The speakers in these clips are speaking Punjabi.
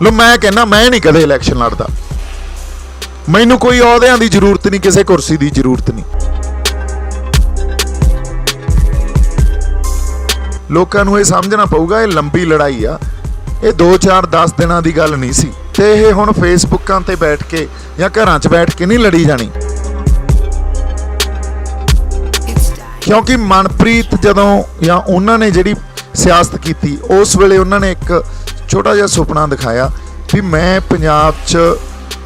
लो मैं कहना मैं नहीं कदे इलैक्शन लड़दा, मैनू कोई अहुदियां दी जरूरत नहीं, किसी कुर्सी की जरूरत नहीं। लोकां नूं ये समझना पऊगा ये लंबी लड़ाई आ, ये 2-4-10 दिनां दी गल नहीं सी ते ये हुण फेसबुकां ते बैठ के या घरां च बैठ के नहीं लड़ी जानी। क्योंकि मनप्रीत जदों या उन्होंने जिहड़ी सियासत की उस वेले उन्होंने एक छोटा जिहा सुपना दिखाया भी मैं पंजाब च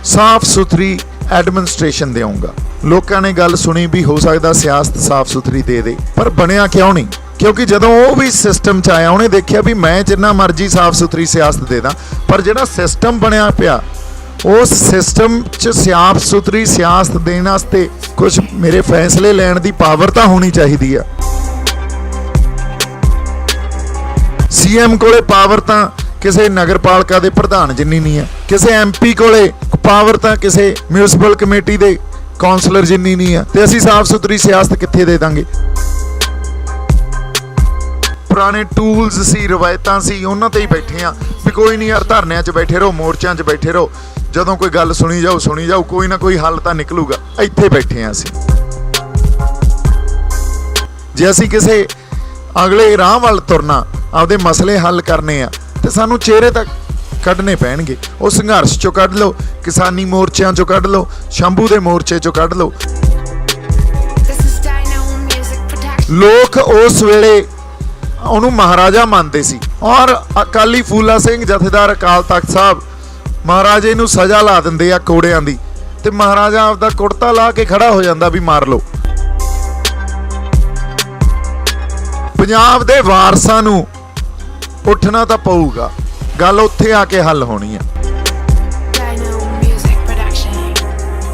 साफ सुथरी एडमिनिस्ट्रेशन देऊंगा। लोगों ने गल सुनी भी हो सकता सियासत साफ सुथरी दे दे, पर बनया क्यों नहीं? क्योंकि जदों वो भी सिस्टम च आया उन्हें देखा भी मैं जिन्ना मर्जी साफ सुथरी सियासत दे दा, पर जिहड़ा सिस्टम बनया पिया उस सिस्टम च साफ सुथरी सियासत देने वास्ते कुछ मेरे फैसले लैण दी पावर तो होनी चाहिए है। सीएम कोले पावर तो किसी नगरपालिका के प्रधान जिन्नी नहीं है, किसी MP कोले पावर तो किसी म्यूनसिपल कमेटी के कौंसलर जिन्नी नहीं है, तो असीं साफ सुथरी सियासत कित्थे दे दांगे? पुराने टूल्स सी रवायतां सी उन्हां ते ही बैठे हाँ भी कोई नहीं यार धरनिਆਂ 'ਚ बैठे रहो, मोर्चों 'ਚ बैठे रहो, जदों कोई गल सुनी जाओ कोई ना कोई हल तो निकलूगा। इत्थे बैठे हाँ असीं, जे असीं किसी अगले राह वाल तुरना आपदे मसले हल करने आ ते सानूं चेहरे तक कढ़ने पैणगे। वो संघर्ष चों कढ़ लो, किसानी मोर्चों चों कढ़ लो, शंभू दे मोर्चे चों कढ़ लो। लोग उस वेले ਉਹਨੂੰ महाराजा मानते सी और अकाली फूला सिंह जथेदार अकाल तख्त साहब महाराजे नूं सज़ा ला दिंदे आ कोड़ियां दी, ते महाराजा आपदा कुर्ता ला के खड़ा हो जांदा भी मार लो। पंजाब दे वारसां नूं उठना तां पऊगा, गल उत्थे आके हल होनी है।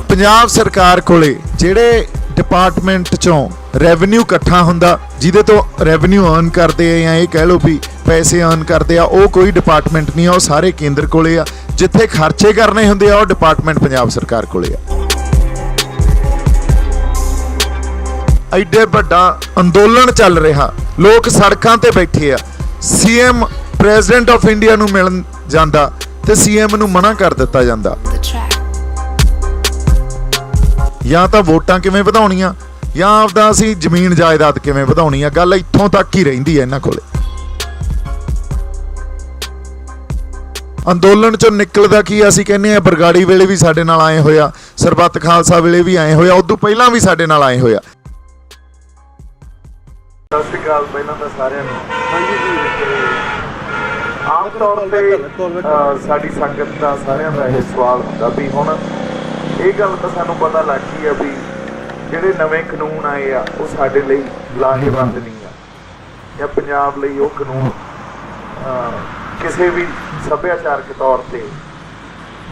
पंजाब सरकार कोले जिहड़े डिपार्टमेंट चों रेवन्यू इकट्ठा हुंदा जिहदे तो रेवन्यू अर्न करते हैं या ये कह लो भी पैसे अर्न करते आ, वो कोई डिपार्टमेंट नहीं है, वो सारे केंद्र कोले आ। जिथे खर्चे करने हुंदे आ वो डिपार्टमेंट पंजाब सरकार कोले आ। एडे वड्डा अंदोलन चल रहा, लोग सड़कों ते बैठे आ, CM प्रेजिडेंट ऑफ इंडिया नूं मिलन जांदा ते CM नूं मना कर दिता जांदा। या तो वोटां किवें वधाउणीਆਂ या आपदा असीं जमीन जायदाद किवें वधाउणी आ, गल इत्थों तक ही रहिंदी है इन्हां कोले। अंदोलन चों निकलदा की असीं कहने आ बरगाड़ी वेले भी साडे नाल आए होया, सरबत खालसा वेले भी आए होया, उदों पहिलां भी साडे नाल आए होया। सत श्री अकाल पहिलां तां सारिआं नूं। आम तौर ते साडी संगत दा सारिआं दा इह सवाल हुंदा भी हुण ਇਹ ਗੱਲ ਤਾਂ ਸਾਨੂੰ ਪਤਾ ਲੱਗ ਗਈ ਆ ਵੀ ਜਿਹੜੇ ਨਵੇਂ ਕਾਨੂੰਨ ਆਏ ਆ ਉਹ ਸਾਡੇ ਲਈ ਲਾਹੇਵੰਦ ਨਹੀਂ ਆ, ਜਾਂ ਪੰਜਾਬ ਲਈ ਉਹ ਕਾਨੂੰਨ ਕਿਸੇ ਵੀ ਸੱਭਿਆਚਾਰਕ ਤੌਰ ਤੇ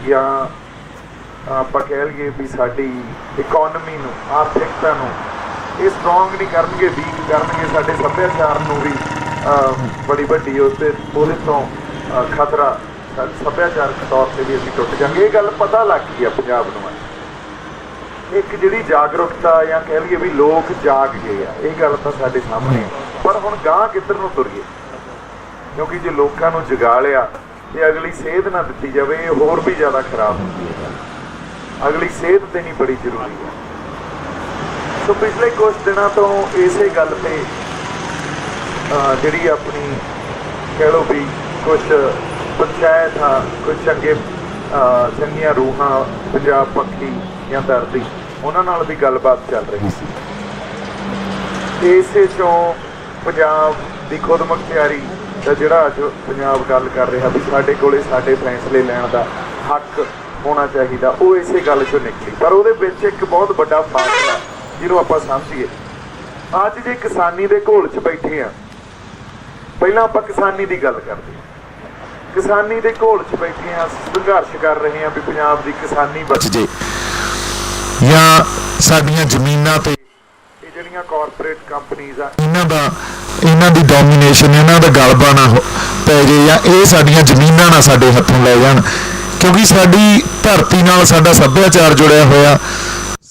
ਜਾਂ ਆਪਾਂ ਕਹਿ ਲਈਏ ਵੀ ਸਾਡੀ ਇਕੋਨਮੀ ਨੂੰ, ਆਰਥਿਕਤਾ ਨੂੰ ਇਹ ਸਟਰੋਂਗ ਨਹੀਂ ਕਰਨਗੇ, ਵੀਕ ਕਰਨਗੇ। ਸਾਡੇ ਸੱਭਿਆਚਾਰ ਨੂੰ ਵੀ ਬੜੀ ਵੱਡੀ ਉਹਦੇ ਤੋਂ ਖਤਰਾ, ਸੱਭਿਆਚਾਰਕ ਤੌਰ ਤੇ ਵੀ ਅਸੀਂ ਟੁੱਟ ਜਾਵਾਂਗੇ। ਇਹ ਗੱਲ ਪਤਾ ਲੱਗ ਗਈ ਆ ਪੰਜਾਬ ਨੂੰ। एक जिहड़ी जागरूकता या कह लीए भी लोग जाग गए आ, ये गल तो साडे सामने, पर हुण गांह किधर नूं तुरीए? क्योंकि जे लोकां नूं जगा लिया ते अगली सेहत ना दित्ती जावे, ये होर भी ज़्यादा खराब होंदी है। अगली सेहत देनी बड़ी जरूरी है। तो पिछले कुछ दिनों तो इसे गल ते जिहड़ी अपनी कह लो भी कुछ पंचायत हाँ, कुछ चंगे चंगियां रूहां पंजाब पक्खी या दर्दी उन्हां नाल भी गलबात चल रही सी। इसे चों पंजाब दी खुद मुख्तियारी दा जिहड़ा अज पंजाब गल कर रहा भी साडे कोले साडे फैसले लैण दा हक होना चाहिए, वो इसे गल चों निकली। पर उहदे विच एक बहुत बड़ा फासला जिहनूं आपां समझीए। अज जे किसानी दे घोल च बैठे आ, पहिलां आपां किसानी दी गल करदे, किसानी दे घोल च बैठे हैं, संघर्ष कर रहे हैं भी पंजाब दी किसानी बच जे, या साडियां जमीनां ते ਜਿਹੜੀਆਂ ਕਾਰਪੋਰੇਟ ਕੰਪਨੀਆਂ ਆ ਇਹਨਾਂ ਦੀ ਡੋਮੀਨੇਸ਼ਨ, ਇਹਨਾਂ ਦਾ ਗਲਬਾ ਨਾ ਪੈ ਜੇ, ਜਾਂ ਇਹ ਸਾਡੀਆਂ ਜ਼ਮੀਨਾਂ ਨਾ ਸਾਡੇ ਹੱਥੋਂ ਲੈ ਜਾਣ। ਕਿਉਂਕਿ ਸਾਡੀ ਧਰਤੀ ਨਾਲ ਸਾਡਾ ਸੱਭਿਆਚਾਰ ਜੁੜਿਆ ਹੋਇਆ,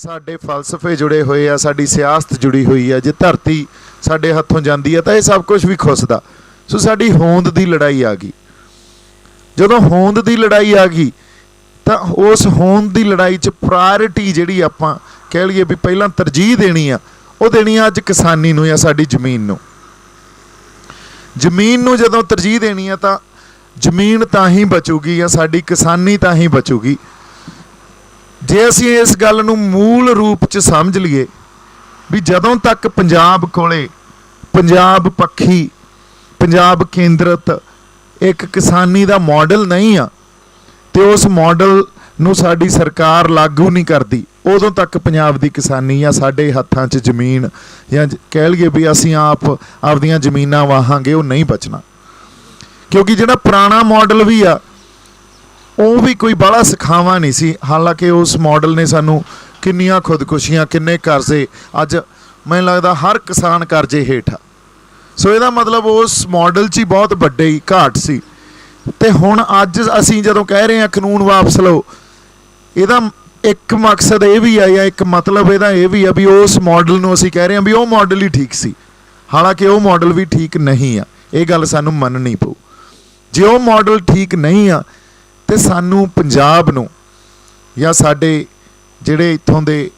ਸਾਡੇ ਫਲਸਫੇ ਜੁੜੇ ਹੋਏ ਆ, ਸਾਡੀ ਸਿਆਸਤ ਜੁੜੀ ਹੋਈ ਆ। ਜੇ ਧਰਤੀ ਸਾਡੇ ਹੱਥੋਂ ਜਾਂਦੀ ਆ ਤਾਂ ਇਹ ਸਭ ਕੁਝ ਵੀ ਖੁੱਸਦਾ। ਸੋ ਸਾਡੀ ਹੋਂਦ ਦੀ ਲੜਾਈ ਆ ਗਈ। ਜਦੋਂ ਹੋਂਦ ਦੀ ਲੜਾਈ ਆ ਗਈ ਤਾਂ ਉਸ ਹੋਂਦ ਦੀ ਲੜਾਈ 'ਚ ਪ੍ਰਾਇਰਟੀ ਜਿਹੜੀ ਆਪਾਂ ਕਹਿ ਲਈਏ ਵੀ ਪਹਿਲਾਂ ਤਰਜੀਹ ਦੇਣੀ ਆ, ਉਹ ਦੇਣੀ ਆ ਅੱਜ ਕਿਸਾਨੀ ਨੂੰ ਜਾਂ ਸਾਡੀ ਜ਼ਮੀਨ ਨੂੰ। ਜ਼ਮੀਨ ਨੂੰ ਜਦੋਂ ਤਰਜੀਹ ਦੇਣੀ ਆ ਤਾਂ ਜ਼ਮੀਨ ਤਾਂ ਹੀ ਬਚੂਗੀ ਜਾਂ ਸਾਡੀ ਕਿਸਾਨੀ ਤਾਂ ਹੀ ਬਚੂਗੀ ਜੇ ਅਸੀਂ ਇਸ ਗੱਲ ਨੂੰ ਮੂਲ ਰੂਪ 'ਚ ਸਮਝ ਲਈਏ ਵੀ ਜਦੋਂ ਤੱਕ ਪੰਜਾਬ ਕੋਲੇ ਪੰਜਾਬ ਪੱਖੀ ਪੰਜਾਬ ਕੇਂਦਰਿਤ ਇੱਕ ਕਿਸਾਨੀ ਦਾ ਮਾਡਲ ਨਹੀਂ ਆ ਤੇ ਉਸ ਮਾਡਲ ਨੂੰ ਸਾਡੀ ਸਰਕਾਰ ਲਾਗੂ ਨਹੀਂ ਕਰਦੀ, ਉਦੋਂ ਤੱਕ ਪੰਜਾਬ ਦੀ ਕਿਸਾਨੀ ਜਾਂ ਸਾਡੇ ਹੱਥਾਂ 'ਚ ਜ਼ਮੀਨ ਜਾਂ ਕਹਿ ਲਈਏ ਵੀ ਅਸੀਂ ਆਪਦੀਆਂ ਜ਼ਮੀਨਾਂ ਵਾਹਾਂਗੇ, ਉਹ ਨਹੀਂ ਬਚਣਾ। ਕਿਉਂਕਿ ਜਿਹੜਾ ਪੁਰਾਣਾ ਮਾਡਲ ਵੀ ਆ ਉਹ ਵੀ ਕੋਈ ਬਾਹਲਾ ਸਿਖਾਵਾ ਨਹੀਂ ਸੀ। ਹਾਲਾਂਕਿ ਉਸ ਮਾਡਲ ਨੇ ਸਾਨੂੰ ਕਿੰਨੀਆਂ ਖੁਦਕੁਸ਼ੀਆਂ, ਕਿੰਨੇ ਕਰਜ਼ੇ, ਅੱਜ ਮੈਨੂੰ ਲੱਗਦਾ ਹਰ ਕਿਸਾਨ ਕਰਜ਼ੇ ਹੇਠ ਆ। ਸੋ ਇਹਦਾ ਮਤਲਬ ਉਸ ਮਾਡਲ 'ਚ ਹੀ ਬਹੁਤ ਵੱਡੀ ਘਾਟ ਸੀ। ਤੇ ਹੁਣ ਅੱਜ ਅਸੀਂ ਜਦੋਂ ਕਹਿ ਰਹੇ ਹਾਂ ਕਾਨੂੰਨ ਵਾਪਸ ਲਓ, ਇਹਦਾ ਇੱਕ ਮਕਸਦ ਇਹ ਵੀ ਆ ਜਾਂ ਇੱਕ ਮਤਲਬ ਇਹਦਾ ਇਹ ਵੀ ਆ ਵੀ ਉਸ ਮਾਡਲ ਨੂੰ ਅਸੀਂ ਕਹਿ ਰਹੇ ਹਾਂ ਵੀ ਉਹ ਮਾਡਲ ਹੀ ਠੀਕ ਸੀ। ਹਾਲਾਂਕਿ ਉਹ ਮਾਡਲ ਵੀ ਠੀਕ ਨਹੀਂ ਆ, ਇਹ ਗੱਲ ਸਾਨੂੰ ਮੰਨਣੀ ਪਊ। ਜੇ ਉਹ ਮਾਡਲ ਠੀਕ ਨਹੀਂ ਆ ਤੇ ਸਾਨੂੰ ਪੰਜਾਬ ਨੂੰ ਜਾਂ ਸਾਡੇ ਜਿਹੜੇ ਇੱਥੋਂ ਦੇ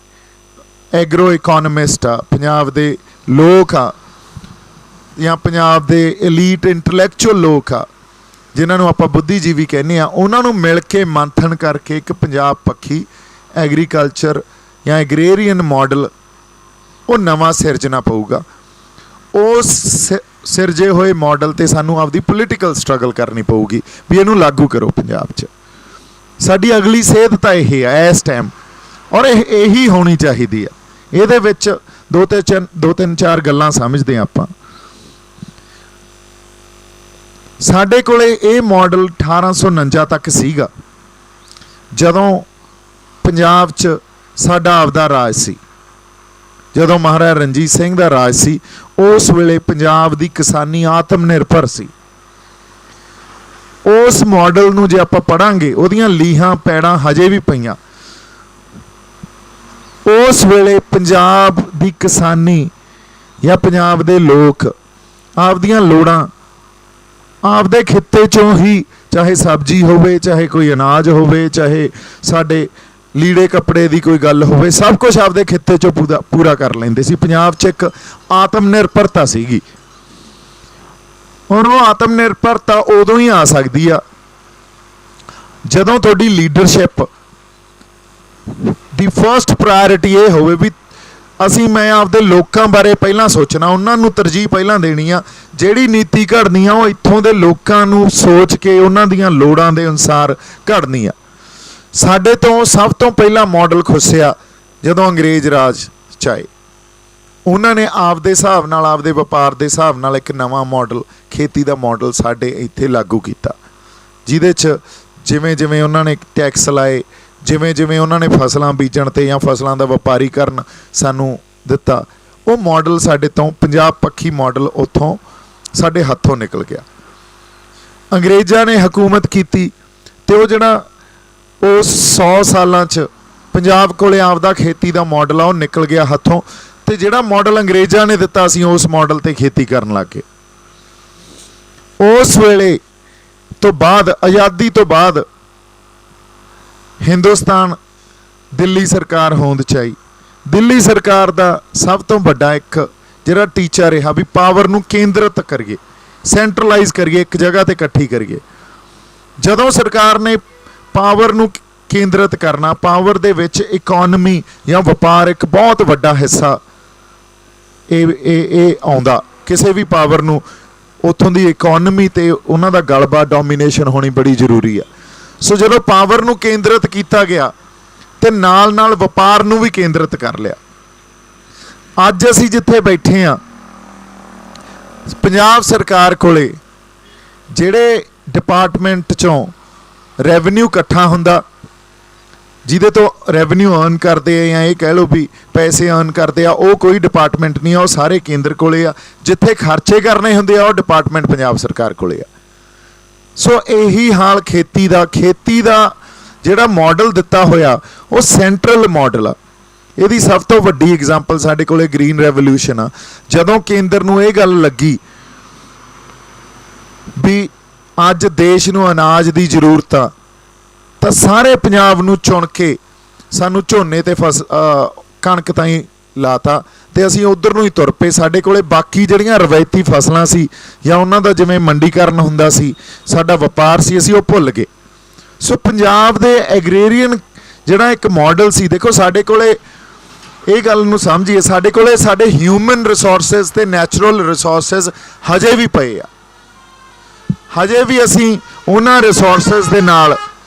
ਐਗਰੋ ਇਕੋਨਮਿਸਟ ਆ, ਪੰਜਾਬ ਦੇ ਲੋਕ ਆ ਜਾਂ ਪੰਜਾਬ ਦੇ ਐਲੀਟ ਇੰਟਲੈਕਚੁਅਲ ਲੋਕ ਆ ਜਿਨ੍ਹਾਂ ਨੂੰ ਆਪਾਂ ਬੁੱਧੀਜੀਵੀ ਕਹਿੰਦੇ ਆ, ਉਹਨਾਂ ਨੂੰ ਮਿਲ ਕੇ ਮੰਥਨ ਕਰਕੇ ਇੱਕ ਪੰਜਾਬ ਪੱਖੀ ਐਗਰੀਕਲਚਰ ਜਾਂ ਐਗਰੇਰੀਅਨ ਮਾਡਲ ਉਹ ਨਵਾਂ ਸਿਰਜਣਾ ਪਊਗਾ। ਉਸ ਸਿਰਜੇ ਹੋਏ ਮਾਡਲ ਤੇ ਸਾਨੂੰ ਆਪਦੀ ਪੋਲੀਟੀਕਲ ਸਟਰਗਲ ਕਰਨੀ ਪਊਗੀ ਵੀ ਇਹਨੂੰ ਲਾਗੂ ਕਰੋ ਪੰਜਾਬ 'ਚ। ਸਾਡੀ ਅਗਲੀ ਸੇਧ ਤਾਂ ਇਹ ਆ ਇਸ ਟਾਈਮ, ਔਰ ਇਹੀ ਹੋਣੀ ਚਾਹੀਦੀ ਆ। ਇਹਦੇ ਵਿੱਚ ਦੋ ਤਿੰਨ ਚਾਰ ਗੱਲਾਂ ਸਮਝਦੇ ਆਪਾਂ। ਸਾਡੇ ਕੋਲੇ ਇਹ ਮਾਡਲ 1849 ਤੱਕ ਸੀਗਾ, ਜਦੋਂ ਪੰਜਾਬ 'ਚ ਸਾਡਾ ਆਪਦਾ ਰਾਜ ਸੀ, ਜਦੋਂ ਮਹਾਰਾਜਾ ਰਣਜੀਤ ਸਿੰਘ ਦਾ ਰਾਜ ਸੀ। ਉਸ ਵੇਲੇ ਪੰਜਾਬ ਦੀ ਕਿਸਾਨੀ ਆਤਮ ਨਿਰਭਰ ਸੀ। ਉਸ ਮਾਡਲ ਨੂੰ ਜੇ ਆਪਾਂ ਪੜਾਂਗੇ, ਉਹਦੀਆਂ ਲੀਹਾਂ ਪੈੜਾਂ ਹਜੇ ਵੀ ਪਈਆਂ। ਉਸ ਵੇਲੇ ਪੰਜਾਬ ਦੀ ਕਿਸਾਨੀ ਜਾਂ ਪੰਜਾਬ ਦੇ ਲੋਕ ਆਪਦੀਆਂ ਲੋੜਾਂ ਆਪਦੇ ਖਿੱਤੇ 'ਚੋਂ ਹੀ, ਚਾਹੇ ਸਬਜ਼ੀ ਹੋਵੇ, ਚਾਹੇ ਕੋਈ ਅਨਾਜ ਹੋਵੇ, ਚਾਹੇ ਸਾਡੇ ਲੀੜੇ ਕੱਪੜੇ ਦੀ ਕੋਈ ਗੱਲ ਹੋਵੇ, ਸਭ ਕੁਝ ਆਪਦੇ ਖਿੱਤੇ 'ਚੋਂ ਪੂਰਾ ਕਰ ਲੈਂਦੇ ਸੀ। ਪੰਜਾਬ 'ਚ ਇੱਕ ਆਤਮ ਨਿਰਭਰਤਾ ਸੀਗੀ। ਹੁਣ ਉਹ ਆਤਮ ਨਿਰਭਰਤਾ ਉਦੋਂ ਹੀ ਆ ਸਕਦੀ ਆ ਜਦੋਂ ਤੁਹਾਡੀ ਲੀਡਰਸ਼ਿਪ ਦੀ ਫਰਸਟ ਪ੍ਰਾਇਰਿਟੀ ਇਹ ਹੋਵੇ ਵੀ ਮੈਂ ਆਪਦੇ ਲੋਕਾਂ ਬਾਰੇ ਪਹਿਲਾਂ ਸੋਚਣਾ, ਉਹਨਾਂ ਨੂੰ ਤਰਜੀਹ ਪਹਿਲਾਂ ਦੇਣੀ ਆ। ਜਿਹੜੀ ਨੀਤੀ ਘੜਨੀ ਆ ਉਹ ਇੱਥੋਂ ਦੇ ਲੋਕਾਂ ਨੂੰ ਸੋਚ ਕੇ ਉਹਨਾਂ ਦੀਆਂ ਲੋੜਾਂ ਦੇ ਅਨੁਸਾਰ ਘੜਨੀ ਆ। ਸਾਡੇ ਤੋਂ ਸਭ ਤੋਂ ਪਹਿਲਾਂ ਮਾਡਲ ਖੁੱਸਿਆ ਜਦੋਂ ਅੰਗਰੇਜ਼ ਰਾਜ 'ਚ ਆਏ। ਉਹਨਾਂ ਨੇ ਆਪਦੇ ਹਿਸਾਬ ਨਾਲ, ਆਪਦੇ ਵਪਾਰ ਦੇ ਹਿਸਾਬ ਨਾਲ ਇੱਕ ਨਵਾਂ ਮਾਡਲ, ਖੇਤੀ ਦਾ ਮਾਡਲ ਸਾਡੇ ਇੱਥੇ ਲਾਗੂ ਕੀਤਾ, ਜਿਹਦੇ 'ਚ ਜਿਵੇਂ ਜਿਵੇਂ ਉਹਨਾਂ ਨੇ ਟੈਕਸ ਲਾਏ, ਜਿਵੇਂ ਜਿਵੇਂ ਉਹਨਾਂ ਨੇ ਫਸਲਾਂ ਬੀਜਣ 'ਤੇ ਜਾਂ ਫਸਲਾਂ ਦਾ ਵਪਾਰੀਕਰਨ ਸਾਨੂੰ ਦਿੱਤਾ, ਉਹ ਮਾਡਲ ਸਾਡੇ ਤੋਂ ਪੰਜਾਬ ਪੱਖੀ ਮਾਡਲ ਉੱਥੋਂ ਸਾਡੇ ਹੱਥੋਂ ਨਿਕਲ ਗਿਆ। ਅੰਗਰੇਜ਼ਾਂ ਨੇ ਹਕੂਮਤ ਕੀਤੀ ਤੇ ਉਹ ਜਿਹੜਾ ਉਸ 100 ਸਾਲਾਂ 'ਚ ਪੰਜਾਬ ਕੋਲੇ ਆਪਦਾ ਖੇਤੀ ਦਾ ਮਾਡਲ ਆ ਉਹ ਨਿਕਲ ਗਿਆ ਹੱਥੋਂ। ਤੇ ਜਿਹੜਾ ਮਾਡਲ ਅੰਗਰੇਜ਼ਾਂ ਨੇ ਦਿੱਤਾ, ਅਸੀਂ ਉਸ ਮਾਡਲ ਤੇ ਖੇਤੀ ਕਰਨ ਲੱਗ ਗਏ। ਉਸ ਵੇਲੇ ਤੋਂ ਬਾਅਦ, ਆਜ਼ਾਦੀ ਤੋਂ ਬਾਅਦ, ਹਿੰਦੁਸਤਾਨ ਦਿੱਲੀ ਸਰਕਾਰ ਹੋਂਦ 'ਚ ਆਈ। ਦਿੱਲੀ ਸਰਕਾਰ ਦਾ ਸਭ ਤੋਂ ਵੱਡਾ ਇੱਕ ਜਿਹੜਾ ਟੀਚਾ ਰਿਹਾ ਵੀ ਪਾਵਰ ਨੂੰ ਕੇਂਦਰਿਤ ਕਰੀਏ, ਸੈਂਟਰਲਾਈਜ਼ ਕਰੀਏ, ਇੱਕ ਜਗ੍ਹਾ ਤੇ ਇਕੱਠੀ ਕਰੀਏ। ਜਦੋਂ ਸਰਕਾਰ ਨੇ ਪਾਵਰ ਨੂੰ ਕੇਂਦਰਿਤ ਕਰਨਾ, ਪਾਵਰ ਦੇ ਵਿੱਚ ਇਕੋਨਮੀ ਜਾਂ ਵਪਾਰ ਇੱਕ ਬਹੁਤ ਵੱਡਾ ਹਿੱਸਾ ਇਹ ਆਉਂਦਾ। ਕਿਸੇ ਵੀ ਪਾਵਰ ਨੂੰ ਉੱਥੋਂ ਦੀ ਇਕੋਨਮੀ ਤੇ ਉਹਨਾਂ ਦਾ ਗਲਬਾ, ਡੋਮੀਨੇਸ਼ਨ ਹੋਣੀ ਬੜੀ ਜ਼ਰੂਰੀ ਆ। ਸੋ ਜਦੋਂ ਪਾਵਰ ਨੂੰ ਕੇਂਦਰਿਤ ਕੀਤਾ ਗਿਆ ਤੇ ਨਾਲ ਨਾਲ ਵਪਾਰ ਨੂੰ ਵੀ ਕੇਂਦਰਿਤ ਕਰ ਲਿਆ। ਅੱਜ ਅਸੀਂ ਜਿੱਥੇ ਬੈਠੇ ਆ, ਪੰਜਾਬ ਸਰਕਾਰ ਕੋਲੇ ਜਿਹੜੇ ਡਿਪਾਰਟਮੈਂਟ 'ਚੋਂ ਰੈਵਨਿਊ ਇਕੱਠਾ ਹੁੰਦਾ, ਜਿਹਦੇ ਤੋਂ ਰੈਵਨਿਊ ਅਰਨ ਕਰਦੇ ਆ ਜਾਂ ਇਹ ਕਹਿ ਲਓ ਵੀ ਪੈਸੇ ਅਰਨ ਕਰਦੇ ਆ, ਉਹ ਕੋਈ ਡਿਪਾਰਟਮੈਂਟ ਨਹੀਂ ਆ, ਉਹ ਸਾਰੇ ਕੇਂਦਰ ਕੋਲੇ ਆ। ਜਿੱਥੇ ਖਰਚੇ ਕਰਨੇ ਹੁੰਦੇ ਆ, ਉਹ ਡਿਪਾਰਟਮੈਂਟ ਪੰਜਾਬ ਸਰਕਾਰ ਕੋਲੇ ਆ। ਸੋ ਇਹੀ ਹਾਲ ਖੇਤੀ ਦਾ ਜਿਹੜਾ ਮਾਡਲ ਦਿੱਤਾ ਹੋਇਆ ਉਹ ਸੈਂਟਰਲ ਮਾਡਲ ਆ। ਇਹਦੀ ਸਭ ਤੋਂ ਵੱਡੀ ਐਗਜ਼ਾਮਪਲ ਸਾਡੇ ਕੋਲੇ ਗ੍ਰੀਨ ਰੈਵੋਲੂਸ਼ਨ ਆ। ਜਦੋਂ ਕੇਂਦਰ ਨੂੰ ਇਹ ਗੱਲ ਲੱਗੀ ਵੀ ਅੱਜ ਦੇਸ਼ ਨੂੰ ਅਨਾਜ ਦੀ ਜ਼ਰੂਰਤ ਆ ਤਾਂ ਸਾਰੇ ਪੰਜਾਬ ਨੂੰ ਚੁਣ ਕੇ ਸਾਨੂੰ ਝੋਨੇ ਤੇ ਕਣਕ ਤਾਈਂ ਲਾਤਾ ਤੇ ਅਸੀਂ ਉਧਰ ਨੂੰ ਹੀ ਤੁਰ ਪਏ। ਸਾਡੇ ਕੋਲੇ ਬਾਕੀ ਜਿਹੜੀਆਂ ਰਵਾਇਤੀ ਫਸਲਾਂ ਸੀ ਜਾਂ ਉਹਨਾਂ ਦਾ ਜਿਵੇਂ ਮੰਡੀਕਰਨ ਹੁੰਦਾ ਸੀ, ਸਾਡਾ ਵਪਾਰ ਸੀ, ਅਸੀਂ ਉਹ ਭੁੱਲ ਗਏ। ਸੋ ਪੰਜਾਬ ਦੇ ਐਗਰੇਰੀਅਨ ਜਿਹੜਾ ਇੱਕ ਮਾਡਲ ਸੀ, ਦੇਖੋ ਸਾਡੇ ਕੋਲੇ ਇਹ ਗੱਲ ਨੂੰ ਸਮਝੀਏ, ਸਾਡੇ ਕੋਲੇ ਸਾਡੇ ਹਿਊਮਨ ਰਿਸੋਰਸਿਸ ਤੇ ਨੈਚੁਰਲ ਰਿਸੋਰਸਿਸ ਹਜੇ ਵੀ ਪਏ ਆ। ਹਜੇ ਵੀ ਅਸੀਂ ਉਹਨਾਂ ਰਿਸੋਰਸਿਸ ਦੇ ਨਾਲ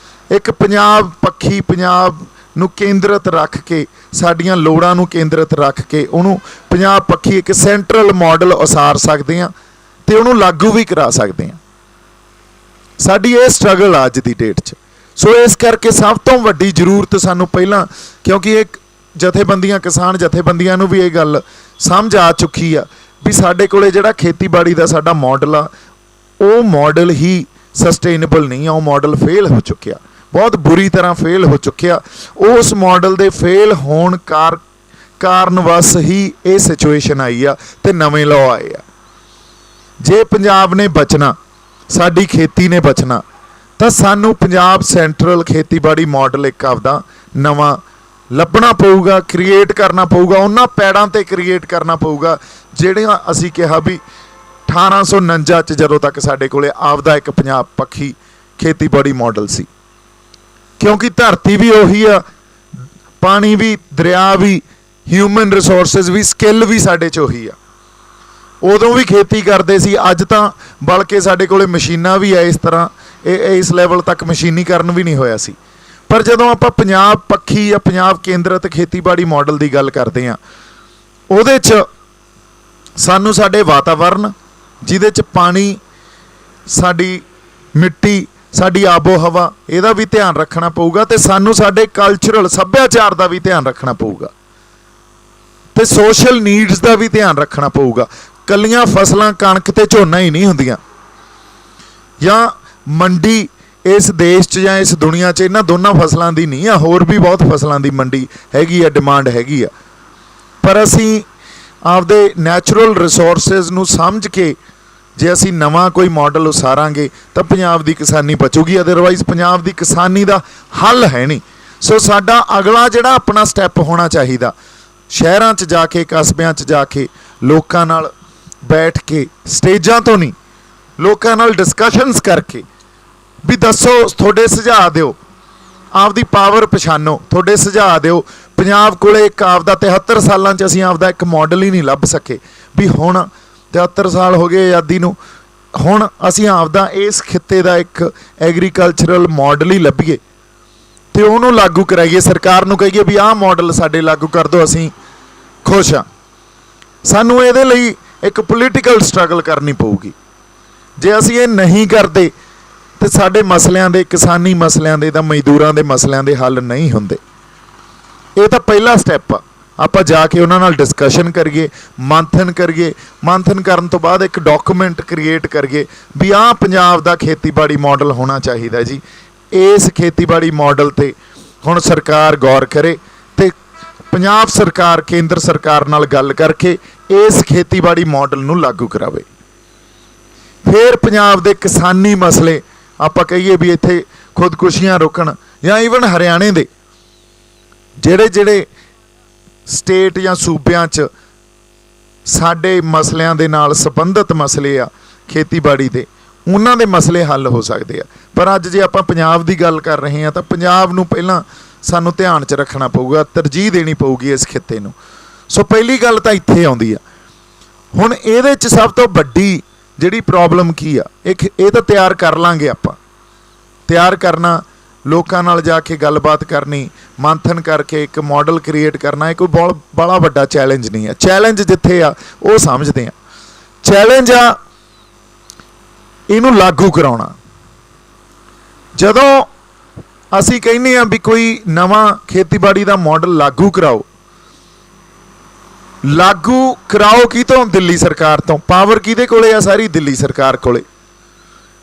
ਇੱਕ ਪੰਜਾਬ ਪੱਖੀ, ਪੰਜਾਬ ਨੂੰ ਕੇਂਦਰਿਤ ਰੱਖ ਕੇ, ਸਾਡੀਆਂ ਲੋੜਾਂ ਨੂੰ ਕੇਂਦਰਿਤ ਰੱਖ ਕੇ ਉਹਨੂੰ ਪੰਜਾਬ ਪੱਖੀ ਇੱਕ ਸੈਂਟਰਲ ਮਾਡਲ ਉਸਾਰ ਸਕਦੇ ਹਾਂ ਤੇ ਉਹਨੂੰ ਲਾਗੂ ਵੀ ਕਰਾ ਸਕਦੇ ਹਾਂ। ਸਾਡੀ ਇਹ ਸਟਰਗਲ ਆ ਅੱਜ ਦੀ ਡੇਟ 'ਚ। ਸੋ ਇਸ ਕਰਕੇ ਸਭ ਤੋਂ ਵੱਡੀ ਜ਼ਰੂਰਤ ਸਾਨੂੰ ਪਹਿਲਾਂ, ਕਿਉਂਕਿ ਇਹ ਜਥੇਬੰਦੀਆਂ, ਕਿਸਾਨ ਜਥੇਬੰਦੀਆਂ ਨੂੰ ਵੀ ਇਹ ਗੱਲ ਸਮਝ ਆ ਚੁੱਕੀ ਆ ਵੀ ਸਾਡੇ ਕੋਲੇ ਜਿਹੜਾ ਖੇਤੀਬਾੜੀ ਦਾ ਸਾਡਾ ਮਾਡਲ ਆ, ਉਹ ਮਾਡਲ ਹੀ ਸਸਟੇਨੇਬਲ ਨਹੀਂ ਆ। ਉਹ ਮਾਡਲ ਫੇਲ ਹੋ ਚੁੱਕਿਆ, ਬਹੁਤ ਬੁਰੀ ਤਰ੍ਹਾਂ ਫੇਲ ਹੋ ਚੁੱਕਿਆ। ਉਸ ਮਾਡਲ ਦੇ ਫੇਲ ਹੋਣ ਕਾਰਨ ਵਸ ਹੀ ਇਹ ਸਿਚੁਏਸ਼ਨ ਆਈ ਆ ਤੇ ਨਵੇਂ ਲਾਅ ਆਏ ਆ। ਜੇ ਪੰਜਾਬ ਨੇ ਬਚਣਾ, ਸਾਡੀ ਖੇਤੀ ਨੇ ਬਚਣਾ, ਤਾਂ ਸਾਨੂੰ ਪੰਜਾਬ ਸੈਂਟਰਲ ਖੇਤੀਬਾੜੀ ਮਾਡਲ ਇੱਕ ਆਪਦਾ ਨਵਾਂ ਲੱਭਣਾ ਪਊਗਾ, ਕ੍ਰੀਏਟ ਕਰਨਾ ਪਊਗਾ। ਉਹਨਾਂ ਪੈੜਾਂ ਤੇ ਕ੍ਰੀਏਟ ਕਰਨਾ ਪਊਗਾ ਜਿਹੜੀਆਂ ਅਸੀਂ ਕਿਹਾ ਵੀ 1849 'ਚ ਜਦੋਂ ਤੱਕ ਸਾਡੇ ਕੋਲੇ ਆਪਦਾ ਇੱਕ ਪੰਜਾਬ ਪੱਖੀ ਖੇਤੀਬਾੜੀ ਮਾਡਲ ਸੀ। ਕਿਉਂਕਿ ਧਰਤੀ ਵੀ ਉਹੀ ਆ, ਪਾਣੀ ਵੀ, ਦਰਿਆ ਵੀ, ਹਿਊਮਨ ਰਿਸੋਰਸਿਸ ਵੀ, ਸਕਿੱਲ ਵੀ ਸਾਡੇ 'ਚ ਉਹੀ ਆ। ਉਦੋਂ ਵੀ ਖੇਤੀ ਕਰਦੇ ਸੀ, ਅੱਜ ਤਾਂ ਬਲਕਿ ਸਾਡੇ ਕੋਲੇ ਮਸ਼ੀਨਾਂ ਵੀ ਆ। ਇਸ ਤਰ੍ਹਾਂ ਇਸ ਲੈਵਲ ਤੱਕ ਮਸ਼ੀਨੀਕਰਨ ਵੀ ਨਹੀਂ ਹੋਇਆ ਸੀ। ਪਰ ਜਦੋਂ ਆਪਾਂ ਪੰਜਾਬ ਪੱਖੀ ਜਾਂ ਪੰਜਾਬ ਕੇਂਦਰਿਤ ਖੇਤੀਬਾੜੀ ਮਾਡਲ ਦੀ ਗੱਲ ਕਰਦੇ ਹਾਂ, ਉਹਦੇ 'ਚ ਸਾਨੂੰ ਸਾਡੇ ਵਾਤਾਵਰਨ, ਜਿਹਦੇ 'ਚ ਪਾਣੀ, ਸਾਡੀ ਮਿੱਟੀ, ਸਾਡੀ ਆਬੋ ਹਵਾ, ਇਹਦਾ ਵੀ ਧਿਆਨ ਰੱਖਣਾ ਪਊਗਾ ਤੇ ਸਾਨੂੰ ਸਾਡੇ ਕਲਚਰਲ ਸੱਭਿਆਚਾਰ ਦਾ ਵੀ ਧਿਆਨ ਰੱਖਣਾ ਪਊਗਾ ਤੇ ਸੋਸ਼ਲ ਨੀਡਸ ਦਾ ਵੀ ਧਿਆਨ ਰੱਖਣਾ ਪਊਗਾ। ਕੱਲੀਆਂ ਫਸਲਾਂ ਕਣਕ ਤੇ ਝੋਨਾ ਹੀ ਨਹੀਂ ਹੁੰਦੀਆਂ, ਜਾਂ ਮੰਡੀ ਇਸ ਦੇਸ਼ 'ਚ ਜਾਂ ਇਸ ਦੁਨੀਆ 'ਚ ਇਹਨਾਂ ਦੋਨਾਂ ਫਸਲਾਂ ਦੀ ਨਹੀਂ ਆ, ਹੋਰ ਵੀ ਬਹੁਤ ਫਸਲਾਂ ਦੀ ਮੰਡੀ ਹੈਗੀ ਆ, ਡਿਮਾਂਡ ਹੈਗੀ ਆ। ਪਰ ਅਸੀਂ ਆਪਦੇ ਨੈਚੁਰਲ ਰਿਸੋਰਸਿਸ ਨੂੰ ਸਮਝ ਕੇ ਜੇ ਅਸੀਂ ਨਵਾਂ ਕੋਈ ਮਾਡਲ ਉਸਾਰਾਂਗੇ ਤਾਂ ਪੰਜਾਬ ਦੀ ਕਿਸਾਨੀ ਬਚੂਗੀ, ਅਦਰਵਾਈਜ਼ ਪੰਜਾਬ ਦੀ ਕਿਸਾਨੀ ਦਾ ਹੱਲ ਹੈ ਨਹੀਂ। ਸੋ ਸਾਡਾ ਅਗਲਾ ਜਿਹੜਾ ਆਪਣਾ ਸਟੈਪ ਹੋਣਾ ਚਾਹੀਦਾ, ਸ਼ਹਿਰਾਂ 'ਚ ਜਾ ਕੇ, ਕਸਬਿਆਂ 'ਚ ਜਾ ਕੇ ਲੋਕਾਂ ਨਾਲ ਬੈਠ ਕੇ, ਸਟੇਜਾਂ ਤੋਂ ਨਹੀਂ, ਲੋਕਾਂ ਨਾਲ ਡਿਸਕਸ਼ਨਸ ਕਰਕੇ ਵੀ ਦੱਸੋ, ਤੁਹਾਡੇ ਸੁਝਾਅ ਦਿਓ, ਆਪਦੀ ਪਾਵਰ ਪਛਾਣੋ, ਤੁਹਾਡੇ ਸੁਝਾਅ ਦਿਓ। ਪੰਜਾਬ ਕੋਲੇ ਇੱਕ ਆਪਦਾ 73 ਸਾਲਾਂ 'ਚ ਅਸੀਂ ਆਪਦਾ ਇੱਕ ਮਾਡਲ ਹੀ ਨਹੀਂ ਲੱਭ ਸਕੇ ਵੀ ਹੁਣ 73 ਸਾਲ ਹੋ ਗਏ ਆਜ਼ਾਦੀ ਨੂੰ, ਹੁਣ ਅਸੀਂ ਆਪਦਾ ਇਸ ਖਿੱਤੇ ਦਾ ਇੱਕ ਐਗਰੀਕਲਚਰਲ ਮਾਡਲ ਹੀ ਲੱਭੀਏ ਤੇ ਉਹਨੂੰ ਲਾਗੂ ਕਰਾਈਏ। ਸਰਕਾਰ ਨੂੰ ਕਹੀਏ ਵੀ ਆਹ ਮਾਡਲ ਸਾਡੇ ਲਾਗੂ ਕਰ ਦਿਓ, ਅਸੀਂ ਖੁਸ਼ ਹਾਂ। ਸਾਨੂੰ ਇਹਦੇ ਲਈ ਇੱਕ ਪੋਲੀਟੀਕਲ ਸਟਰਗਲ ਕਰਨੀ ਪਊਗੀ। ਜੇ ਅਸੀਂ ਇਹ ਨਹੀਂ ਕਰਦੇ ਤੇ ਸਾਡੇ ਮਸਲਿਆਂ ਦੇ, ਕਿਸਾਨੀ ਮਸਲਿਆਂ ਦੇ ਤਾਂ ਮਜ਼ਦੂਰਾਂ ਦੇ ਮਸਲਿਆਂ ਦੇ ਹੱਲ ਨਹੀਂ ਹੁੰਦੇ। ਇਹ ਤਾਂ ਪਹਿਲਾ ਸਟੈਪ ਆ। ਆਪਾਂ ਜਾ ਕੇ ਉਹਨਾਂ ਨਾਲ ਡਿਸਕਸ਼ਨ ਕਰੀਏ, ਮੰਥਨ ਕਰੀਏ, ਮੰਥਨ ਕਰਨ ਤੋਂ ਬਾਅਦ ਇੱਕ ਡਾਕੂਮੈਂਟ ਕ੍ਰੀਏਟ ਕਰੀਏ ਵੀ ਆਹ ਪੰਜਾਬ ਦਾ ਖੇਤੀਬਾੜੀ ਮਾਡਲ ਹੋਣਾ ਚਾਹੀਦਾ ਜੀ। ਇਸ ਖੇਤੀਬਾੜੀ ਮਾਡਲ ਤੇ ਹੁਣ ਸਰਕਾਰ ਗੌਰ ਕਰੇ ਤੇ ਪੰਜਾਬ ਸਰਕਾਰ ਕੇਂਦਰ ਸਰਕਾਰ ਨਾਲ ਗੱਲ ਕਰਕੇ ਇਸ ਖੇਤੀਬਾੜੀ ਮਾਡਲ ਨੂੰ ਲਾਗੂ ਕਰਾਵੇ। ਫਿਰ ਪੰਜਾਬ ਦੇ ਕਿਸਾਨੀ ਮਸਲੇ, ਆਪਾਂ ਕਹੀਏ ਵੀ ਇੱਥੇ ਖੁਦਕੁਸ਼ੀਆਂ ਰੁਕਣ, ਜਾਂ ਈਵਨ ਹਰਿਆਣੇ ਦੇ ਜਿਹੜੇ ਸਟੇਟ ਜਾਂ ਸੂਬਿਆਂ 'ਚ ਸਾਡੇ ਮਸਲਿਆਂ ਦੇ ਨਾਲ ਸੰਬੰਧਿਤ ਮਸਲੇ ਆ ਖੇਤੀਬਾੜੀ ਦੇ, ਉਹਨਾਂ ਦੇ ਮਸਲੇ ਹੱਲ ਹੋ ਸਕਦੇ ਆ। ਪਰ ਅੱਜ ਜੇ ਆਪਾਂ ਪੰਜਾਬ ਦੀ ਗੱਲ ਕਰ ਰਹੇ ਹਾਂ ਤਾਂ ਪੰਜਾਬ ਨੂੰ ਪਹਿਲਾਂ ਸਾਨੂੰ ਧਿਆਨ 'ਚ ਰੱਖਣਾ ਪਊਗਾ, ਤਰਜੀਹ ਦੇਣੀ ਪਊਗੀ ਇਸ ਖਿੱਤੇ ਨੂੰ। ਸੋ ਪਹਿਲੀ ਗੱਲ ਤਾਂ ਇੱਥੇ ਆਉਂਦੀ ਆ। ਹੁਣ ਇਹਦੇ 'ਚ ਸਭ ਤੋਂ ਵੱਡੀ ਜਿਹੜੀ ਪ੍ਰੋਬਲਮ ਕੀ ਆ, ਇਹ ਤਾਂ ਤਿਆਰ ਕਰ ਲਾਂਗੇ ਆਪਾਂ। ਤਿਆਰ ਕਰਨਾ, ਲੋਕਾਂ ਨਾਲ ਜਾ ਕੇ ਗੱਲਬਾਤ ਕਰਨੀ, ਮੰਥਨ ਕਰਕੇ ਇੱਕ ਮਾਡਲ ਕ੍ਰੀਏਟ ਕਰਨਾ, ਇਹ ਕੋਈ ਬੜਾ ਵੱਡਾ ਚੈਲੰਜ ਨਹੀਂ ਆ। ਚੈਲੰਜ ਜਿੱਥੇ ਆ ਉਹ ਸਮਝਦੇ ਆ, ਚੈਲੰਜ ਆ ਇਹਨੂੰ ਲਾਗੂ ਕਰਾਉਣਾ। ਜਦੋਂ ਅਸੀਂ ਕਹਿੰਦੇ ਆ ਵੀ ਕੋਈ ਨਵਾਂ ਖੇਤੀਬਾੜੀ ਦਾ ਮਾਡਲ ਲਾਗੂ ਕਰਾਓ, ਲਾਗੂ ਕਰਾਓ ਕਿਤੋਂ? ਦਿੱਲੀ ਸਰਕਾਰ ਤੋਂ। ਪਾਵਰ ਕਿਹਦੇ ਕੋਲੇ ਆ? ਸਾਰੀ ਦਿੱਲੀ ਸਰਕਾਰ ਕੋਲੇ।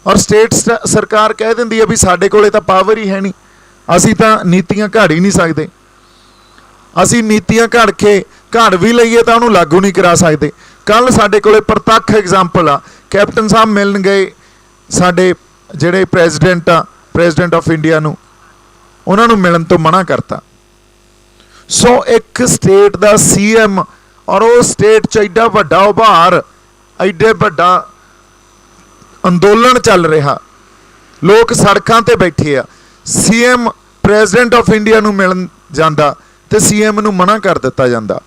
ਔਰ ਸਟੇਟ ਸਰਕਾਰ ਕਹਿ ਦਿੰਦੀ ਆ ਵੀ ਸਾਡੇ ਕੋਲੇ ਤਾਂ ਪਾਵਰ ਹੀ ਹੈ ਨਹੀਂ, ਅਸੀਂ ਤਾਂ ਨੀਤੀਆਂ ਘੜ ਹੀ ਨਹੀਂ ਸਕਦੇ। ਅਸੀਂ ਨੀਤੀਆਂ ਘੜ ਵੀ ਲਈਏ ਤਾਂ ਉਹਨੂੰ ਲਾਗੂ ਨਹੀਂ ਕਰਾ ਸਕਦੇ। ਕੱਲ ਸਾਡੇ ਕੋਲੇ ਪ੍ਰਤੱਖ ਐਗਜ਼ਾਮਪਲ ਆ, ਕੈਪਟਨ ਸਾਹਿਬ ਮਿਲਣ ਗਏ ਸਾਡੇ ਜਿਹੜੇ ਪ੍ਰੈਜ਼ੀਡੈਂਟ ਆਫ ਇੰਡੀਆ ਨੂੰ ਉਹਨਾਂ ਨੂੰ ਮਿਲਣ ਤੋਂ ਮਨਾ ਕਰਤਾ। ਸੋ ਇੱਕ ਸਟੇਟ ਦਾ ਸੀਐਮ ਔਰ ਉਹ ਸਟੇਟ 'ਚ ਐਡਾ ਵੱਡਾ ਉਭਾਰ, ਐਡੇ ਵੱਡਾ ਅੰਦੋਲਨ ਚੱਲ ਰਿਹਾ, ਲੋਕ ਸੜਕਾਂ ਤੇ ਬੈਠੇ ਆ, ਸੀਐਮ ਪ੍ਰੈਜ਼ੀਡੈਂਟ ਆਫ ਇੰਡੀਆ ਨੂੰ ਮਿਲਣ ਜਾਂਦਾ ਤੇ ਸੀਐਮ ਨੂੰ ਮਨਾ ਕਰ ਦਿੱਤਾ ਜਾਂਦਾ।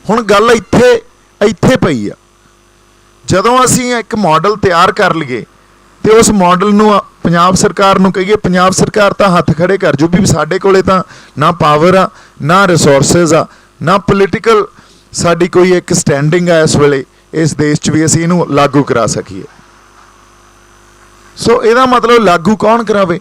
ਹੁਣ ਗੱਲ ਇੱਥੇ ਪਈ ਆ। ਜਦੋਂ ਅਸੀਂ ਇੱਕ ਮਾਡਲ ਤਿਆਰ ਕਰ ਲਈਏ ਤੇ ਉਸ ਮਾਡਲ ਨੂੰ ਪੰਜਾਬ ਸਰਕਾਰ ਨੂੰ ਕਹੀਏ, ਪੰਜਾਬ ਸਰਕਾਰ ਤਾਂ ਹੱਥ ਖੜੇ ਕਰ ਜੂ ਵੀ ਸਾਡੇ ਕੋਲੇ ਤਾਂ ਨਾ ਪਾਵਰ ਆ, ਨਾ ਰਿਸੋਰਸਿਸ ਆ, ਨਾ ਪੋਲੀਟੀਕਲ ਸਾਡੀ ਕੋਈ ਇੱਕ ਸਟੈਂਡਿੰਗ ਆ ਇਸ ਵੇਲੇ ਇਸ ਦੇਸ਼ 'ਚ ਵੀ ਅਸੀਂ ਇਹਨੂੰ ਲਾਗੂ ਕਰਾ ਸਕੀਏ। ਸੋ ਇਹਦਾ ਮਤਲਬ ਲਾਗੂ ਕੌਣ ਕਰਾਵੇ?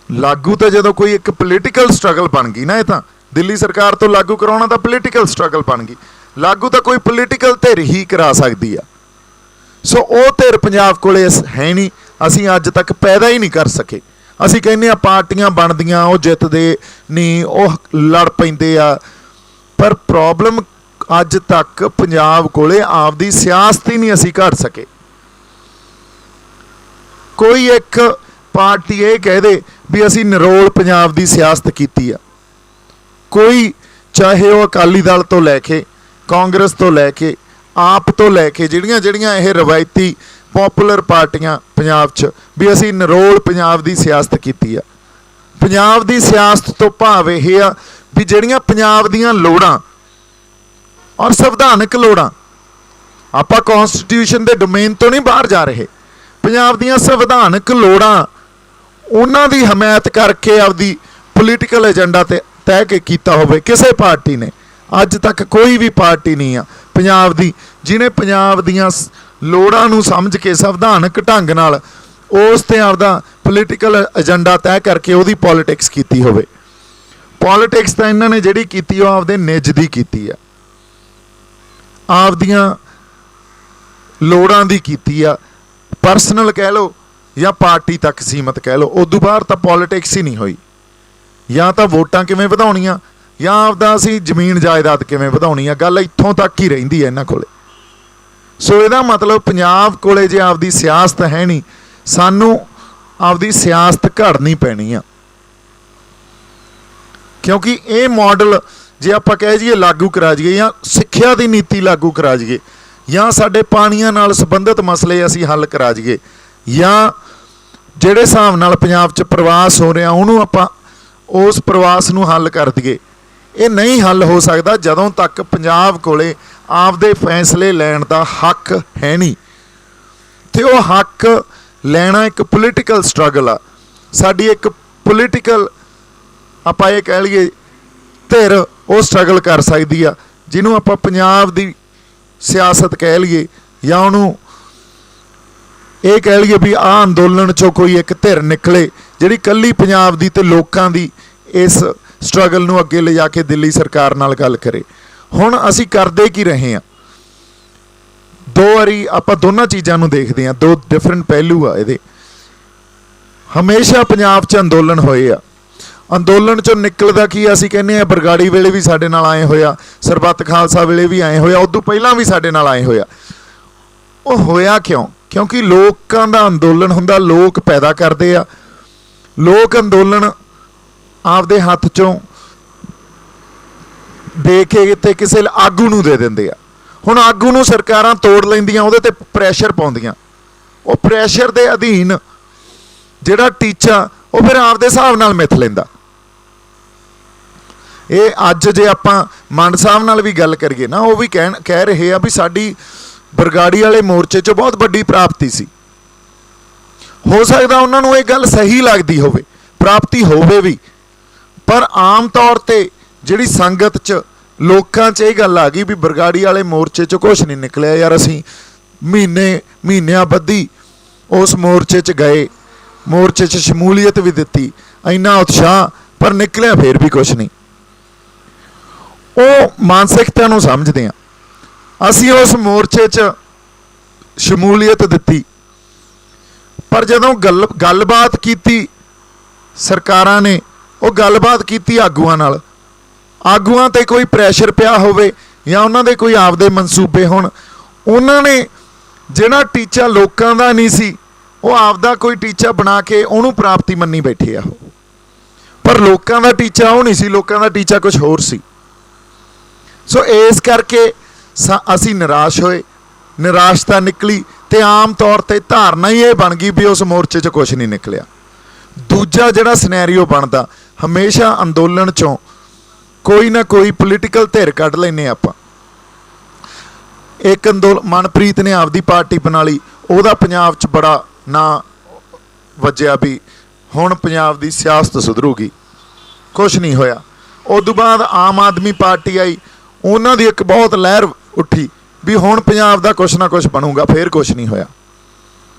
ਲਾਗੂ ਤਾਂ ਜਦੋਂ ਕੋਈ ਇੱਕ ਪੋਲੀਟੀਕਲ ਸਟਰਗਲ ਬਣ ਗਈ ਨਾ, ਇਹ ਤਾਂ ਦਿੱਲੀ ਸਰਕਾਰ ਤੋਂ ਲਾਗੂ ਕਰਾਉਣਾ ਤਾਂ ਪੋਲੀਟੀਕਲ ਸਟਰਗਲ ਬਣ ਗਈ। ਲਾਗੂ ਤਾਂ ਕੋਈ ਪੋਲੀਟੀਕਲ ਧਿਰ ਹੀ ਕਰਾ ਸਕਦੀ ਆ। ਸੋ ਉਹ ਧਿਰ ਪੰਜਾਬ ਕੋਲੇ ਹੈ ਨਹੀਂ, ਅਸੀਂ ਅੱਜ ਤੱਕ ਪੈਦਾ ਹੀ ਨਹੀਂ ਕਰ ਸਕੇ। ਅਸੀਂ ਕਹਿੰਦੇ ਆ ਪਾਰਟੀਆਂ ਬਣਦੀਆਂ, ਉਹ ਜਿੱਤਦੇ ਨਹੀਂ, ਉਹ ਲੜ ਪੈਂਦੇ ਆ, ਪਰ ਪ੍ਰੋਬਲਮ ਅੱਜ ਤੱਕ ਪੰਜਾਬ ਕੋਲੇ ਆਪਦੀ ਸਿਆਸਤ ਹੀ ਨਹੀਂ ਅਸੀਂ ਘੜ ਸਕੇ। ਕੋਈ ਇੱਕ ਪਾਰਟੀ ਇਹ ਕਹਿ ਦੇ ਵੀ ਅਸੀਂ ਨਿਰੋਲ ਪੰਜਾਬ ਦੀ ਸਿਆਸਤ ਕੀਤੀ ਆ। ਕੋਈ ਚਾਹੇ ਉਹ ਅਕਾਲੀ ਦਲ ਤੋਂ ਲੈ ਕੇ, ਕਾਂਗਰਸ ਤੋਂ ਲੈ ਕੇ, ਆਪ ਤੋਂ ਲੈ ਕੇ, ਜਿਹੜੀਆਂ ਇਹ ਰਵਾਇਤੀ ਪੋਪੂਲਰ ਪਾਰਟੀਆਂ ਪੰਜਾਬ 'ਚ, ਵੀ ਅਸੀਂ ਨਿਰੋਲ ਪੰਜਾਬ ਦੀ ਸਿਆਸਤ ਕੀਤੀ ਆ। ਪੰਜਾਬ ਦੀ ਸਿਆਸਤ ਤੋਂ ਭਾਵ ਇਹ ਆ ਵੀ ਜਿਹੜੀਆਂ ਪੰਜਾਬ ਦੀਆਂ ਲੋੜਾਂ ਔਰ ਸੰਵਿਧਾਨਕ ਲੋੜਾਂ, ਆਪਾਂ ਕੌਨਸਟੀਟਿਊਸ਼ਨ ਦੇ ਡੋਮੇਨ ਤੋਂ ਨਹੀਂ ਬਾਹਰ ਜਾ ਰਹੇ, ਪੰਜਾਬ ਦੀਆਂ ਸੰਵਿਧਾਨਕ ਲੋੜਾਂ ਉਹਨਾਂ ਦੀ ਹਮਾਇਤ ਕਰਕੇ ਆਪਦੀ ਪੋਲੀਟੀਕਲ ਏਜੰਡਾ ਤੇ ਤੈਅ ਕੀਤਾ ਹੋਵੇ। ਕਿਸੇ ਪਾਰਟੀ ਨੇ ਅੱਜ ਤੱਕ ਕੋਈ ਵੀ ਪਾਰਟੀ ਨਹੀਂ ਆ ਪੰਜਾਬ ਦੀ ਜਿਹਨੇ ਪੰਜਾਬ ਦੀਆਂ ਲੋੜਾਂ ਨੂੰ ਸਮਝ ਕੇ ਸੰਵਿਧਾਨਕ ਢੰਗ ਨਾਲ ਉਸ ਤੇ ਆਪਦਾ ਪੋਲੀਟੀਕਲ ਏਜੰਡਾ ਤੈਅ ਕਰਕੇ ਉਹਦੀ ਪੋਲੀਟਿਕਸ ਕੀਤੀ ਹੋਵੇ। ਪੋਲੀਟਿਕਸ ਤਾਂ ਇਹਨਾਂ ਨੇ ਜਿਹੜੀ ਕੀਤੀ ਉਹ ਆਪਦੇ ਨਿੱਜ ਦੀ ਕੀਤੀ ਆ, ਆਪਦੀਆਂ ਲੋੜਾਂ ਦੀ ਕੀਤੀ ਆ, ਪਰਸਨਲ ਕਹਿ ਲਓ ਜਾਂ ਪਾਰਟੀ ਤੱਕ ਸੀਮਤ ਕਹਿ ਲਓ। ਉਦੋਂ ਬਾਹਰ ਤਾਂ ਪੋਲੀਟਿਕਸ ਹੀ ਨਹੀਂ ਹੋਈ। ਜਾਂ ਤਾਂ ਵੋਟਾਂ ਕਿਵੇਂ ਵਧਾਉਣੀਆਂ ਜਾਂ ਆਪਦਾ ਅਸੀਂ ਜ਼ਮੀਨ ਜਾਇਦਾਦ ਕਿਵੇਂ ਵਧਾਉਣੀ ਆ, ਗੱਲ ਇੱਥੋਂ ਤੱਕ ਹੀ ਰਹਿੰਦੀ ਹੈ ਇਹਨਾਂ ਕੋਲੇ। ਸੋ ਇਹਦਾ ਮਤਲਬ ਪੰਜਾਬ ਕੋਲੇ ਜੇ ਆਪਦੀ ਸਿਆਸਤ ਹੈ ਨਹੀਂ, ਸਾਨੂੰ ਆਪਦੀ ਸਿਆਸਤ ਘੜਨੀ ਪੈਣੀ ਆ। ਕਿਉਂਕਿ ਇਹ ਮਾਡਲ ਜੇ ਆਪਾਂ ਕਹਿ ਜਾਈਏ ਲਾਗੂ ਕਰਾ ਜਾਈਏ, ਜਾਂ ਸਿੱਖਿਆ ਦੀ ਨੀਤੀ ਲਾਗੂ ਕਰਾ ਜਾਈਏ, ਜਾਂ ਸਾਡੇ ਪਾਣੀਆਂ ਨਾਲ ਸੰਬੰਧਿਤ ਮਸਲੇ ਅਸੀਂ ਹੱਲ ਕਰਾ ਜਾਈਏ, ਜਾਂ ਜਿਹੜੇ ਹਿਸਾਬ ਨਾਲ ਪੰਜਾਬ 'ਚ ਪ੍ਰਵਾਸ ਹੋ ਰਿਹਾ ਉਹਨੂੰ ਆਪਾਂ ਉਸ ਪ੍ਰਵਾਸ ਨੂੰ ਹੱਲ ਕਰ ਦਈਏ, ਇਹ ਨਹੀਂ ਹੱਲ ਹੋ ਸਕਦਾ ਜਦੋਂ ਤੱਕ ਪੰਜਾਬ ਕੋਲੇ ਆਪਦੇ ਫੈਸਲੇ ਲੈਣ ਦਾ ਹੱਕ ਹੈ ਨਹੀਂ। ਤੇ ਉਹ ਹੱਕ ਲੈਣਾ ਇੱਕ ਪੋਲੀਟੀਕਲ ਸਟਰਗਲ ਆ। ਸਾਡੀ ਇੱਕ ਪੋਲੀਟੀਕਲ ਆਪਾਂ ਇਹ ਕਹਿ ਲਈਏ ਧਿਰ ਉਹ ਸਟਰਗਲ ਕਰ ਸਕਦੀ ਆ, ਜਿਹਨੂੰ ਆਪਾਂ ਪੰਜਾਬ ਦੀ ਸਿਆਸਤ ਕਹਿ ਲਈਏ, ਜਾਂ ਉਹਨੂੰ ਇਹ ਕਹਿ ਲਈਏ ਵੀ ਆਹ ਅੰਦੋਲਨ 'ਚੋਂ ਕੋਈ ਇੱਕ ਧਿਰ ਨਿਕਲੇ ਜਿਹੜੀ ਇਕੱਲੀ ਪੰਜਾਬ ਦੀ ਤੇ ਲੋਕਾਂ ਦੀ ਇਸ ਸਟਰਗਲ ਨੂੰ ਅੱਗੇ ਲਿਜਾ ਕੇ ਦਿੱਲੀ ਸਰਕਾਰ ਨਾਲ ਗੱਲ ਕਰੇ। ਹੁਣ ਅਸੀਂ ਕਰਦੇ ਕੀ ਰਹੇ ਹਾਂ? ਦੋ ਵਾਰੀ ਆਪਾਂ ਦੋਨਾਂ ਚੀਜ਼ਾਂ ਨੂੰ ਦੇਖਦੇ ਹਾਂ, ਦੋ ਡਿਫਰੈਂਟ ਪਹਿਲੂ ਆ ਇਹਦੇ। ਹਮੇਸ਼ਾ ਪੰਜਾਬ 'ਚ ਅੰਦੋਲਨ ਹੋਏ ਆ, ਅੰਦੋਲਨ 'ਚੋਂ ਨਿਕਲਦਾ ਕੀ ਅਸੀਂ ਕਹਿੰਦੇ ਆ ਬਰਗਾੜੀ ਵੇਲੇ ਵੀ ਸਾਡੇ ਨਾਲ ਆਏ ਹੋਇਆ, ਸਰਬੱਤ ਖਾਲਸਾ ਵੇਲੇ ਵੀ ਆਏ ਹੋਇਆ, ਉਦੋਂ ਪਹਿਲਾਂ ਵੀ ਸਾਡੇ ਨਾਲ ਆਏ ਹੋਇਆ। ਉਹ ਹੋਇਆ ਕਿਉਂ? ਕਿਉਂਕਿ ਲੋਕਾਂ ਦਾ ਅੰਦੋਲਨ ਹੁੰਦਾ, ਲੋਕ ਪੈਦਾ ਕਰਦੇ ਆ, ਲੋਕ ਅੰਦੋਲਨ ਆਪਦੇ ਹੱਥ 'ਚੋਂ ਦੇ ਕੇ ਤੇ ਕਿਸੇ ਆਗੂ ਨੂੰ ਦੇ ਦਿੰਦੇ ਆ। ਹੁਣ ਆਗੂ ਨੂੰ ਸਰਕਾਰਾਂ ਤੋੜ ਲੈਂਦੀਆਂ, ਉਹਦੇ ਤੇ ਪ੍ਰੈਸ਼ਰ ਪਾਉਂਦੀਆਂ, ਉਹ ਪ੍ਰੈਸ਼ਰ ਦੇ ਅਧੀਨ ਜਿਹੜਾ ਟੀਚਾ ਉਹ ਫਿਰ ਆਪਦੇ ਹਿਸਾਬ ਨਾਲ ਮਿੱਥ ਲੈਂਦਾ। ਇਹ ਅੱਜ ਜੇ ਆਪਾਂ ਮੰਡ ਸਾਹਿਬ ਨਾਲ ਵੀ ਗੱਲ ਕਰੀਏ ਨਾ, ਉਹ ਵੀ ਕਹਿ ਰਹੇ ਆ ਵੀ ਸਾਡੀ ਬਰਗਾੜੀ ਵਾਲੇ ਮੋਰਚੇ 'ਚ ਬਹੁਤ ਵੱਡੀ ਪ੍ਰਾਪਤੀ ਸੀ। ਹੋ ਸਕਦਾ ਉਹਨਾਂ ਨੂੰ ਇਹ ਗੱਲ ਸਹੀ ਲੱਗਦੀ ਹੋਵੇ, ਪ੍ਰਾਪਤੀ ਹੋਵੇ ਵੀ, ਪਰ ਆਮ ਤੌਰ ਤੇ ਜਿਹੜੀ ਸੰਗਤ 'ਚ ਲੋਕਾਂ 'ਚ ਇਹ ਗੱਲ ਆ ਗਈ ਵੀ ਬਰਗਾੜੀ ਵਾਲੇ ਮੋਰਚੇ 'ਚ ਕੁਛ ਨਹੀਂ ਨਿਕਲਿਆ ਯਾਰ, ਅਸੀਂ ਮਹੀਨਿਆਂ ਬੱਧੀ ਉਸ ਮੋਰਚੇ 'ਚ ਗਏ, ਮੋਰਚੇ 'ਚ ਸ਼ਮੂਲੀਅਤ ਵੀ ਦਿੱਤੀ, ਇੰਨਾ ਉਤਸ਼ਾਹ, ਪਰ ਨਿਕਲਿਆ ਫੇਰ ਵੀ ਕੁਛ ਨਹੀਂ। ਉਹ ਮਾਨਸਿਕਤਾ ਨੂੰ ਸਮਝਦੇ ਹਾਂ। ਅਸੀਂ ਉਸ ਮੋਰਚੇ 'ਚ ਸ਼ਮੂਲੀਅਤ ਦਿੱਤੀ, ਪਰ ਜਦੋਂ ਗੱਲਬਾਤ ਕੀਤੀ ਸਰਕਾਰਾਂ ਨੇ, ਉਹ ਗੱਲਬਾਤ ਕੀਤੀ ਆਗੂਆਂ ਨਾਲ, ਆਗੂਆਂ ਤੇ ਕੋਈ ਪ੍ਰੈਸ਼ਰ ਪਿਆ ਹੋਵੇ ਜਾਂ ਉਹਨਾਂ ਦੇ ਕੋਈ ਆਪਦੇ ਮਨਸੂਬੇ ਹੋਣ, ਉਹਨਾਂ ਨੇ ਜਿਹੜਾ ਟੀਚਾ ਲੋਕਾਂ ਦਾ ਨਹੀਂ ਸੀ ਉਹ ਆਪਦਾ ਕੋਈ ਟੀਚਾ ਬਣਾ ਕੇ ਉਹਨੂੰ ਪ੍ਰਾਪਤੀ ਮੰਨੀ ਬੈਠੇ ਆ ਉਹ। ਪਰ ਲੋਕਾਂ ਦਾ ਟੀਚਾ ਉਹ ਨਹੀਂ ਸੀ, ਲੋਕਾਂ ਦਾ ਟੀਚਾ ਕੁਝ ਹੋਰ ਸੀ। ਸੋ ਇਸ ਕਰਕੇ ਅਸੀਂ ਨਿਰਾਸ਼ ਹੋਏ, ਨਿਰਾਸ਼ਤਾ ਨਿਕਲੀ ਤੇ ਆਮ ਤੌਰ ਤੇ ਧਾਰਨਾ ਹੀ ਇਹ ਬਣ ਗਈ ਵੀ ਉਸ ਮੋਰਚੇ 'ਚ ਕੁਝ ਨਹੀਂ ਨਿਕਲਿਆ। ਦੂਜਾ ਜਿਹੜਾ ਸਿਨੈਰੀਓ ਬਣਦਾ, ਹਮੇਸ਼ਾ ਅੰਦੋਲਨ 'ਚੋਂ ਕੋਈ ਨਾ ਕੋਈ ਪੋਲੀਟੀਕਲ ਧਿਰ ਕੱਢ ਲੈਂਦੇ ਆਪਾਂ। ਇੱਕ ਮਨਪ੍ਰੀਤ ਨੇ ਆਪਦੀ ਪਾਰਟੀ ਬਣਾ ਲਈ, ਉਹਦਾ ਪੰਜਾਬ 'ਚ ਬੜਾ ਨਾਂ ਵੱਜਿਆ ਵੀ ਹੁਣ ਪੰਜਾਬ ਦੀ ਸਿਆਸਤ ਸੁਧਰੂਗੀ, ਕੁਛ ਨਹੀਂ ਹੋਇਆ। ਉਦੋਂ ਬਾਅਦ ਆਮ ਆਦਮੀ ਪਾਰਟੀ ਆਈ, ਉਹਨਾਂ ਦੀ ਇੱਕ ਬਹੁਤ ਲਹਿਰ ਉੱਠੀ ਵੀ ਹੁਣ ਪੰਜਾਬ ਦਾ ਕੁਛ ਨਾ ਕੁਛ ਬਣੂਗਾ, ਫਿਰ ਕੁਛ ਨਹੀਂ ਹੋਇਆ।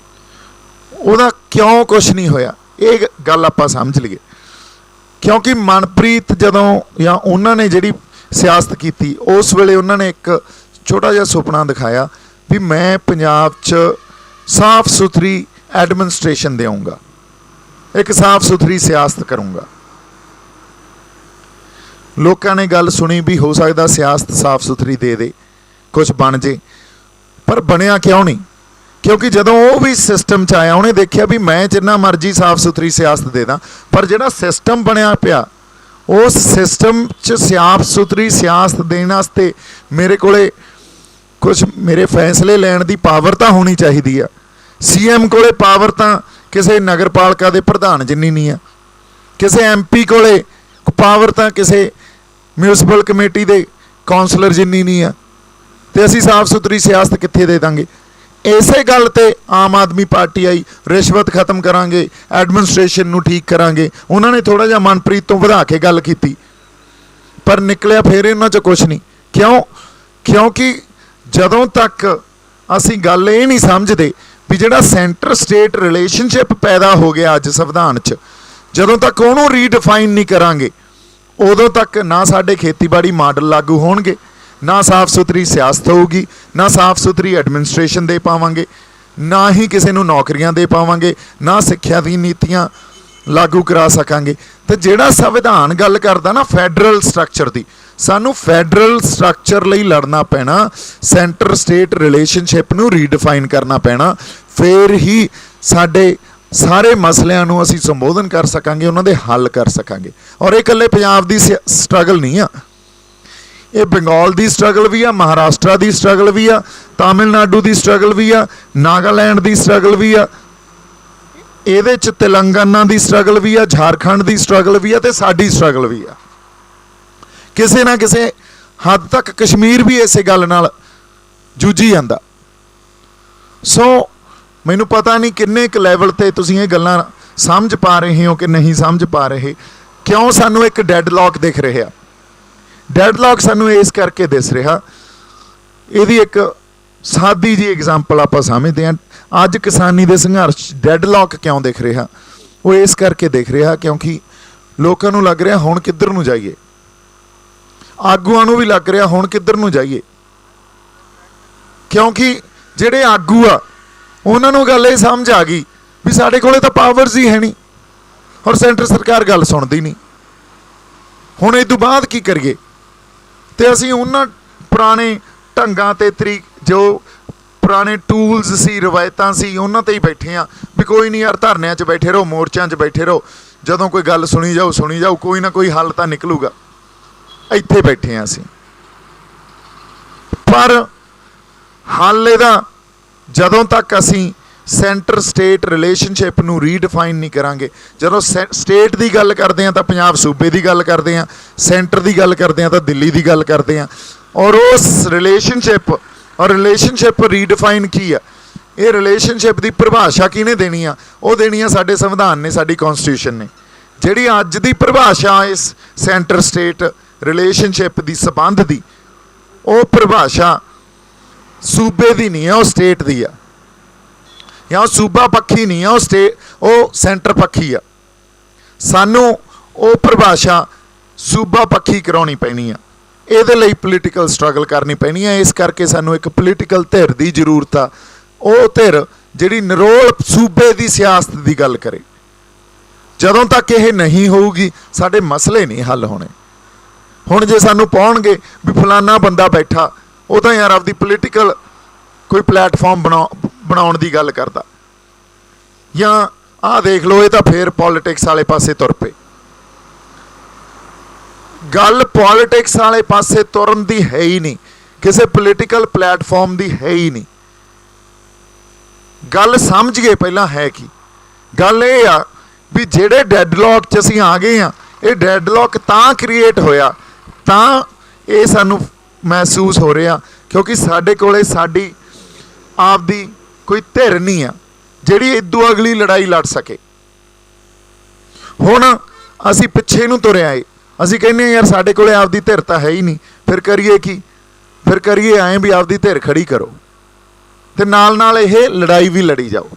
ਉਹਦਾ ਕਿਉਂ ਕੁਛ ਨਹੀਂ ਹੋਇਆ, ਇਹ ਗੱਲ ਆਪਾਂ ਸਮਝ ਲਈਏ। ਕਿਉਂਕਿ ਮਨਪ੍ਰੀਤ ਜਦੋਂ ਜਾਂ ਉਹਨਾਂ ਨੇ ਜਿਹੜੀ ਸਿਆਸਤ ਕੀਤੀ, ਉਸ ਵੇਲੇ ਉਹਨਾਂ ਨੇ ਇੱਕ ਛੋਟਾ ਜਿਹਾ ਸੁਪਨਾ ਦਿਖਾਇਆ ਵੀ ਮੈਂ ਪੰਜਾਬ 'ਚ ਸਾਫ਼ ਸੁਥਰੀ ਐਡਮਿਨਿਸਟ੍ਰੇਸ਼ਨ ਦੇਵਾਂਗਾ, ਇੱਕ ਸਾਫ਼ ਸੁਥਰੀ ਸਿਆਸਤ ਕਰੂੰਗਾ। ਲੋਕਾਂ ਨੇ ਗੱਲ ਸੁਣੀ ਵੀ ਹੋ ਸਕਦਾ ਸਿਆਸਤ ਸਾਫ਼ ਸੁਥਰੀ ਦੇ ਕੁਝ ਬਣ ਜੇ, ਪਰ ਬਣਿਆ ਕਿਉਂ ਨਹੀਂ? ਕਿਉਂਕਿ ਜਦੋਂ ਉਹ ਵੀ ਸਿਸਟਮ 'ਚ ਆਇਆ, ਉਹਨੇ ਦੇਖਿਆ ਵੀ ਮੈਂ ਜਿੰਨਾ ਮਰਜ਼ੀ ਸਾਫ਼ ਸੁਥਰੀ ਸਿਆਸਤ ਦੇ ਦਾਂ, ਪਰ ਜਿਹੜਾ ਸਿਸਟਮ ਬਣਿਆ ਪਿਆ, ਉਸ ਸਿਸਟਮ 'ਚ ਸਾਫ਼ ਸੁਥਰੀ ਸਿਆਸਤ ਦੇਣ ਵਾਸਤੇ ਮੇਰੇ ਕੋਲੇ ਕੁਝ ਮੇਰੇ ਫੈਸਲੇ ਲੈਣ ਦੀ ਪਾਵਰ ਤਾਂ ਹੋਣੀ ਚਾਹੀਦੀ ਆ। CM ਕੋਲੇ ਪਾਵਰ ਤਾਂ ਕਿਸੇ ਨਗਰਪਾਲਿਕਾ ਦੇ ਪ੍ਰਧਾਨ ਜਿੰਨੀ ਨਹੀਂ ਆ, ਕਿਸੇ MP ਕੋਲੇ ਪਾਵਰ ਤਾਂ ਕਿਸੇ ਮਿਊਨਿਸਪਲ ਕਮੇਟੀ ਦੇ ਕੌਂਸਲਰ ਜਿੰਨੀ ਨਹੀਂ ਆ, ਤੇ ਅਸੀਂ ਸਾਫ਼ ਸੁਥਰੀ ਸਿਆਸਤ ਕਿੱਥੇ ਦੇ ਦਾਂਗੇ? ਇਸੇ ਗੱਲ ਤੇ ਆਮ ਆਦਮੀ ਪਾਰਟੀ ਆਈ, ਰਿਸ਼ਵਤ ਖਤਮ ਕਰਾਂਗੇ, ਐਡਮਿਨਿਸਟ੍ਰੇਸ਼ਨ ਨੂੰ ਠੀਕ ਕਰਾਂਗੇ। ਉਹਨਾਂ ਨੇ ਥੋੜ੍ਹਾ ਜਿਹਾ ਮਨਪ੍ਰੀਤ ਤੋਂ ਵਧਾ ਕੇ ਗੱਲ ਕੀਤੀ, ਪਰ ਨਿਕਲਿਆ ਫਿਰ ਇਹਨਾਂ 'ਚ ਕੁਛ ਨਹੀਂ। ਕਿਉਂਕਿ ਜਦੋਂ ਤੱਕ ਅਸੀਂ ਗੱਲ ਇਹ ਨਹੀਂ ਸਮਝਦੇ ਵੀ ਜਿਹੜਾ ਸੈਂਟਰ ਸਟੇਟ ਰਿਲੇਸ਼ਨਸ਼ਿਪ ਪੈਦਾ ਹੋ ਗਿਆ ਅੱਜ ਸੰਵਿਧਾਨ 'ਚ, ਜਦੋਂ ਤੱਕ ਉਹਨੂੰ ਰੀਡਿਫਾਈਨ ਨਹੀਂ ਕਰਾਂਗੇ, ਉਦੋਂ ਤੱਕ ਨਾ ਸਾਡੇ ਖੇਤੀਬਾੜੀ ਮਾਡਲ ਲਾਗੂ ਹੋਣਗੇ, ਨਾ ਸਾਫ਼ ਸੁਥਰੀ ਸਿਆਸਤ ਹੋਊਗੀ, ਨਾ ਸਾਫ਼ ਸੁਥਰੀ ਐਡਮਿਨਿਸਟ੍ਰੇਸ਼ਨ ਦੇ ਪਾਵਾਂਗੇ, ਨਾ ਹੀ ਕਿਸੇ ਨੂੰ ਨੌਕਰੀਆਂ ਦੇ ਪਾਵਾਂਗੇ, ਨਾ ਸਿੱਖਿਆ ਦੀ ਨੀਤੀਆਂ ਲਾਗੂ ਕਰਾ ਸਕਾਂਗੇ। ਤੇ ਜਿਹੜਾ ਸੰਵਿਧਾਨ ਗੱਲ ਕਰਦਾ ਨਾ ਫੈਡਰਲ ਸਟਰਕਚਰ ਦੀ, ਸਾਨੂੰ ਫੈਡਰਲ ਸਟਰਕਚਰ ਲਈ ਲੜਨਾ ਪੈਣਾ, ਸੈਂਟਰ ਸਟੇਟ ਰਿਲੇਸ਼ਨਸ਼ਿਪ ਨੂੰ ਰੀਡਿਫਾਈਨ ਕਰਨਾ ਪੈਣਾ, ਫਿਰ ਹੀ ਸਾਡੇ ਸਾਰੇ ਮਸਲਿਆਂ ਨੂੰ ਅਸੀਂ ਸੰਬੋਧਨ ਕਰ ਸਕਾਂਗੇ, ਉਹਨਾਂ ਦੇ ਹੱਲ ਕਰ ਸਕਾਂਗੇ। ਔਰ ਇਹ ਇਕੱਲੇ ਪੰਜਾਬ ਦੀ ਸਟਰਗਲ ਨਹੀਂ ਆ, ਇਹ ਬੰਗਾਲ ਦੀ ਸਟਰਗਲ ਵੀ ਆ, ਮਹਾਰਾਸ਼ਟਰ ਦੀ ਸਟਰਗਲ ਵੀ ਆ, ਤਾਮਿਲਨਾਡੂ ਦੀ ਸਟਰਗਲ ਵੀ ਆ, ਨਾਗਾਲੈਂਡ ਦੀ ਸਟਰਗਲ ਵੀ ਆ, ਇਹਦੇ 'ਚ ਤੇਲੰਗਾਨਾ ਦੀ ਸਟਰਗਲ ਵੀ ਆ, ਝਾਰਖੰਡ ਦੀ ਸਟਰਗਲ ਵੀ ਆ, ਤੇ ਸਾਡੀ ਸਟਰਗਲ ਵੀ ਆ। ਕਿਸੇ ਨਾ ਕਿਸੇ ਹੱਦ ਤੱਕ ਕਸ਼ਮੀਰ ਵੀ ਇਸੇ ਗੱਲ ਨਾਲ ਜੂਝੀ ਜਾਂਦਾ। ਸੋ ਮੈਨੂੰ ਪਤਾ ਨਹੀਂ ਕਿੰਨੇ ਕੁ ਲੈਵਲ ਤੇ ਤੁਸੀਂ ਇਹ ਗੱਲਾਂ ਸਮਝ ਪਾ ਰਹੇ ਹੋ ਕਿ ਨਹੀਂ ਸਮਝ ਪਾ ਰਹੇ। ਕਿਉਂ ਸਾਨੂੰ ਇੱਕ ਡੈਡਲੌਕ ਦਿਖ ਰਿਹਾ? ਡੈਡਲੌਕ ਸਾਨੂੰ ਇਸ ਕਰਕੇ ਦਿਸ ਰਿਹਾ, ਇਹਦੀ ਇੱਕ ਸਾਦੀ ਜੀ ਐਗਜ਼ਾਮਪਲ ਆਪਾਂ ਸਮਝਦੇ ਹਾਂ। ਅੱਜ ਕਿਸਾਨੀ ਦੇ ਸੰਘਰਸ਼ ਡੈਡਲੌਕ ਕਿਉਂ ਦਿਖ ਰਿਹਾ? ਉਹ ਇਸ ਕਰਕੇ ਦਿਖ ਰਿਹਾ ਕਿਉਂਕਿ ਲੋਕਾਂ ਨੂੰ ਲੱਗ ਰਿਹਾ ਹੁਣ ਕਿੱਧਰ ਨੂੰ ਜਾਈਏ, ਆਗੂਆਂ ਨੂੰ ਵੀ ਲੱਗ ਰਿਹਾ ਹੁਣ ਕਿੱਧਰ ਨੂੰ ਜਾਈਏ। ਕਿਉਂਕਿ ਜਿਹੜੇ ਆਗੂ ਆ ਉਹਨਾਂ ਨੂੰ ਗੱਲ ਇਹ ਸਮਝ ਆ ਗਈ ਵੀ ਸਾਡੇ ਕੋਲੇ ਤਾਂ ਪਾਵਰਸ ਹੀ ਹੈ ਨਹੀਂ, ਔਰ ਸੈਂਟਰ ਸਰਕਾਰ ਗੱਲ ਸੁਣਦੀ ਨਹੀਂ। ਹੁਣ ਇਹ ਤੋਂ ਬਾਅਦ ਕੀ ਕਰੀਏ? ਤੇ ਅਸੀਂ ਉਹਨਾਂ ਪੁਰਾਣੇ ਢੰਗਾਂ ਤੇ ਜੋ ਪੁਰਾਣੇ ਟੂਲਸ ਸੀ, ਰਵਾਇਤਾਂ ਸੀ, ਉਹਨਾਂ ਤੇ ਹੀ ਬੈਠੇ ਆ ਵੀ ਕੋਈ ਨਹੀਂ ਯਾਰ, ਧਰਨਿਆਂ 'ਚ ਬੈਠੇ ਰਹੋ, ਮੋਰਚਿਆਂ 'ਚ ਬੈਠੇ ਰਹੋ, ਜਦੋਂ ਕੋਈ ਗੱਲ ਸੁਣੀ ਜਾਊ, ਕੋਈ ਨਾ ਕੋਈ ਹੱਲ ਤਾਂ ਨਿਕਲੂਗਾ। ਇੱਥੇ ਬੈਠੇ ਆ ਅਸੀਂ, ਪਰ ਹੱਲ ਇਹਦਾ ਜਦੋਂ ਤੱਕ ਅਸੀਂ ਸੈਂਟਰ ਸਟੇਟ ਰਿਲੇਸ਼ਨਸ਼ਿਪ ਨੂੰ ਰੀਡਿਫਾਈਨ ਨਹੀਂ ਕਰਾਂਗੇ। ਜਦੋਂ ਸਟੇਟ ਦੀ ਗੱਲ ਕਰਦੇ ਹਾਂ ਤਾਂ ਪੰਜਾਬ ਸੂਬੇ ਦੀ ਗੱਲ ਕਰਦੇ ਹਾਂ, ਸੈਂਟਰ ਦੀ ਗੱਲ ਕਰਦੇ ਹਾਂ ਤਾਂ ਦਿੱਲੀ ਦੀ ਗੱਲ ਕਰਦੇ ਹਾਂ। ਔਰ ਉਸ ਰਿਲੇਸ਼ਨਸ਼ਿਪ ਰੀਡਿਫਾਈਨ ਕੀ ਆ? ਇਹ ਰਿਲੇਸ਼ਨਸ਼ਿਪ ਦੀ ਪਰਿਭਾਸ਼ਾ ਕਿਹਨੇ ਦੇਣੀ ਆ? ਉਹ ਦੇਣੀ ਆ ਸਾਡੇ ਸੰਵਿਧਾਨ ਨੇ, ਸਾਡੀ ਕੌਨਸਟੀਟਿਊਸ਼ਨ ਨੇ। ਜਿਹੜੀ ਅੱਜ ਦੀ ਪਰਿਭਾਸ਼ਾ ਇਸ ਸੈਂਟਰ ਸਟੇਟ ਰਿਲੇਸ਼ਨਸ਼ਿਪ ਦੀ ਸੰਬੰਧ ਦੀ, ਉਹ ਪਰਿਭਾਸ਼ਾ ਸੂਬੇ ਦੀ ਨਹੀਂ ਆ, ਉਹ ਸਟੇਟ ਦੀ ਆ। ਜਾਂ ਉਹ ਸੂਬਾ ਪੱਖੀ ਨਹੀਂ ਆ, ਉਹ ਸੈਂਟਰ ਪੱਖੀ ਆ। ਸਾਨੂੰ ਉਹ ਪਰਿਭਾਸ਼ਾ ਸੂਬਾ ਪੱਖੀ ਕਰਾਉਣੀ ਪੈਣੀ ਆ। ਇਹਦੇ ਲਈ ਪੋਲੀਟੀਕਲ ਸਟਰਗਲ ਕਰਨੀ ਪੈਣੀ ਆ। ਇਸ ਕਰਕੇ ਸਾਨੂੰ ਇੱਕ ਪੋਲੀਟੀਕਲ ਧਿਰ ਦੀ ਜ਼ਰੂਰਤ ਆ, ਉਹ ਧਿਰ ਜਿਹੜੀ ਨਿਰੋਲ ਸੂਬੇ ਦੀ ਸਿਆਸਤ ਦੀ ਗੱਲ ਕਰੇ। ਜਦੋਂ ਤੱਕ ਇਹ ਨਹੀਂ ਹੋਊਗੀ ਸਾਡੇ ਮਸਲੇ ਨਹੀਂ ਹੱਲ ਹੋਣੇ। ਹੁਣ ਜੇ ਸਾਨੂੰ ਪਾਉਣਗੇ ਵੀ ਫਲਾਨਾ ਬੰਦਾ ਬੈਠਾ, ਉਹ ਤਾਂ ਯਾਰ ਆਪਦੀ ਪੋਲੀਟੀਕਲ ਕੋਈ ਪਲੇਟਫਾਰਮ ਬਣਾਉਣ ਦੀ ਗੱਲ ਕਰਦਾ, ਜਾਂ ਆਹ ਦੇਖ ਲਓ ਇਹ ਤਾਂ ਫੇਰ ਪੋਲਿਟਿਕਸ ਵਾਲੇ ਪਾਸੇ ਤੁਰ ਪਏ। ਗੱਲ ਪੋਲਿਟਿਕਸ ਵਾਲੇ ਪਾਸੇ ਤੁਰਨ ਦੀ ਹੈ ਹੀ ਨਹੀਂ, ਕਿਸੇ ਪੋਲੀਟੀਕਲ ਪਲੇਟਫਾਰਮ ਦੀ ਹੈ ਹੀ ਨਹੀਂ। ਗੱਲ ਸਮਝ ਗਏ ਪਹਿਲਾਂ ਹੈ ਕੀ ਗੱਲ। ਇਹ ਆ ਵੀ ਜਿਹੜੇ ਡੈਡਲੌਕ 'ਚ ਅਸੀਂ ਆ ਗਏ ਆ, ਇਹ ਡੈਡਲੌਕ ਤਾਂ ਕ੍ਰੀਏਟ ਹੋਇਆ, ਤਾਂ ਇਹ ਸਾਨੂੰ ਮਹਿਸੂਸ ਹੋ ਰਿਹਾ ਕਿਉਂਕਿ ਸਾਡੇ ਕੋਲੇ ਸਾਡੀ ਆਪਦੀ ਕੋਈ ਧਿਰ ਨਹੀਂ ਆ ਜਿਹੜੀ ਇਦੋਂ ਅਗਲੀ ਲੜਾਈ ਲੜ ਸਕੇ। ਹੁਣ ਅਸੀਂ ਪਿੱਛੇ ਨੂੰ ਤੁਰੇ ਆਏ, ਅਸੀਂ ਕਹਿੰਦੇ ਯਾਰ ਸਾਡੇ ਕੋਲੇ ਆਪਦੀ ਧਿਰ ਤਾਂ ਹੈ ਹੀ ਨਹੀਂ, ਫਿਰ ਕਰੀਏ ਕੀ? ਫਿਰ ਕਰੀਏ ਐਂ ਵੀ ਆਪਦੀ ਧਿਰ ਖੜੀ ਕਰੋ ਤੇ ਨਾਲ ਨਾਲ ਇਹ ਲੜਾਈ ਵੀ ਲੜੀ ਜਾਓ।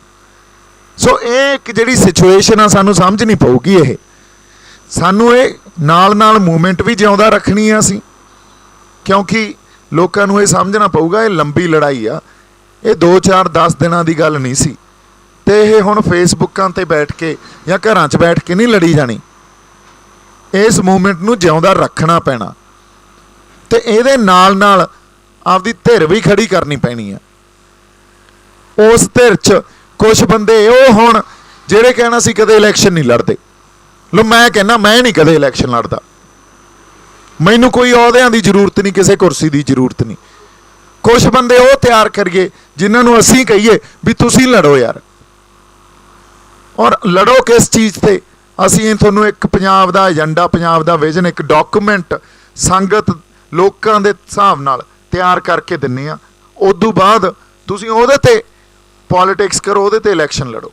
ਸੋ ਇਹ ਇੱਕ ਜਿਹੜੀ ਸਿਚੁਏਸ਼ਨ ਆ ਸਾਨੂੰ ਸਮਝਣੀ ਪਊਗੀ। ਇਹ ਸਾਨੂੰ ਇਹ ਨਾਲ ਨਾਲ ਮੂਵਮੈਂਟ ਵੀ ਜਿਉਂਦਾ ਰੱਖਣੀ ਆ ਅਸੀਂ, ਕਿਉਂਕਿ ਲੋਕਾਂ ਨੂੰ ਇਹ ਸਮਝਣਾ ਪਊਗਾ ਇਹ ਲੰਬੀ ਲੜਾਈ ਆ, ਇਹ 2-4-10 ਦਿਨਾਂ ਦੀ ਗੱਲ ਨਹੀਂ ਸੀ ਤੇ ਇਹ ਹੁਣ ਫੇਸਬੁੱਕਾਂ ਤੇ ਬੈਠ ਕੇ ਜਾਂ ਘਰਾਂ 'ਚ ਬੈਠ ਕੇ ਨਹੀਂ ਲੜੀ ਜਾਣੀ। ਇਸ ਮੂਵਮੈਂਟ ਨੂੰ ਜਿਉਂਦਾ ਰੱਖਣਾ ਪੈਣਾ ਤੇ ਇਹਦੇ ਨਾਲ ਨਾਲ ਆਪਦੀ ਧਿਰ ਵੀ ਖੜੀ ਕਰਨੀ ਪੈਣੀ ਆ। ਉਸ ਧਿਰ 'ਚ ਕੁਝ ਬੰਦੇ ਉਹ ਹੁਣ ਜਿਹੜੇ ਕਹਿਣਾ ਸੀ ਕਦੇ ਇਲੈਕਸ਼ਨ ਨਹੀਂ ਲੜਦੇ। ਲੋ ਮੈਂ ਕਹਿੰਦਾ ਮੈਂ ਨਹੀਂ ਕਦੇ ਇਲੈਕਸ਼ਨ ਲੜਦਾ, ਮੈਨੂੰ ਕੋਈ ਅਹੁਦਿਆਂ ਦੀ ਜ਼ਰੂਰਤ ਨਹੀਂ, ਕਿਸੇ ਕੁਰਸੀ ਦੀ ਜ਼ਰੂਰਤ ਨਹੀਂ। ਕੁਝ ਬੰਦੇ ਉਹ ਤਿਆਰ ਕਰੀਏ ਜਿਨ੍ਹਾਂ ਨੂੰ ਅਸੀਂ ਕਹੀਏ ਵੀ ਤੁਸੀਂ ਲੜੋ ਯਾਰ, ਔਰ ਲੜੋ ਕਿਸ ਚੀਜ਼ ਤੇ? ਅਸੀਂ ਤੁਹਾਨੂੰ ਇੱਕ ਪੰਜਾਬ ਦਾ ਏਜੰਡਾ, ਪੰਜਾਬ ਦਾ ਵਿਜ਼ਨ, ਇੱਕ ਡਾਕੂਮੈਂਟ ਸੰਗਤ ਲੋਕਾਂ ਦੇ ਹਿਸਾਬ ਨਾਲ ਤਿਆਰ ਕਰਕੇ ਦਿੰਦੇ ਆ। ਉਦੋਂ ਬਾਅਦ ਤੁਸੀਂ ਉਹਦੇ ਤੇ ਪੋਲਿਟਿਕਸ ਕਰੋ, ਉਹਦੇ ਤੇ ਇਲੈਕਸ਼ਨ ਲੜੋ।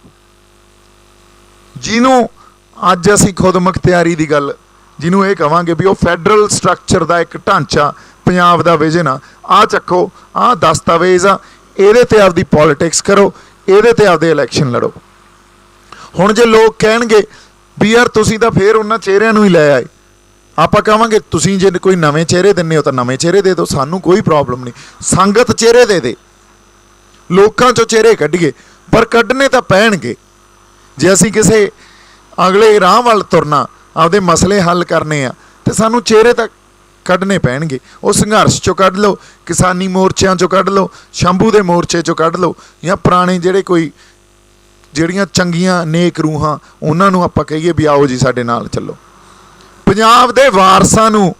ਜਿਹਨੂੰ ਅੱਜ ਅਸੀਂ ਖੁਦ ਮੁਖਤਿਆਰੀ ਦੀ ਗੱਲ, ਜਿਹਨੂੰ ਇਹ ਕਹਾਂਗੇ ਵੀ ਉਹ ਫੈਡਰਲ ਸਟਰਕਚਰ ਦਾ ਇੱਕ ਢਾਂਚਾ ਪੰਜਾਬ ਦਾ ਵਿਜ਼ਨ ਆ, ਆਹ ਚੱਕੋ, ਆਹ ਦਸਤਾਵੇਜ਼ ਆ, ਇਹਦੇ ਤੇ ਆਪਦੀ ਪੋਲਿਟਿਕਸ ਕਰੋ, ਇਹਦੇ ਤੇ ਆਪਦੇ ਇਲੈਕਸ਼ਨ ਲੜੋ। ਹੁਣ ਜੇ ਲੋਕ ਕਹਿਣਗੇ ਵੀ ਯਾਰ ਤੁਸੀਂ ਤਾਂ ਫੇਰ ਉਹਨਾਂ ਚਿਹਰਿਆਂ ਨੂੰ ਹੀ ਲੈ ਆਏ, ਆਪਾਂ ਕਹਾਂਗੇ ਤੁਸੀਂ ਜੇ ਕੋਈ ਨਵੇਂ ਚਿਹਰੇ ਦਿੰਦੇ ਹੋ ਤਾਂ ਨਵੇਂ ਚਿਹਰੇ ਦੇ ਦਿਓ, ਸਾਨੂੰ ਕੋਈ ਪ੍ਰੋਬਲਮ ਨਹੀਂ। ਸੰਗਤ ਚਿਹਰੇ ਦੇ ਲੋਕਾਂ 'ਚੋਂ ਚਿਹਰੇ ਕੱਢੀਏ, ਪਰ ਕੱਢਣੇ ਤਾਂ ਪੈਣਗੇ। ਜੇ ਅਸੀਂ ਕਿਸੇ ਅਗਲੇ ਰਾਹ ਵੱਲ ਤੁਰਨਾ, ਆਪਦੇ ਮਸਲੇ ਹੱਲ ਕਰਨੇ ਆ, ਤੇ ਸਾਨੂੰ ਚਿਹਰੇ ਤਾਂ ਕੱਢਣੇ ਪੈਣਗੇ। ਉਹ ਸੰਘਰਸ਼ 'ਚੋਂ ਕੱਢ ਲਓ, ਕਿਸਾਨੀ ਮੋਰਚਿਆਂ 'ਚੋਂ ਕੱਢ ਲਓ, ਸ਼ੰਭੂ ਦੇ ਮੋਰਚੇ 'ਚੋਂ ਕੱਢ ਲਓ, ਜਾਂ ਪੁਰਾਣੇ ਜਿਹੜੇ ਕੋਈ ਜਿਹੜੀਆਂ ਚੰਗੀਆਂ ਨੇਕ ਰੂਹਾਂ ਉਹਨਾਂ ਨੂੰ ਆਪਾਂ ਕਹੀਏ ਵੀ ਆਓ ਜੀ ਸਾਡੇ ਨਾਲ ਚੱਲੋ। ਪੰਜਾਬ ਦੇ ਵਾਰਸਾਂ ਨੂੰ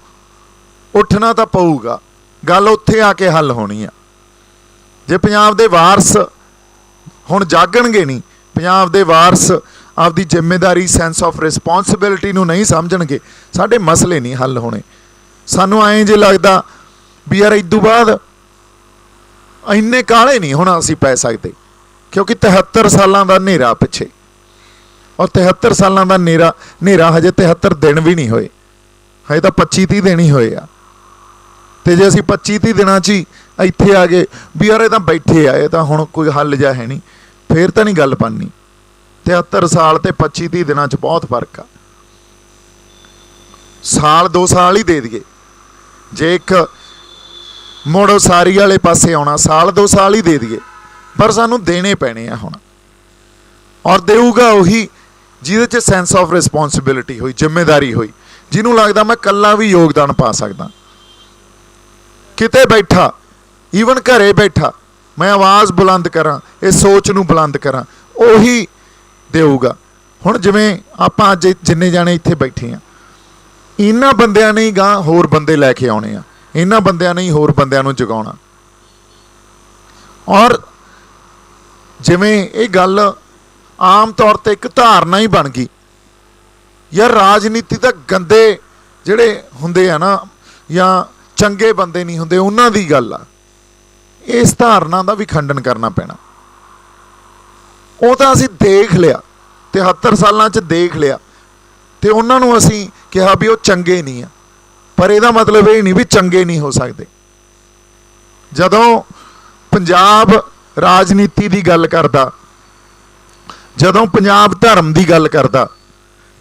ਉੱਠਣਾ ਤਾਂ ਪਊਗਾ, ਗੱਲ ਉੱਥੇ ਆ ਕੇ ਹੱਲ ਹੋਣੀ ਆ। ਜੇ ਪੰਜਾਬ ਦੇ ਵਾਰਸ ਹੁਣ ਜਾਗਣਗੇ ਨਹੀਂ, ਪੰਜਾਬ ਦੇ ਵਾਰਸ ਆਪਦੀ ਜ਼ਿੰਮੇਵਾਰੀ, ਸੈਂਸ ਆਫ ਰਿਸਪੌਂਸਿਬਿਲਿਟੀ ਨੂੰ ਨਹੀਂ ਸਮਝਣਗੇ, ਸਾਡੇ ਮਸਲੇ ਨਹੀਂ ਹੱਲ ਹੋਣੇ। ਸਾਨੂੰ ਐਂ ਜੇ ਲੱਗਦਾ ਵੀ ਯਾਰ ਇਦੋਂ ਬਾਅਦ ਇੰਨੇ ਕਾਹਲੇ ਨਹੀਂ ਹੁਣ ਅਸੀਂ ਪੈ ਸਕਦੇ, ਕਿਉਂਕਿ 73 ਸਾਲਾਂ ਦਾ ਹਨੇਰਾ ਪਿੱਛੇ, ਔਰ 73 ਸਾਲਾਂ ਦਾ ਹਨੇਰਾ ਹਜੇ 73 ਦਿਨ ਵੀ ਨਹੀਂ ਹੋਏ, ਹਜੇ ਤਾਂ 25-30 ਦਿਨ ਹੀ ਹੋਏ ਆ। ਤੇ ਜੇ ਅਸੀਂ 25-30 ਦਿਨਾਂ 'ਚ ਹੀ ਇੱਥੇ ਆ ਗਏ ਵੀ ਯਾਰ ਇਹ ਤਾਂ ਬੈਠੇ ਆ, ਇਹ ਤਾਂ ਹੁਣ ਕੋਈ ਹੱਲ ਜਿਹਾ ਹੈ ਨਹੀਂ, ਫੇਰ ਤਾਂ ਨਹੀਂ ਗੱਲ ਬਣਨੀ। 73 ਸਾਲ ਤੇ 25-30 ਦਿਨਾਂ 'ਚ ਬਹੁਤ ਫਰਕ ਆ। ਸਾਲ 2 ਸਾਲ ਹੀ ਦੇ ਦਈਏ, ਜੇ ਇੱਕ ਮੁੜ ਉਸਾਰੀ ਵਾਲੇ ਪਾਸੇ ਆਉਣਾ, ਸਾਲ 2 ਸਾਲ ਹੀ ਦੇ ਦਈਏ, ਪਰ ਸਾਨੂੰ ਦੇਣੇ ਪੈਣੇ ਆ ਹੁਣ। ਔਰ ਦੇਊਗਾ ਉਹੀ ਜਿਹਦੇ 'ਚ ਸੈਂਸ ਆਫ ਰਿਸਪੌਂਸਿਬਿਲਿਟੀ ਹੋਈ, ਜ਼ਿੰਮੇਵਾਰੀ ਹੋਈ, ਜਿਹਨੂੰ ਲੱਗਦਾ ਮੈਂ ਇਕੱਲਾ ਵੀ ਯੋਗਦਾਨ ਪਾ ਸਕਦਾ। ਕਿਤੇ ਬੈਠਾ, ਈਵਨ ਘਰੇ ਬੈਠਾ, ਮੈਂ ਆਵਾਜ਼ ਬੁਲੰਦ ਕਰਾਂ, ਇਹ ਸੋਚ ਨੂੰ ਬੁਲੰਦ ਕਰਾਂ, ਉਹੀ ਦੇਊਗਾ। ਹੁਣ ਜਿਵੇਂ ਆਪਾਂ ਅੱਜ ਜਿੰਨੇ ਜਾਣੇ ਇੱਥੇ ਬੈਠੇ ਆ, ਇਹਨਾਂ ਬੰਦਿਆਂ ਨੇ ਹੀ ਗਾਂ ਹੋਰ ਬੰਦੇ ਲੈ ਕੇ ਆਉਣੇ ਆ, ਇਹਨਾਂ ਬੰਦਿਆਂ ਨੇ ਹੀ ਹੋਰ ਬੰਦਿਆਂ ਨੂੰ ਜਗਾਉਣਾ। ਔਰ ਜਿਵੇਂ ਇਹ ਗੱਲ ਆਮ ਤੌਰ ਤੇ ਇੱਕ ਧਾਰਨਾ ਹੀ ਬਣ ਗਈ, ਯਾਰ ਰਾਜਨੀਤੀ ਤਾਂ ਗੰਦੇ ਜਿਹੜੇ ਹੁੰਦੇ ਆ ਨਾ, ਜਾਂ ਚੰਗੇ ਬੰਦੇ ਨਹੀਂ ਹੁੰਦੇ, ਉਹਨਾਂ ਦੀ ਗੱਲ ਆ। ਇਸ ਧਾਰਨਾ ਦਾ ਵੀ ਖੰਡਨ ਕਰਨਾ ਪੈਣਾ। ਉਹ ਤਾਂ ਅਸੀਂ ਦੇਖ ਲਿਆ, 73 ਸਾਲਾਂ 'ਚ ਦੇਖ ਲਿਆ, ਤੇ ਉਹਨਾਂ ਨੂੰ ਅਸੀਂ ਕਿਹਾ ਵੀ ਉਹ ਚੰਗੇ ਨਹੀਂ ਆ, ਪਰ ਇਹਦਾ ਮਤਲਬ ਇਹ ਨਹੀਂ ਵੀ ਚੰਗੇ ਨਹੀਂ ਹੋ ਸਕਦੇ। ਜਦੋਂ ਪੰਜਾਬ ਰਾਜਨੀਤੀ ਦੀ ਗੱਲ ਕਰਦਾ, ਜਦੋਂ ਪੰਜਾਬ ਧਰਮ ਦੀ ਗੱਲ ਕਰਦਾ,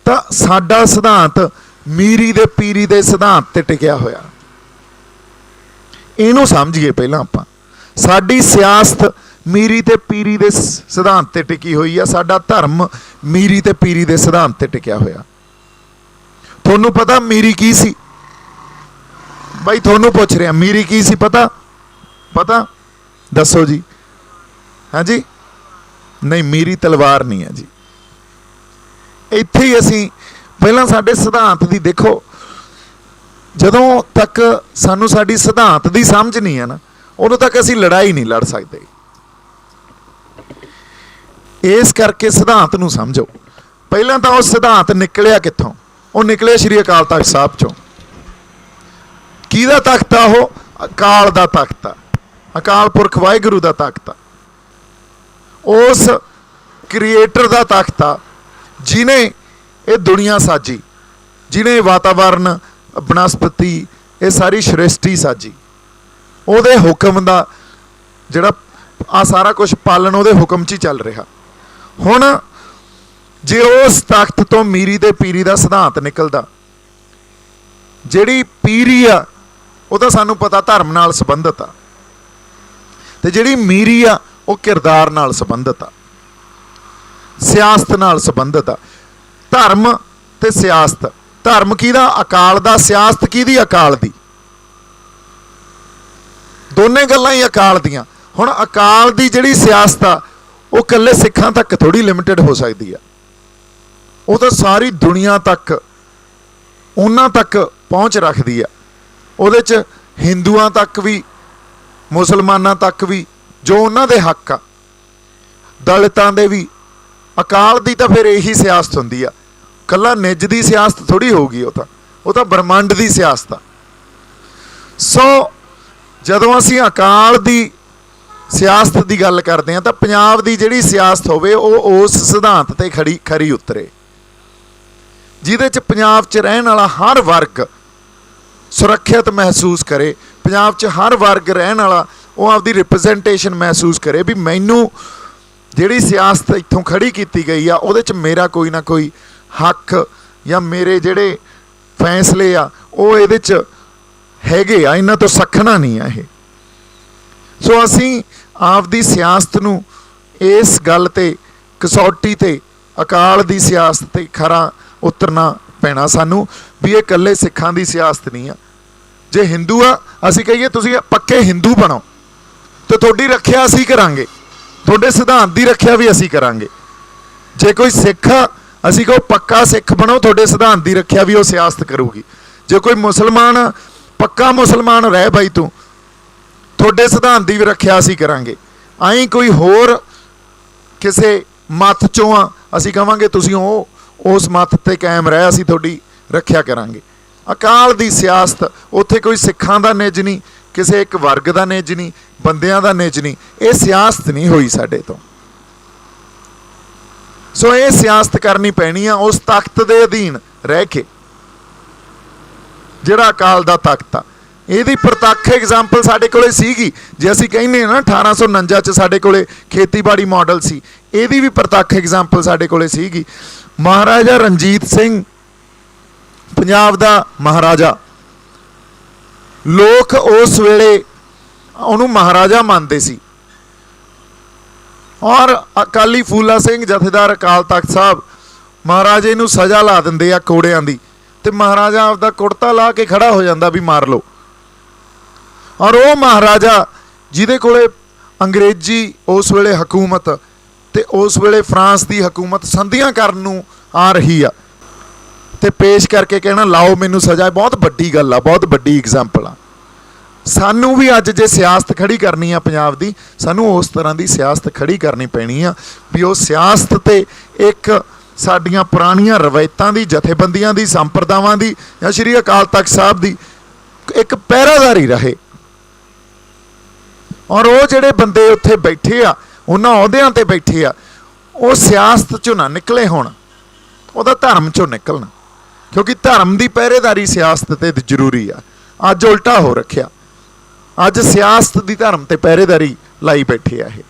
ਤਾਂ ਸਾਡਾ ਸਿਧਾਂਤ ਮੀਰੀ ਦੇ ਪੀਰੀ ਦੇ ਸਿਧਾਂਤ ਤੇ ਟਿਕਿਆ ਹੋਇਆ। ਇਹਨੂੰ ਸਮਝੀਏ ਪਹਿਲਾਂ ਆਪਾਂ। ਸਾਡੀ ਸਿਆਸਤ ਮੀਰੀ ਤੇ ਪੀਰੀ ਦੇ ਸਿਧਾਂਤ ਤੇ ਟਿਕੀ ਹੋਈ ਆ, ਸਾਡਾ ਧਰਮ ਮੀਰੀ ਤੇ ਪੀਰੀ ਦੇ ਸਿਧਾਂਤ ਤੇ ਟਿਕਿਆ ਹੋਇਆ। ਤੁਹਾਨੂੰ ਪਤਾ ਮੀਰੀ ਕੀ ਸੀ? ਬਾਈ ਤੁਹਾਨੂੰ ਪੁੱਛ ਰਿਹਾ, ਮੀਰੀ ਕੀ ਸੀ? ਪਤਾ ਦੱਸੋ ਜੀ। ਹਾਂਜੀ, ਨਹੀਂ, ਮੀਰੀ ਤਲਵਾਰ ਨਹੀਂ ਹੈ ਜੀ। ਇੱਥੇ ਹੀ ਅਸੀਂ ਪਹਿਲਾਂ ਸਾਡੇ ਸਿਧਾਂਤ ਦੀ ਦੇਖੋ, ਜਦੋਂ ਤੱਕ ਸਾਨੂੰ ਸਾਡੀ ਸਿਧਾਂਤ ਦੀ ਸਮਝ ਨਹੀਂ ਹੈ ਨਾ, ਉਦੋਂ ਤੱਕ ਅਸੀਂ ਲੜਾਈ ਨਹੀਂ ਲੜ ਸਕਦੇ। ਇਸ ਕਰਕੇ ਸਿਧਾਂਤ ਨੂੰ ਸਮਝੋ। ਪਹਿਲਾਂ ਤਾਂ ਉਹ ਸਿਧਾਂਤ ਨਿਕਲਿਆ ਕਿੱਥੋਂ? ਉਹ ਨਿਕਲਿਆ ਸ਼੍ਰੀ ਅਕਾਲ ਤਖਤ ਸਾਹਿਬ ਚੋਂ। ਕਿਹਦਾ ਤਖਤ ਆ ਉਹ? ਅਕਾਲ ਦਾ ਤਖਤ ਆ, ਅਕਾਲ ਪੁਰਖ ਵਾਹਿਗੁਰੂ ਦਾ ਤਖਤ ਆ, ਉਸ ਕ੍ਰੀਏਟਰ ਦਾ ਤਖਤ ਆ ਜਿਹਨੇ ਇਹ ਦੁਨੀਆ ਸਾਜੀ, ਜਿਹਨੇ ਵਾਤਾਵਰਨ, ਬਨਸਪਤੀ, ਇਹ ਸਾਰੀ ਸ੍ਰਿਸ਼ਟੀ ਸਾਜੀ। ਉਹਦੇ ਹੁਕਮ ਦਾ ਜਿਹੜਾ ਆ ਸਾਰਾ ਕੁਝ ਪਾਲਣ ਉਹਦੇ ਹੁਕਮ 'ਚ ਹੀ ਚੱਲ ਰਿਹਾ। ਹੁਣ ਜੇ ਉਸ ਤਖਤ ਤੋਂ ਮੀਰੀ ਤੇ ਪੀਰੀ ਦਾ ਸਿਧਾਂਤ ਨਿਕਲਦਾ, ਜਿਹੜੀ ਪੀਰੀ ਆ ਉਹ ਤਾਂ ਸਾਨੂੰ ਪਤਾ ਧਰਮ ਨਾਲ ਸੰਬੰਧਿਤ ਆ, ਤੇ ਜਿਹੜੀ ਮੀਰੀ ਆ ਉਹ ਕਿਰਦਾਰ ਨਾਲ ਸੰਬੰਧਿਤ ਆ, ਸਿਆਸਤ ਨਾਲ ਸੰਬੰਧਿਤ ਆ। ਧਰਮ ਤੇ ਸਿਆਸਤ, ਧਰਮ ਕਿਹਦਾ? ਅਕਾਲ ਦਾ। ਸਿਆਸਤ ਕਿਹਦੀ? ਅਕਾਲ ਦੀ। ਦੋਨੇ ਗੱਲਾਂ ਹੀ ਅਕਾਲ ਦੀਆਂ। ਹੁਣ ਅਕਾਲ ਦੀ ਜਿਹੜੀ ਸਿਆਸਤ ਆ ਉਹ ਇਕੱਲੇ ਸਿੱਖਾਂ ਤੱਕ ਥੋੜੀ ਲਿਮਿਟਿਡ ਹੋ ਸਕਦੀ ਆ, ਉਹ ਤਾਂ ਸਾਰੀ ਦੁਨੀਆ ਤੱਕ, ਉਹਨਾਂ ਤੱਕ ਪਹੁੰਚ ਰੱਖਦੀ ਆ। ਉਹਦੇ 'ਚ ਹਿੰਦੂਆਂ ਤੱਕ ਵੀ, ਮੁਸਲਮਾਨਾਂ ਤੱਕ ਵੀ, ਜੋ ਉਹਨਾਂ ਦੇ ਹੱਕ ਆ, ਦਲਿਤਾਂ ਦੇ ਵੀ। ਅਕਾਲ ਦੀ ਤਾਂ ਫਿਰ ਇਹੀ ਸਿਆਸਤ ਹੁੰਦੀ ਆ, ਕੱਲਾ ਨਿੱਜ ਦੀ ਸਿਆਸਤ ਥੋੜੀ ਹੋਊਗੀ। ਉਹ ਤਾਂ ਬ੍ਰਹਮੰਡ ਦੀ ਸਿਆਸਤ ਆ। ਸੋ ਜਦੋਂ ਅਸੀਂ ਅਕਾਲ ਦੀ ਸਿਆਸਤ ਦੀ ਗੱਲ ਕਰਦੇ ਹਾਂ ਤਾਂ ਪੰਜਾਬ ਦੀ ਜਿਹੜੀ ਸਿਆਸਤ ਹੋਵੇ ਉਹ ਉਸ ਸਿਧਾਂਤ ਤੇ ਖਰੀ ਉਤਰੇ, ਜਿਹਦੇ 'ਚ ਪੰਜਾਬ 'ਚ ਰਹਿਣ ਵਾਲਾ ਹਰ ਵਰਗ ਸੁਰੱਖਿਅਤ ਮਹਿਸੂਸ ਕਰੇ। ਪੰਜਾਬ 'ਚ ਹਰ ਵਰਗ ਰਹਿਣ ਵਾਲਾ ਉਹ ਆਪਦੀ ਰਿਪਰੈਜ਼ੈਂਟੇਸ਼ਨ ਮਹਿਸੂਸ ਕਰੇ ਵੀ ਮੈਨੂੰ ਜਿਹੜੀ ਸਿਆਸਤ ਇੱਥੋਂ ਖੜੀ ਕੀਤੀ ਗਈ ਆ ਉਹਦੇ 'ਚ ਮੇਰਾ ਕੋਈ ਨਾ ਕੋਈ ਹੱਕ ਜਾਂ ਮੇਰੇ ਜਿਹੜੇ ਫੈਸਲੇ ਆ ਉਹ ਇਹਦੇ 'ਚ ਹੈਗੇ ਆ, ਇਹਨਾਂ ਤੋਂ ਸੱਖਣਾ ਨਹੀਂ ਆ ਇਹ। ਸੋ ਅਸੀਂ ਆਪਦੀ ਸਿਆਸਤ ਨੂੰ ਇਸ ਗੱਲ ਤੇ, ਕਸੌਟੀ ਤੇ, ਅਕਾਲ ਦੀ ਸਿਆਸਤ ਤੇ ਖਰਾ ਉਤਰਨਾ ਪੈਣਾ ਸਾਨੂੰ ਵੀ ਇਹ ਇਕੱਲੇ ਸਿੱਖਾਂ ਦੀ ਸਿਆਸਤ ਨਹੀਂ ਆ। ਜੇ ਹਿੰਦੂ ਆ, ਅਸੀਂ ਕਹੀਏ ਤੁਸੀਂ ਪੱਕੇ ਹਿੰਦੂ ਬਣੋ ਤੇ ਤੁਹਾਡੀ ਰੱਖਿਆ ਅਸੀਂ ਕਰਾਂਗੇ, ਤੁਹਾਡੇ ਸਿਧਾਂਤ ਦੀ ਰੱਖਿਆ ਵੀ ਅਸੀਂ ਕਰਾਂਗੇ। ਜੇ ਕੋਈ ਸਿੱਖ ਆ, ਅਸੀਂ ਕਹੋ ਪੱਕਾ ਸਿੱਖ ਬਣੋ, ਤੁਹਾਡੇ ਸਿਧਾਂਤ ਦੀ ਰੱਖਿਆ ਵੀ ਉਹ ਸਿਆਸਤ ਕਰੂਗੀ। ਜੇ ਕੋਈ ਮੁਸਲਮਾਨ ਆ, ਪੱਕਾ ਮੁਸਲਮਾਨ ਰਹਿ ਬਾਈ ਤੂੰ, ਤੁਹਾਡੇ ਸਿਧਾਂਤ ਦੀ ਵੀ ਰੱਖਿਆ ਅਸੀਂ ਕਰਾਂਗੇ। ਆਈ ਕੋਈ ਹੋਰ ਕਿਸੇ ਮੱਤ 'ਚੋਂ ਆ, ਅਸੀਂ ਕਹਾਂਗੇ ਤੁਸੀਂ ਉਸ ਮੱਤ ਤੇ ਕਾਇਮ ਰਹਿ, ਅਸੀਂ ਤੁਹਾਡੀ ਰੱਖਿਆ ਕਰਾਂਗੇ। ਅਕਾਲ ਦੀ ਸਿਆਸਤ, ਉੱਥੇ ਕੋਈ ਸਿੱਖਾਂ ਦਾ ਨਿੱਜ ਨਹੀਂ, ਕਿਸੇ ਇੱਕ ਵਰਗ ਦਾ ਨਿੱਜ ਨਹੀਂ, ਬੰਦਿਆਂ ਦਾ ਨਿੱਜ ਨਹੀਂ। ਇਹ ਸਿਆਸਤ ਨਹੀਂ ਹੋਈ ਸਾਡੇ ਤੋਂ। ਸੋ ਇਹ ਸਿਆਸਤ ਕਰਨੀ ਪੈਣੀ ਆ ਉਸ ਤਖਤ ਦੇ ਅਧੀਨ ਰਹਿ ਕੇ, ਜਿਹੜਾ ਅਕਾਲ ਦਾ ਤਖਤ ਆ। ਇਹਦੀ ਪ੍ਰਤੱਖ ਐਗਜ਼ਾਮਪਲ ਸਾਡੇ ਕੋਲੇ ਸੀਗੀ। ਜੇ ਅਸੀਂ ਕਹਿੰਦੇ ਹਾਂ ਨਾ 1849 'ਚ ਸਾਡੇ ਕੋਲੇ ਖੇਤੀਬਾੜੀ ਮਾਡਲ ਸੀ, ਇਹਦੀ ਵੀ ਪ੍ਰਤੱਖ ਐਗਜ਼ਾਮਪਲ ਸਾਡੇ ਕੋਲੇ ਸੀਗੀ। ਮਹਾਰਾਜਾ ਰਣਜੀਤ ਸਿੰਘ ਪੰਜਾਬ ਦਾ ਮਹਾਰਾਜਾ, ਲੋਕ ਉਸ ਵੇਲੇ ਉਹਨੂੰ ਮਹਾਰਾਜਾ ਮੰਨਦੇ ਸੀ, ਔਰ ਅਕਾਲੀ ਫੂਲਾ ਸਿੰਘ ਜਥੇਦਾਰ ਅਕਾਲ ਤਖਤ ਸਾਹਿਬ ਮਹਾਰਾਜੇ ਨੂੰ ਸਜ਼ਾ ਲਾ ਦਿੰਦੇ ਆ ਕੋੜਿਆਂ ਦੀ, ਤੇ ਮਹਾਰਾਜਾ ਆਪਦਾ ਕੁੜਤਾ ਲਾ ਕੇ ਖੜਾ ਹੋ ਜਾਂਦਾ ਵੀ ਮਾਰ ਲਓ। ਔਰ ਉਹ ਮਹਾਰਾਜਾ ਜਿਹਦੇ ਕੋਲੇ ਅੰਗਰੇਜ਼ੀ ਉਸ ਵੇਲੇ ਹਕੂਮਤ ਤੇ ਉਸ ਵੇਲੇ ਫਰਾਂਸ ਦੀ ਹਕੂਮਤ ਸੰਧੀਆਂ ਕਰਨ ਨੂੰ ਆ ਰਹੀ ਆ, ਤੇ ਪੇਸ਼ ਕਰਕੇ ਕਹਿਣਾ ਲਾਓ ਮੈਨੂੰ ਸਜ਼ਾ, ਬਹੁਤ ਵੱਡੀ ਗੱਲ ਆ, ਬਹੁਤ ਵੱਡੀ ਐਗਜ਼ਾਮਪਲ ਆ। ਸਾਨੂੰ ਵੀ ਅੱਜ ਜੇ ਸਿਆਸਤ ਖੜੀ ਕਰਨੀ ਆ ਪੰਜਾਬ ਦੀ, ਸਾਨੂੰ ਉਸ ਤਰ੍ਹਾਂ ਦੀ ਸਿਆਸਤ ਖੜੀ ਕਰਨੀ ਪੈਣੀ ਆ ਵੀ ਉਹ ਸਿਆਸਤ ਤੇ ਇੱਕ ਸਾਡੀਆਂ ਪੁਰਾਣੀਆਂ ਰਵਾਇਤਾਂ ਦੀ, ਜਥੇਬੰਦੀਆਂ ਦੀ, ਸੰਪਰਦਾਵਾਂ ਦੀ ਜਾਂ ਸ਼੍ਰੀ ਅਕਾਲ ਤਖਤ ਸਾਹਿਬ ਦੀ ਇੱਕ ਪਹਿਰਾਦਾਰੀ ਰਹੇ। ਔਰ ਉਹ ਜਿਹੜੇ ਬੰਦੇ ਉੱਥੇ ਬੈਠੇ ਆ, ਉਹਨਾਂ ਅਹੁਦਿਆਂ ਤੇ ਬੈਠੇ ਆ, ਉਹ ਸਿਆਸਤ 'ਚੋਂ ਨਾ ਨਿਕਲੇ ਹੋਣ, ਉਹਦਾ ਧਰਮ 'ਚੋਂ ਨਿਕਲਣ, ਕਿਉਂਕਿ ਧਰਮ ਦੀ ਪਹਿਰੇਦਾਰੀ ਸਿਆਸਤ ਤੇ ਜ਼ਰੂਰੀ ਆ। ਅੱਜ ਉਲਟਾ ਹੋ ਰੱਖਿਆ, ਅੱਜ ਸਿਆਸਤ ਦੀ ਧਰਮ ਤੇ ਪਹਿਰੇਦਾਰੀ ਲਾਈ ਬੈਠੇ ਆ ਇਹ।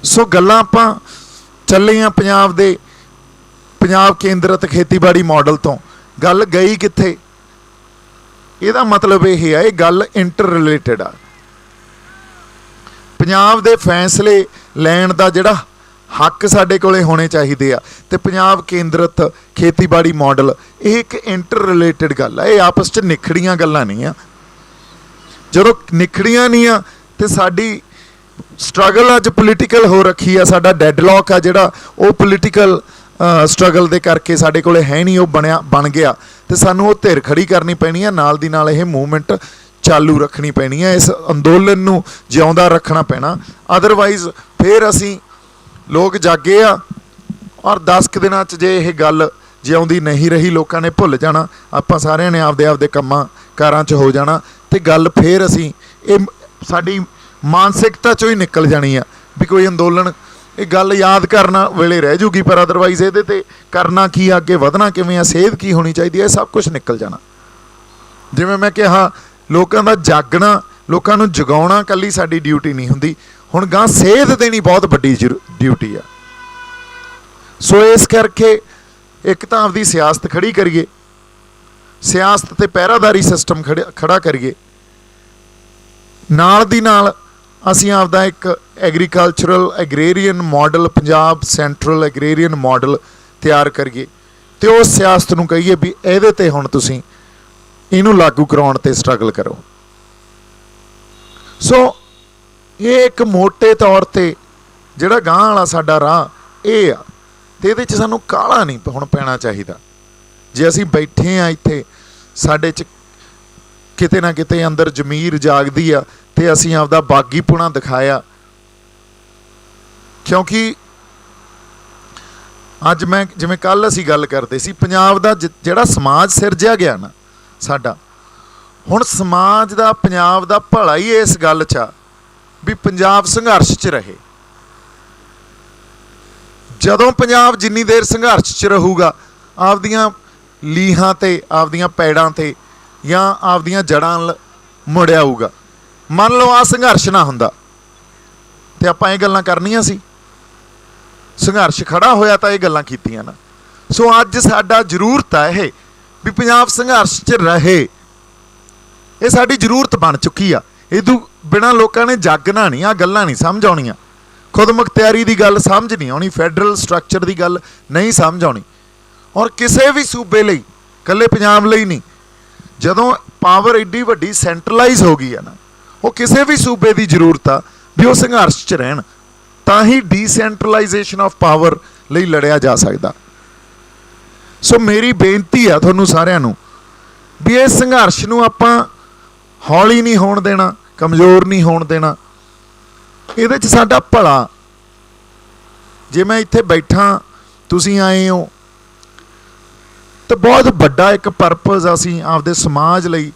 ਸੋ ਗੱਲਾਂ ਆਪਾਂ ਚੱਲੇ ਆ ਪੰਜਾਬ ਕੇਂਦਰਤ ਖੇਤੀਬਾੜੀ ਮਾਡਲ ਤੋਂ। ਗੱਲ ਗਈ ਕਿੱਥੇ? ਇਹਦਾ ਮਤਲਬ ਇਹ ਆ, ਇਹ ਗੱਲ ਇੰਟਰ ਰਿਲੇਟਡ ਆ। ਪੰਜਾਬ ਦੇ ਫੈਸਲੇ ਲੈਣ ਦਾ ਜਿਹੜਾ ਹੱਕ ਸਾਡੇ ਕੋਲੇ ਹੋਣੇ ਚਾਹੀਦੇ ਆ, ਤੇ ਪੰਜਾਬ ਕੇਂਦਰਤ ਖੇਤੀਬਾੜੀ ਮਾਡਲ, ਇਹ ਇੱਕ ਇੰਟਰ ਰਿਲੇਟਡ ਗੱਲ ਆ। ਇਹ ਆਪਸ 'ਚ ਨਿਖੜੀਆਂ ਗੱਲਾਂ ਨਹੀਂ ਆ। ਜਦੋਂ ਨਿਖੜੀਆਂ ਨਹੀਂ ਆ ਤੇ ਸਾਡੀ ਸਟਰਗਲ ਅੱਜ ਪੋਲੀਟੀਕਲ ਹੋ ਰੱਖੀ ਆ, ਸਾਡਾ ਡੈਡਲੌਕ ਆ ਜਿਹੜਾ ਉਹ ਪੋਲੀਟੀਕਲ ਸਟਰਗਲ ਦੇ ਕਰਕੇ ਸਾਡੇ ਕੋਲੇ ਹੈ ਨਹੀਂ, ਉਹ ਬਣ ਗਿਆ, ਤੇ ਸਾਨੂੰ ਉਹ ਧਿਰ ਖੜੀ ਕਰਨੀ ਪੈਣੀ ਆ, ਨਾਲ ਦੀ ਨਾਲ ਇਹ ਮੂਵਮੈਂਟ ਚਾਲੂ ਰੱਖਣੀ ਪੈਣੀ ਹੈ, ਇਸ ਅੰਦੋਲਨ ਨੂੰ ਜਿਉਂਦਾ ਰੱਖਣਾ ਪੈਣਾ। ਅਦਰਵਾਈਜ਼ ਫਿਰ ਅਸੀਂ ਲੋਕ ਜਾਗੇ ਆ ਔਰ 10 ਕੁ ਦਿਨਾਂ 'ਚ ਜੇ ਇਹ ਗੱਲ ਜਿਉਂਦੀ ਨਹੀਂ ਰਹੀ, ਲੋਕਾਂ ਨੇ ਭੁੱਲ ਜਾਣਾ, ਆਪਾਂ ਸਾਰਿਆਂ ਨੇ ਆਪਦੇ ਕੰਮਾਂ ਕਾਰਾਂ 'ਚ ਹੋ ਜਾਣਾ, ਤੇ ਗੱਲ ਫਿਰ ਅਸੀਂ ਇਹ ਸਾਡੀ ਮਾਨਸਿਕਤਾ 'ਚੋਂ ਹੀ ਨਿਕਲ ਜਾਣੀ ਆ ਵੀ ਕੋਈ ਅੰਦੋਲਨ, ਇਹ ਗੱਲ ਯਾਦ ਕਰਨਾ ਵੇਲੇ ਰਹਿ ਜੂਗੀ, ਪਰ ਅਦਰਵਾਈਜ਼ ਇਹਦੇ ਤੇ ਕਰਨਾ ਕੀ ਆ, ਅੱਗੇ ਵਧਣਾ ਕਿਵੇਂ ਆ, ਸੇਧ ਕੀ ਹੋਣੀ ਚਾਹੀਦੀ ਹੈ, ਇਹ ਸਭ ਕੁਝ ਨਿਕਲ ਜਾਣਾ। ਜਿਵੇਂ ਮੈਂ ਕਿਹਾ, ਲੋਕਾਂ ਦਾ ਜਾਗਣਾ, ਲੋਕਾਂ ਨੂੰ ਜਗਾਉਣਾ ਇਕੱਲੀ ਸਾਡੀ ਡਿਊਟੀ ਨਹੀਂ ਹੁੰਦੀ, ਹੁਣ ਗਾਂ ਸੇਧ ਦੇਣੀ ਬਹੁਤ ਵੱਡੀ ਡਿਊਟੀ ਆ। ਸੋ ਇਸ ਕਰਕੇ ਇੱਕ ਤਾਂ ਆਪਦੀ ਸਿਆਸਤ ਖੜੀ ਕਰੀਏ, ਸਿਆਸਤ ਤੇ ਪਹਿਰਾਦਾਰੀ ਸਿਸਟਮ ਖੜਾ ਕਰੀਏ, ਨਾਲ ਦੀ ਨਾਲ ਅਸੀਂ ਆਪਦਾ ਇੱਕ agricultural agrarian model, Punjab central agrarian model ਤਿਆਰ ਕਰੀਏ, ਤੇ ਉਸ ਸਿਆਸਤ ਨੂੰ ਕਹੀਏ ਵੀ ਇਹਦੇ ਤੇ ਹੁਣ ਤੁਸੀਂ ਇਹਨੂੰ ਲਾਗੂ ਕਰਾਉਣ ਤੇ ਸਟਰਗਲ ਕਰੋ। ਸੋ ਇਹ ਇੱਕ ਮੋਟੇ ਤੌਰ ਤੇ ਜਿਹੜਾ ਗਾਂਹ ਵਾਲਾ ਸਾਡਾ ਰਾਹ ਇਹ ਆ, ਤੇ ਇਹਦੇ 'ਚ ਸਾਨੂੰ ਕਾਹਲਾ ਨਹੀਂ ਹੁਣ ਪੈਣਾ ਚਾਹੀਦਾ। ਜੇ ਅਸੀਂ ਬੈਠੇ ਆ ਇੱਥੇ, ਸਾਡੇ 'ਚ ਕਿਤੇ ਨਾ ਕਿਤੇ ਅੰਦਰ ਜ਼ਮੀਰ ਜਾਗਦੀ ਆ, ਤੇ ਅਸੀਂ ਆਪਦਾ ਬਾਗੀਪੁਣਾ ਦਿਖਾਇਆ, ਕਿਉਂਕਿ ਅੱਜ ਮੈਂ ਜਿਵੇਂ ਕੱਲ ਅਸੀਂ ਗੱਲ ਕਰਦੇ ਸੀ, ਪੰਜਾਬ ਦਾ ਜਿਹੜਾ ਸਮਾਜ ਸਿਰਜਿਆ ਗਿਆ ਨਾ ਸਾਡਾ, ਹੁਣ ਸਮਾਜ ਦਾ, ਪੰਜਾਬ ਦਾ ਭਲਾ ਹੀ ਇਸ ਗੱਲ 'ਚ ਆ ਵੀ ਪੰਜਾਬ ਸੰਘਰਸ਼ 'ਚ ਰਹੇ। ਜਦੋਂ ਪੰਜਾਬ ਜਿੰਨੀ ਦੇਰ ਸੰਘਰਸ਼ 'ਚ ਰਹੂਗਾ, ਆਪਦੀਆਂ ਲੀਹਾਂ ਤੇ, ਆਪਦੀਆਂ ਪੈੜਾਂ ਤੇ ਜਾਂ ਆਪਦੀਆਂ ਜੜ੍ਹਾਂ ਮੁੜ ਆਊਗਾ। ਮੰਨ ਲਓ ਆ ਸੰਘਰਸ਼ ਨਾ ਹੁੰਦਾ ਤੇ ਆਪਾਂ ਇਹ ਗੱਲਾਂ ਕਰਨੀਆਂ ਸੀ? ਸੰਘਰਸ਼ ਖੜਾ ਹੋਇਆ ਤਾਂ ਇਹ ਗੱਲਾਂ ਕੀਤੀਆਂ ਨਾ। ਸੋ ਅੱਜ ਸਾਡਾ ਜ਼ਰੂਰਤ ਆ ਇਹ ਵੀ ਪੰਜਾਬ ਸੰਘਰਸ਼ 'ਚ ਰਹੇ, ਇਹ ਸਾਡੀ ਜ਼ਰੂਰਤ ਬਣ ਚੁੱਕੀ ਆ। ਇਹਦੂ ਬਿਨਾਂ ਲੋਕਾਂ ਨੇ ਜਾਗਣਾ ਨਹੀਂ, ਆ ਗੱਲਾਂ ਨਹੀਂ ਸਮਝ ਆਉਣੀਆਂ, ਖੁਦ ਮੁਖਤਿਆਰੀ ਦੀ ਗੱਲ ਸਮਝ ਨਹੀਂ ਆਉਣੀ, ਫੈਡਰਲ ਸਟਰਕਚਰ ਦੀ ਗੱਲ ਨਹੀਂ ਸਮਝ ਆਉਣੀ। ਔਰ ਕਿਸੇ ਵੀ ਸੂਬੇ ਲਈ, ਇਕੱਲੇ ਪੰਜਾਬ ਲਈ ਨਹੀਂ, ਜਦੋਂ ਪਾਵਰ ਏਡੀ ਵੱਡੀ ਸੈਂਟਰਲਾਈਜ਼ ਹੋ ਗਈ ਆ ਨਾ, ਉਹ ਕਿਸੇ ਵੀ ਸੂਬੇ ਦੀ ਜ਼ਰੂਰਤ ਆ ਵੀ ਉਹ ਸੰਘਰਸ਼ 'ਚ ਰਹਿਣ, ਤਾਂ ਹੀ ਡੀਸੈਂਟਰਲਾਈਜੇਸ਼ਨ ਆਫ ਪਾਵਰ ਲਈ ਲੜਿਆ ਜਾ ਸਕਦਾ। ਸੋ ਮੇਰੀ ਬੇਨਤੀ ਆ ਤੁਹਾਨੂੰ ਸਾਰਿਆਂ ਨੂੰ ਵੀ ਇਸ ਸੰਘਰਸ਼ ਨੂੰ ਆਪਾਂ ਹੌਲੀ ਨਹੀਂ ਹੋਣ ਦੇਣਾ, ਕਮਜ਼ੋਰ ਨਹੀਂ ਹੋਣ ਦੇਣਾ, ਇਹਦੇ 'ਚ ਸਾਡਾ ਭਲਾ। ਜੇ ਮੈਂ ਇੱਥੇ ਬੈਠਾ, ਤੁਸੀਂ ਆਏ ਹੋ, ਤਾਂ ਬਹੁਤ ਵੱਡਾ ਇੱਕ ਪਰਪਸ ਅਸੀਂ ਆਪਦੇ ਸਮਾਜ ਲਈ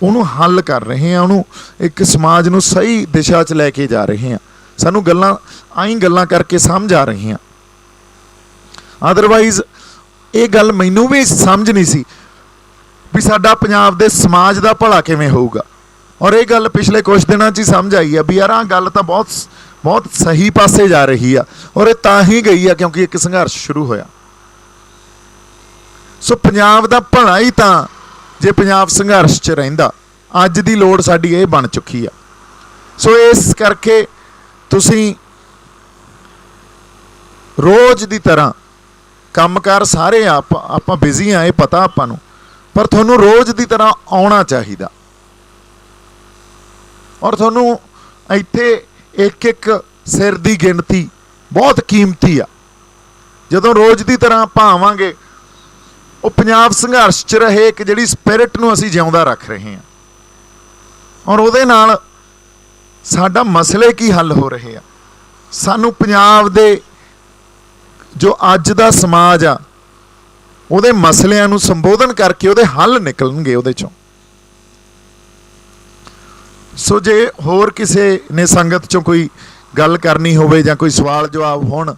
ਉਹਨੂੰ ਹੱਲ ਕਰ ਰਹੇ ਹਾਂ, ਉਹਨੂੰ ਇੱਕ ਸਮਾਜ ਨੂੰ ਸਹੀ ਦਿਸ਼ਾ 'ਚ ਲੈ ਕੇ ਜਾ ਰਹੇ ਹਾਂ। ਸਾਨੂੰ ਗੱਲਾਂ ਆਈ ਗੱਲਾਂ ਕਰਕੇ ਸਮਝ ਆ ਰਹੀਆਂ, ਅਦਰਵਾਈਜ਼ ਇਹ ਗੱਲ ਮੈਨੂੰ ਵੀ ਸਮਝ ਨਹੀਂ ਸੀ ਵੀ ਸਾਡਾ ਪੰਜਾਬ ਦੇ ਸਮਾਜ ਦਾ ਭਲਾ ਕਿਵੇਂ ਹੋਊਗਾ। ਔਰ ਇਹ ਗੱਲ ਪਿਛਲੇ ਕੁਝ ਦਿਨਾਂ 'ਚ ਹੀ ਸਮਝ ਆਈ ਆ ਵੀ ਯਾਰ ਆਹ ਗੱਲ ਤਾਂ ਬਹੁਤ ਸਹੀ ਪਾਸੇ ਜਾ ਰਹੀ ਆ, ਔਰ ਇਹ ਤਾਂ ਹੀ ਗਈ ਆ ਕਿਉਂਕਿ ਇੱਕ ਸੰਘਰਸ਼ ਸ਼ੁਰੂ ਹੋਇਆ। ਸੋ ਪੰਜਾਬ ਦਾ ਭਲਾ ਹੀ ਤਾਂ ਜੇ ਪੰਜਾਬ ਸੰਘਰਸ਼ 'ਚ ਰਹਿੰਦਾ। ਅੱਜ ਦੀ ਲੋੜ ਸਾਡੀ ਇਹ ਬਣ ਚੁੱਕੀ ਆ। ਸੋ ਇਸ ਕਰਕੇ ਤੁਸੀਂ ਰੋਜ਼ ਦੀ ਤਰ੍ਹਾਂ ਕੰਮਕਾਰ ਸਾਰੇ ਆਪਾਂ ਬਿਜ਼ੀ ਆ, ਇਹ ਪਤਾ ਆਪਾਂ ਨੂੰ, ਪਰ ਤੁਹਾਨੂੰ ਰੋਜ਼ ਦੀ ਤਰ੍ਹਾਂ ਆਉਣਾ ਚਾਹੀਦਾ। ਔਰ ਤੁਹਾਨੂੰ ਇੱਥੇ ਇੱਕ ਸਿਰ ਦੀ ਗਿਣਤੀ ਬਹੁਤ ਕੀਮਤੀ ਆ। ਜਦੋਂ ਰੋਜ਼ ਦੀ ਤਰ੍ਹਾਂ ਆਪਾਂ ਆਵਾਂਗੇ, ਉਹ ਪੰਜਾਬ ਸੰਘਰਸ਼ 'ਚ ਰਹੇ ਇੱਕ ਜਿਹੜੀ ਸਪਿਰਿਟ ਨੂੰ ਅਸੀਂ ਜਿਉਂਦਾ ਰੱਖ ਰਹੇ ਹਾਂ, ਔਰ ਉਹਦੇ ਨਾਲ ਸਾਡਾ ਮਸਲੇ ਕੀ ਹੱਲ ਹੋ ਰਹੇ ਆ। ਸਾਨੂੰ ਪੰਜਾਬ ਦੇ ਜੋ ਅੱਜ ਦਾ ਸਮਾਜ ਆ, ਉਹਦੇ ਮਸਲਿਆਂ ਨੂੰ ਸੰਬੋਧਨ ਕਰਕੇ ਉਹਦੇ ਹੱਲ ਨਿਕਲਣਗੇ ਉਹਦੇ 'ਚੋਂ। ਸੋ ਜੇ ਹੋਰ ਕਿਸੇ ਨੇ ਸੰਗਤ 'ਚੋਂ ਕੋਈ ਗੱਲ ਕਰਨੀ ਹੋਵੇ ਜਾਂ ਕੋਈ ਸਵਾਲ ਜਵਾਬ ਹੋਣ,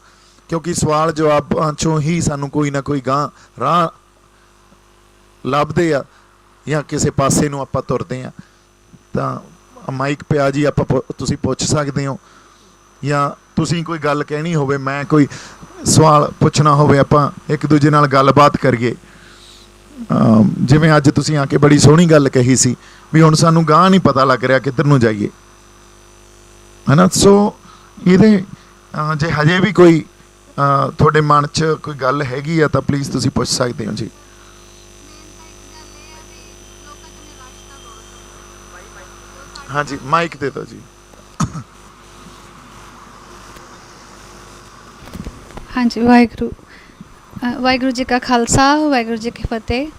ਕਿਉਂਕਿ ਸਵਾਲ ਜਵਾਬਾਂ 'ਚੋਂ ਹੀ ਸਾਨੂੰ ਕੋਈ ਨਾ ਕੋਈ ਗਾਂ ਰਾਹ ਲੱਭਦੇ ਆ ਜਾਂ ਕਿਸੇ ਪਾਸੇ ਨੂੰ ਆਪਾਂ ਤੁਰਦੇ ਆ, ਤਾਂ ਮਾਈਕ ਪਿਆ ਜੀ, ਆਪਾਂ ਤੁਸੀਂ ਪੁੱਛ ਸਕਦੇ ਹੋ, ਜਾਂ ਤੁਸੀਂ ਕੋਈ ਗੱਲ ਕਹਿਣੀ ਹੋਵੇ, ਮੈਂ ਕੋਈ ਸਵਾਲ ਪੁੱਛਣਾ ਹੋਵੇ, ਆਪਾਂ ਇੱਕ ਦੂਜੇ ਨਾਲ ਗੱਲਬਾਤ ਕਰੀਏ। ਜਿਵੇਂ ਅੱਜ ਤੁਸੀਂ ਆ ਕੇ ਬੜੀ ਸੋਹਣੀ ਗੱਲ ਕਹੀ ਸੀ ਵੀ ਹੁਣ ਸਾਨੂੰ ਗਾਂਹ ਨਹੀਂ ਪਤਾ ਲੱਗ ਰਿਹਾ ਕਿੱਧਰ ਨੂੰ ਜਾਈਏ, ਹੈ ਨਾ। ਸੋ ਇਹਦੇ ਜੇ ਹਜੇ ਵੀ ਕੋਈ ਤੁਹਾਡੇ ਮਨ 'ਚ ਕੋਈ ਗੱਲ ਹੈਗੀ ਆ ਤਾਂ ਪਲੀਜ਼ ਤੁਸੀਂ ਪੁੱਛ ਸਕਦੇ ਹੋ ਜੀ। ਹਾਂਜੀ, ਮਾਈਕ ਦੇ ਦਿਓ ਜੀ। हाँ जी वाहिगुरू जी का खालसा वाहिगुरू जी की फतेह।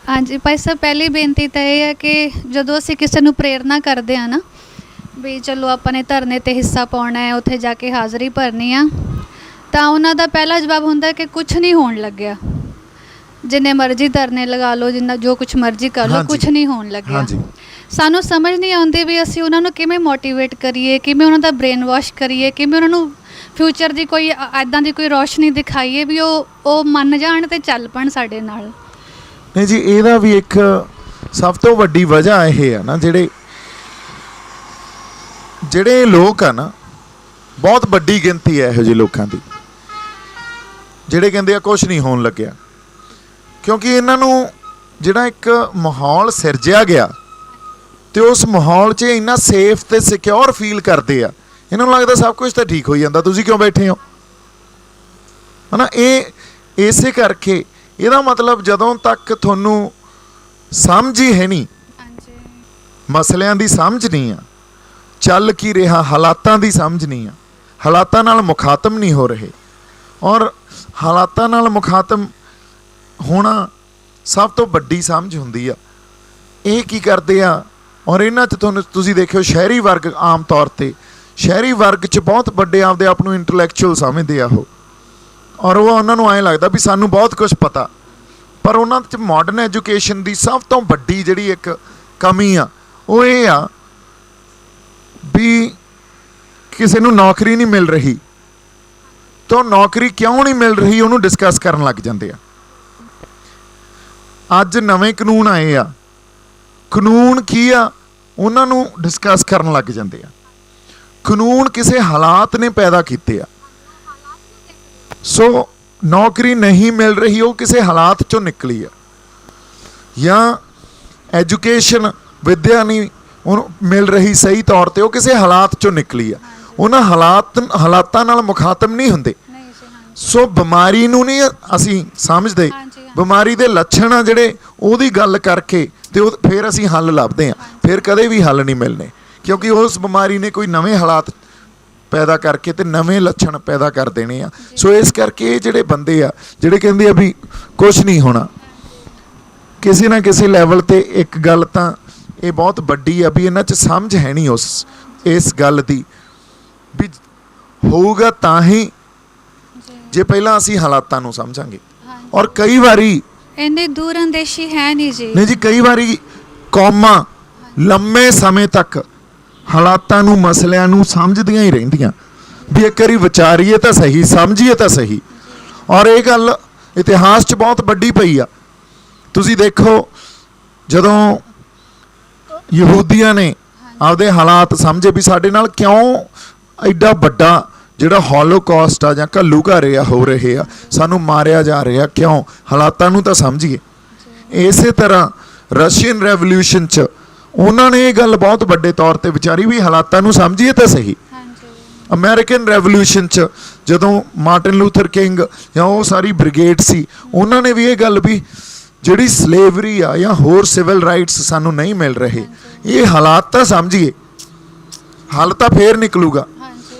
हाँ जी भाई साहब, पहली बेनती तो यह है कि ਜਦੋਂ ਅਸੀਂ ਕਿਸੇ ਨੂੰ ਪ੍ਰੇਰਨਾ ਕਰਦੇ ਆ ਨਾ ਵੀ ਚਲੋ ਆਪਾਂ ਨੇ ਧਰਨੇ ਤੇ ਹਿੱਸਾ ਪਾਉਣਾ ਹੈ, ਉੱਥੇ ਜਾ ਕੇ ਹਾਜ਼ਰੀ ਭਰਨੀ ਆ, ਤਾਂ ਉਹਨਾਂ ਦਾ ਪਹਿਲਾ ਜਵਾਬ ਹੁੰਦਾ ਕਿ ਕੁਝ ਨਹੀਂ ਹੋਣ ਲੱਗਿਆ। ਜਿੰਨੇ ਮਰਜ਼ੀ ਧਰਨੇ ਲਗਾ ਲਓ, ਜਿੰਨਾ ਜੋ ਕੁਝ ਮਰਜ਼ੀ ਕਰ ਲਓ, ਕੁਝ ਨਹੀਂ ਹੋਣ ਲੱਗਿਆ। ਸਾਨੂੰ ਸਮਝ ਨਹੀਂ ਆਉਂਦੀ ਵੀ ਅਸੀਂ ਉਹਨਾਂ ਨੂੰ ਕਿਵੇਂ ਮੋਟੀਵੇਟ ਕਰੀਏ, ਕਿਵੇਂ ਉਹਨਾਂ ਦਾ ਬ੍ਰੇਨ ਵਾਸ਼ ਕਰੀਏ, ਕਿਵੇਂ ਉਹਨਾਂ ਨੂੰ ਫਿਊਚਰ ਦੀ ਕੋਈ ਇੱਦਾਂ ਦੀ ਕੋਈ ਰੋਸ਼ਨੀ ਦਿਖਾਈਏ ਵੀ ਉਹ ਮੰਨ ਜਾਣ ਤੇ ਚੱਲ ਪਣ ਸਾਡੇ ਨਾਲ। ਨਹੀਂ ਜੀ, ਇਹਦਾ ਵੀ ਇੱਕ ਸਭ ਤੋਂ ਵੱਡੀ ਵਜ੍ਹਾ ਇਹ ਆ ਨਾ, ਜਿਹੜੇ ਲੋਕ ਆ ਨਾ, ਬਹੁਤ ਵੱਡੀ ਗਿਣਤੀ ਹੈ ਇਹੋ ਜਿਹੇ ਲੋਕਾਂ ਦੀ ਜਿਹੜੇ ਕਹਿੰਦੇ ਆ ਕੁਛ ਨਹੀਂ ਹੋਣ ਲੱਗਿਆ, ਕਿਉਂਕਿ ਇਹਨਾਂ ਨੂੰ ਜਿਹੜਾ ਇੱਕ ਮਾਹੌਲ ਸਿਰਜਿਆ ਗਿਆ ਤੇ ਉਸ ਮਾਹੌਲ 'ਚ ਇੰਨਾ ਸੇਫ ਤੇ ਸਿਕਿਉਰ ਫੀਲ ਕਰਦੇ ਆ, ਇਹਨਾਂ ਨੂੰ ਲੱਗਦਾ ਸਭ ਕੁਝ ਤਾਂ ਠੀਕ ਹੋਈ ਜਾਂਦਾ, ਤੁਸੀਂ ਕਿਉਂ ਬੈਠੇ ਹੋ, ਹੈ ਨਾ। ਇਹ ਇਸੇ ਕਰਕੇ ਇਹਦਾ ਮਤਲਬ ਜਦੋਂ ਤੱਕ ਤੁਹਾਨੂੰ ਸਮਝ ਹੀ ਹੈ ਨਹੀਂ, ਮਸਲਿਆਂ ਦੀ ਸਮਝ ਨਹੀਂ ਆ, ਚੱਲ ਕੀ ਰਿਹਾ, ਹਾਲਾਤਾਂ ਦੀ ਸਮਝ ਨਹੀਂ ਆ, ਹਾਲਾਤਾਂ ਨਾਲ ਮੁਖਾਤਮ ਨਹੀਂ ਹੋ ਰਹੇ, ਔਰ ਹਾਲਾਤਾਂ ਨਾਲ ਮੁਖਾਤਮ ਹੋਣਾ ਸਭ ਤੋਂ ਵੱਡੀ ਸਮਝ ਹੁੰਦੀ ਆ। ਇਹ ਕੀ ਕਰਦੇ ਆ, ਔਰ ਇਹਨਾਂ 'ਚ ਤੁਸੀਂ ਦੇਖਿਓ ਸ਼ਹਿਰੀ ਵਰਗ, ਆਮ ਤੌਰ 'ਤੇ ਸ਼ਹਿਰੀ ਵਰਗ 'ਚ ਬਹੁਤ ਵੱਡੇ ਆਪਦੇ ਆਪ ਨੂੰ ਇੰਟੈਲੈਕਚੁਅਲ ਸਮਝਦੇ ਆ ਉਹ, ਔਰ ਉਹਨਾਂ ਨੂੰ ਐਂ ਲੱਗਦਾ ਵੀ ਸਾਨੂੰ ਬਹੁਤ ਕੁਝ ਪਤਾ, ਪਰ ਉਹਨਾਂ 'ਚ ਮਾਡਰਨ ਐਜੂਕੇਸ਼ਨ ਦੀ ਸਭ ਤੋਂ ਵੱਡੀ ਜਿਹੜੀ ਇੱਕ ਕਮੀ ਆ ਉਹ ਇਹ ਆ ਵੀ ਕਿਸੇ ਨੂੰ ਨੌਕਰੀ ਨਹੀਂ ਮਿਲ ਰਹੀ ਤਾਂ ਨੌਕਰੀ ਕਿਉਂ ਨਹੀਂ ਮਿਲ ਰਹੀ ਉਹਨੂੰ ਡਿਸਕਸ ਕਰਨ ਲੱਗ ਜਾਂਦੇ ਆ। ਅੱਜ ਨਵੇਂ ਕਾਨੂੰਨ ਆਏ ਆ, ਕਾਨੂੰਨ ਕੀ ਆ ਉਹਨਾਂ ਨੂੰ ਡਿਸਕਸ ਕਰਨ ਲੱਗ ਜਾਂਦੇ ਆ। ਕਾਨੂੰਨ ਕਿਸੇ ਹਾਲਾਤ ਨੇ ਪੈਦਾ ਕੀਤੇ ਆ, ਸੋ ਨੌਕਰੀ ਨਹੀਂ ਮਿਲ ਰਹੀ ਉਹ ਕਿਸੇ ਹਾਲਾਤ ਚੋਂ ਨਿਕਲੀ ਆ, ਜਾਂ ਐਜੂਕੇਸ਼ਨ ਵਿਦਿਆ ਨਹੀਂ ਉਹਨੂੰ ਮਿਲ ਰਹੀ ਸਹੀ ਤੌਰ ਤੇ ਉਹ ਕਿਸੇ ਹਾਲਾਤ ਚੋਂ ਨਿਕਲੀ ਆ। ਉਹਨਾਂ ਹਾਲਾਤਾਂ ਨਾਲ ਮੁਖਾਤਮ ਨਹੀਂ ਹੁੰਦੇ, ਸੋ ਬਿਮਾਰੀ ਨੂੰ ਨਹੀਂ ਅਸੀਂ ਸਮਝਦੇ, ਬਿਮਾਰੀ ਦੇ ਲੱਛਣ ਆ ਜਿਹੜੇ ਉਹਦੀ ਗੱਲ ਕਰਕੇ ਤੇ ਉਹ ਫਿਰ ਅਸੀਂ ਹੱਲ ਲੱਭਦੇ ਆ, ਫਿਰ ਕਦੇ ਵੀ ਹੱਲ ਨਹੀਂ ਮਿਲਣੇ, ਕਿਉਂਕਿ ਉਸ ਬਿਮਾਰੀ ਨੇ ਕੋਈ ਨਵੇਂ ਹਾਲਾਤ ਪੈਦਾ ਕਰਕੇ ਤੇ ਨਵੇਂ ਲੱਛਣ ਪੈਦਾ ਕਰ ਦੇਣੇ ਆ। ਸੋ ਇਸ ਕਰਕੇ ਇਹ ਜਿਹੜੇ ਬੰਦੇ ਆ ਜਿਹੜੇ ਕਹਿੰਦੇ ਆ ਵੀ ਕੁਛ ਨਹੀਂ ਹੋਣਾ, ਕਿਸੇ ਨਾ ਕਿਸੇ ਲੈਵਲ ਤੇ ਇੱਕ ਗੱਲ ਤਾਂ ਇਹ ਬਹੁਤ ਵੱਡੀ ਆ ਵੀ ਇਹਨਾਂ 'ਚ ਸਮਝ ਹੈ ਨਹੀਂ ਇਸ ਗੱਲ ਦੀ ਵੀ ਹੋਊਗਾ ਤਾਂ ਹੀ ਜੇ ਪਹਿਲਾਂ ਅਸੀਂ ਹਾਲਾਤਾਂ ਨੂੰ ਸਮਝਾਂਗੇ। ਔਰ ਕਈ ਵਾਰੀ ਇੰਨੀ ਦੂਰ ਅੰਦੇਸ਼ੀ ਹੈ ਨਹੀਂ ਜੀ, ਕਈ ਵਾਰੀ ਕੌਮਾਂ ਲੰਮੇ ਸਮੇਂ ਤੱਕ ਹਾਲਾਤਾਂ ਨੂੰ, ਮਸਲਿਆਂ ਨੂੰ ਸਮਝਦੀਆਂ ਹੀ ਰਹਿੰਦੀਆਂ ਵੀ ਇੱਕ ਵਾਰੀ ਵਿਚਾਰੀਏ ਤਾਂ ਸਹੀ, ਸਮਝੀਏ ਤਾਂ ਸਹੀ। ਔਰ ਇਹ ਗੱਲ ਇਤਿਹਾਸ 'ਚ ਬਹੁਤ ਵੱਡੀ ਪਈ ਆ। ਤੁਸੀਂ ਦੇਖੋ ਜਦੋਂ ਯਹੂਦੀਆਂ ਨੇ ਆਪਦੇ ਹਾਲਾਤ ਸਮਝੇ ਵੀ ਸਾਡੇ ਨਾਲ ਕਿਉਂ ਐਡਾ ਵੱਡਾ ਜਿਹੜਾ ਹੋਲੋਕਾਸਟ ਆ ਜਾਂ ਘੱਲੂਘਾਰੇ ਆ ਹੋ ਰਹੇ ਆ, ਸਾਨੂੰ ਮਾਰਿਆ ਜਾ ਰਿਹਾ, ਕਿਉਂ, ਹਾਲਾਤਾਂ ਨੂੰ ਤਾਂ ਸਮਝੀਏ। ਇਸੇ ਤਰ੍ਹਾਂ ਰਸ਼ੀਅਨ ਰੈਵੋਲਿਊਸ਼ਨ 'ਚ ਉਹਨਾਂ ਨੇ ਇਹ ਗੱਲ ਬਹੁਤ ਵੱਡੇ ਤੌਰ ਤੇ ਵਿਚਾਰੀ ਵੀ ਹਾਲਾਤਾਂ ਨੂੰ ਸਮਝੀਏ ਤਾਂ ਸਹੀ। ਅਮਰੀਕਨ ਰੈਵੋਲਿਊਸ਼ਨ 'ਚ ਜਦੋਂ ਮਾਰਟਨ ਲੂਥਰ ਕਿੰਗ ਜਾਂ ਉਹ ਸਾਰੀ ਬ੍ਰਿਗੇਡ ਸੀ, ਉਹਨਾਂ ਨੇ ਵੀ ਇਹ ਗੱਲ ਵੀ ਜਿਹੜੀ ਸਲੇਵਰੀ ਆ ਜਾਂ ਹੋਰ ਸਿਵਲ ਰਾਈਟਸ ਸਾਨੂੰ ਨਹੀਂ ਮਿਲ ਰਹੇ, ਇਹ ਹਾਲਾਤ ਤਾਂ ਸਮਝੀਏ, ਹੱਲ ਤਾਂ ਫੇਰ ਨਿਕਲੂਗਾ।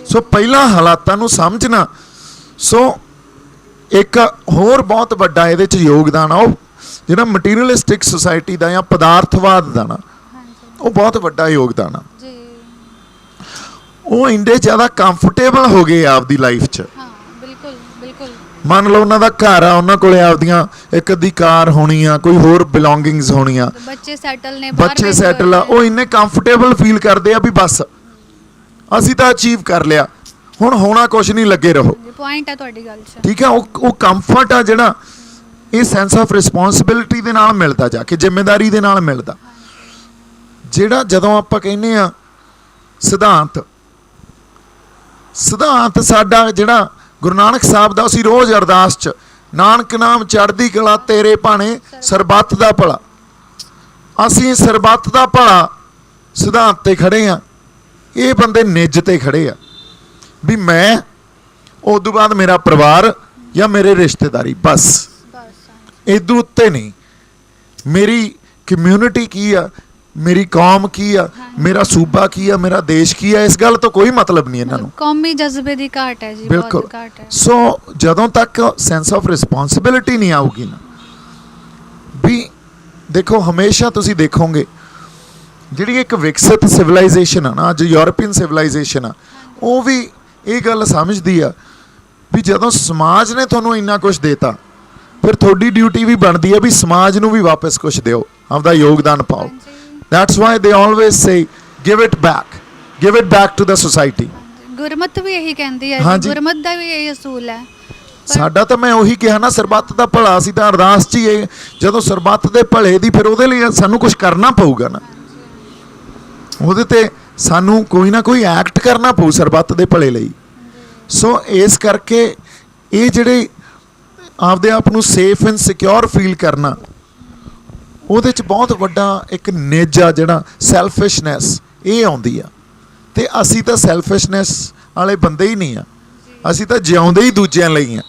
ਸੋ ਪਹਿਲਾਂ ਹਾਲਾਤਾਂ ਨੂੰ ਸਮਝਣਾ। ਸੋ ਇੱਕ ਹੋਰ ਬਹੁਤ ਵੱਡਾ ਇਹਦੇ 'ਚ ਯੋਗਦਾਨ ਆ ਉਹ ਜਿਹੜਾ ਮਟੀਰੀਅਲਿਸਟਿਕ ਸੁਸਾਇਟੀ ਦਾ ਜਾਂ ਪਦਾਰਥਵਾਦ ਦਾ ਨਾ, ਉਹ ਬਹੁਤ ਵੱਡਾ ਯੋਗਦਾਨ ਆ। ਉਹ ਇੰਨੇ ਜ਼ਿਆਦਾ ਕੰਫਰਟੇਬਲ ਹੋ ਗਏ ਆਪਦੀ ਲਾਈਫ 'ਚ। ਮੰਨ ਲਓ ਉਹਨਾਂ ਦਾ ਘਰ ਆ, ਉਹਨਾਂ ਕੋਲੇ ਆਪਦੀਆਂ ਇੱਕ ਅੱਧੀ ਕਾਰ ਹੋਣੀ ਆ, ਕੋਈ ਹੋਰ ਬਿਲੋਂਗਿੰਗਸ ਹੋਣੀਆਂ, ਬੱਚੇ ਸੈਟਲ ਆ, ਉਹ ਇੰਨੇ ਕੰਫਰਟੇਬਲ ਫੀਲ ਕਰਦੇ ਆ ਵੀ ਬਸ ਅਸੀਂ ਤਾਂ ਅਚੀਵ ਕਰ ਲਿਆ, ਹੁਣ ਹੋਣਾ ਕੁਛ ਨਹੀਂ, ਲੱਗੇ ਰਹੋ। ਪੁਆਇੰਟ ਹੈ ਤੁਹਾਡੀ ਗੱਲ 'ਚ, ਠੀਕ ਆ। ਉਹ ਕੰਫਰਟ ਆ ਜਿਹੜਾ ਇਹ ਸੈਂਸ ਆਫ ਰਿਸਪੌਂਸਿਬਿਲਿਟੀ ਦੇ ਨਾਲ ਮਿਲਦਾ, ਜਾ ਕੇ ਜ਼ਿੰਮੇਵਾਰੀ ਦੇ ਨਾਲ ਮਿਲਦਾ। ਜਿਹੜਾ ਜਦੋਂ ਆਪਾਂ ਕਹਿੰਦੇ ਆ ਸਿਧਾਂਤ ਸਾਡਾ ਜਿਹੜਾ ਗੁਰੂ ਨਾਨਕ ਸਾਹਿਬ ਦਾ, ਅਸੀਂ ਰੋਜ਼ ਅਰਦਾਸ 'ਚ ਨਾਨਕ ਨਾਮ ਚੜ੍ਹਦੀ ਕਲਾ ਤੇਰੇ ਭਾਣੇ ਸਰਬੱਤ ਦਾ ਭਲਾ, ਅਸੀਂ ਸਰਬੱਤ ਦਾ ਭਲਾ ਸਿਧਾਂਤ ਤੇ ਖੜੇ ਆ। ਇਹ ਬੰਦੇ ਨਿੱਜ ਤੇ ਖੜੇ ਆ ਵੀ ਮੈਂ, ਉਸ ਤੋਂ ਬਾਅਦ ਮੇਰਾ ਪਰਿਵਾਰ ਜਾਂ ਮੇਰੇ ਰਿਸ਼ਤੇਦਾਰੀ, ਬਸ ਇਦੋਂ ਉੱਤੇ ਨਹੀਂ। ਮੇਰੀ ਕਮਿਊਨਿਟੀ ਕੀ ਆ, ਮੇਰੀ ਕੌਮ ਕੀ ਆ, ਮੇਰਾ ਸੂਬਾ ਕੀ ਆ, ਮੇਰਾ ਦੇਸ਼ ਕੀ ਆ, ਇਸ ਗੱਲ ਤੋਂ ਕੋਈ ਮਤਲਬ ਨਹੀਂ ਇਹਨਾਂ ਨੂੰ। ਕੌਮੀ ਜਜ਼ਬੇ ਦੀ ਘਾਟ ਹੈ ਜੀ, ਬਿਲਕੁਲ। ਬਹੁਤ ਘਾਟ ਹੈ। ਸੋ ਜਦੋਂ ਤੱਕ ਸੈਂਸ ਆਫ ਰਿਸਪੌਂਸਿਬਿਲਿਟੀ ਨਹੀਂ ਆਊਗੀ ਨਾ, ਵੀ ਦੇਖੋ ਹਮੇਸ਼ਾ ਤੁਸੀਂ ਦੇਖੋਗੇ ਜਿਹੜੀ ਇੱਕ ਵਿਕਸਿਤ ਸਿਵਲਾਈਜੇਸ਼ਨ ਆ ਨਾ, ਅੱਜ ਯੂਰਪੀਅਨ ਸਿਵਲਾਈਜੇਸ਼ਨ ਆ, ਉਹ ਵੀ ਇਹ ਗੱਲ ਸਮਝਦੀ ਆ ਵੀ ਜਦੋਂ ਸਮਾਜ ਨੇ ਤੁਹਾਨੂੰ ਇੰਨਾ ਕੁਝ ਦੇਤਾ, ਫਿਰ ਤੁਹਾਡੀ ਡਿਊਟੀ ਵੀ ਬਣਦੀ ਹੈ ਵੀ ਸਮਾਜ ਨੂੰ ਵੀ ਵਾਪਸ ਕੁਝ ਦਿਓ, ਆਪਦਾ ਯੋਗਦਾਨ ਪਾਓ। That's why they always say give it back to the society। ਗੁਰਮਤ ਵੀ ਇਹੀ ਕਹਿੰਦੀ ਹੈ ਹਾਂਜੀ। ਜੀ, ਗੁਰਮਤ ਦਾ ਵੀ ਇਹ ਅਸੂਲ ਹੈ। ਸਾਡਾ ਤਾਂ ਮੈਂ ਉਹੀ ਕਿਹਾ ਨਾ, ਸਰਬੱਤ ਦਾ ਭਲਾ ਸੀ ਤਾਂ ਅਰਦਾਸ 'ਚ ਹੀ ਇਹ, ਜਦੋਂ ਸਰਬੱਤ ਦੇ ਭਲੇ ਦੀ, ਫਿਰ ਉਹਦੇ ਲਈ ਸਾਨੂੰ ਕੁਝ ਕਰਨਾ ਪਊਗਾ ਨਾ, ਉਹਦੇ ਤੇ ਸਾਨੂੰ ਕੋਈ ਨਾ ਕੋਈ ਐਕਟ ਕਰਨਾ ਪਊ ਸਰਬੱਤ ਦੇ ਭਲੇ ਲਈ। ਸੋ ਇਸ ਕਰਕੇ ਇਹ ਜਿਹੜੇ ਆਪਦੇ ਆਪ ਨੂੰ ਸੇਫ ਐਂਡ ਸਿਕਿਉਰ ਫੀਲ ਕਰਨਾ, ਉਹਦੇ 'ਚ ਬਹੁਤ ਵੱਡਾ ਇੱਕ ਨਿੱਜ ਆ ਜਿਹੜਾ ਸੈਲਫਿਸ਼ਨੈਸ ਇਹ ਆਉਂਦੀ ਆ। ਤੇ ਅਸੀਂ ਤਾਂ ਸੈਲਫਿਸ਼ਨੈਸ ਵਾਲੇ ਬੰਦੇ ਹੀ ਨਹੀਂ ਆ, ਅਸੀਂ ਤਾਂ ਜਿਉਂਦੇ ਹੀ ਦੂਜਿਆਂ ਲਈ ਆ,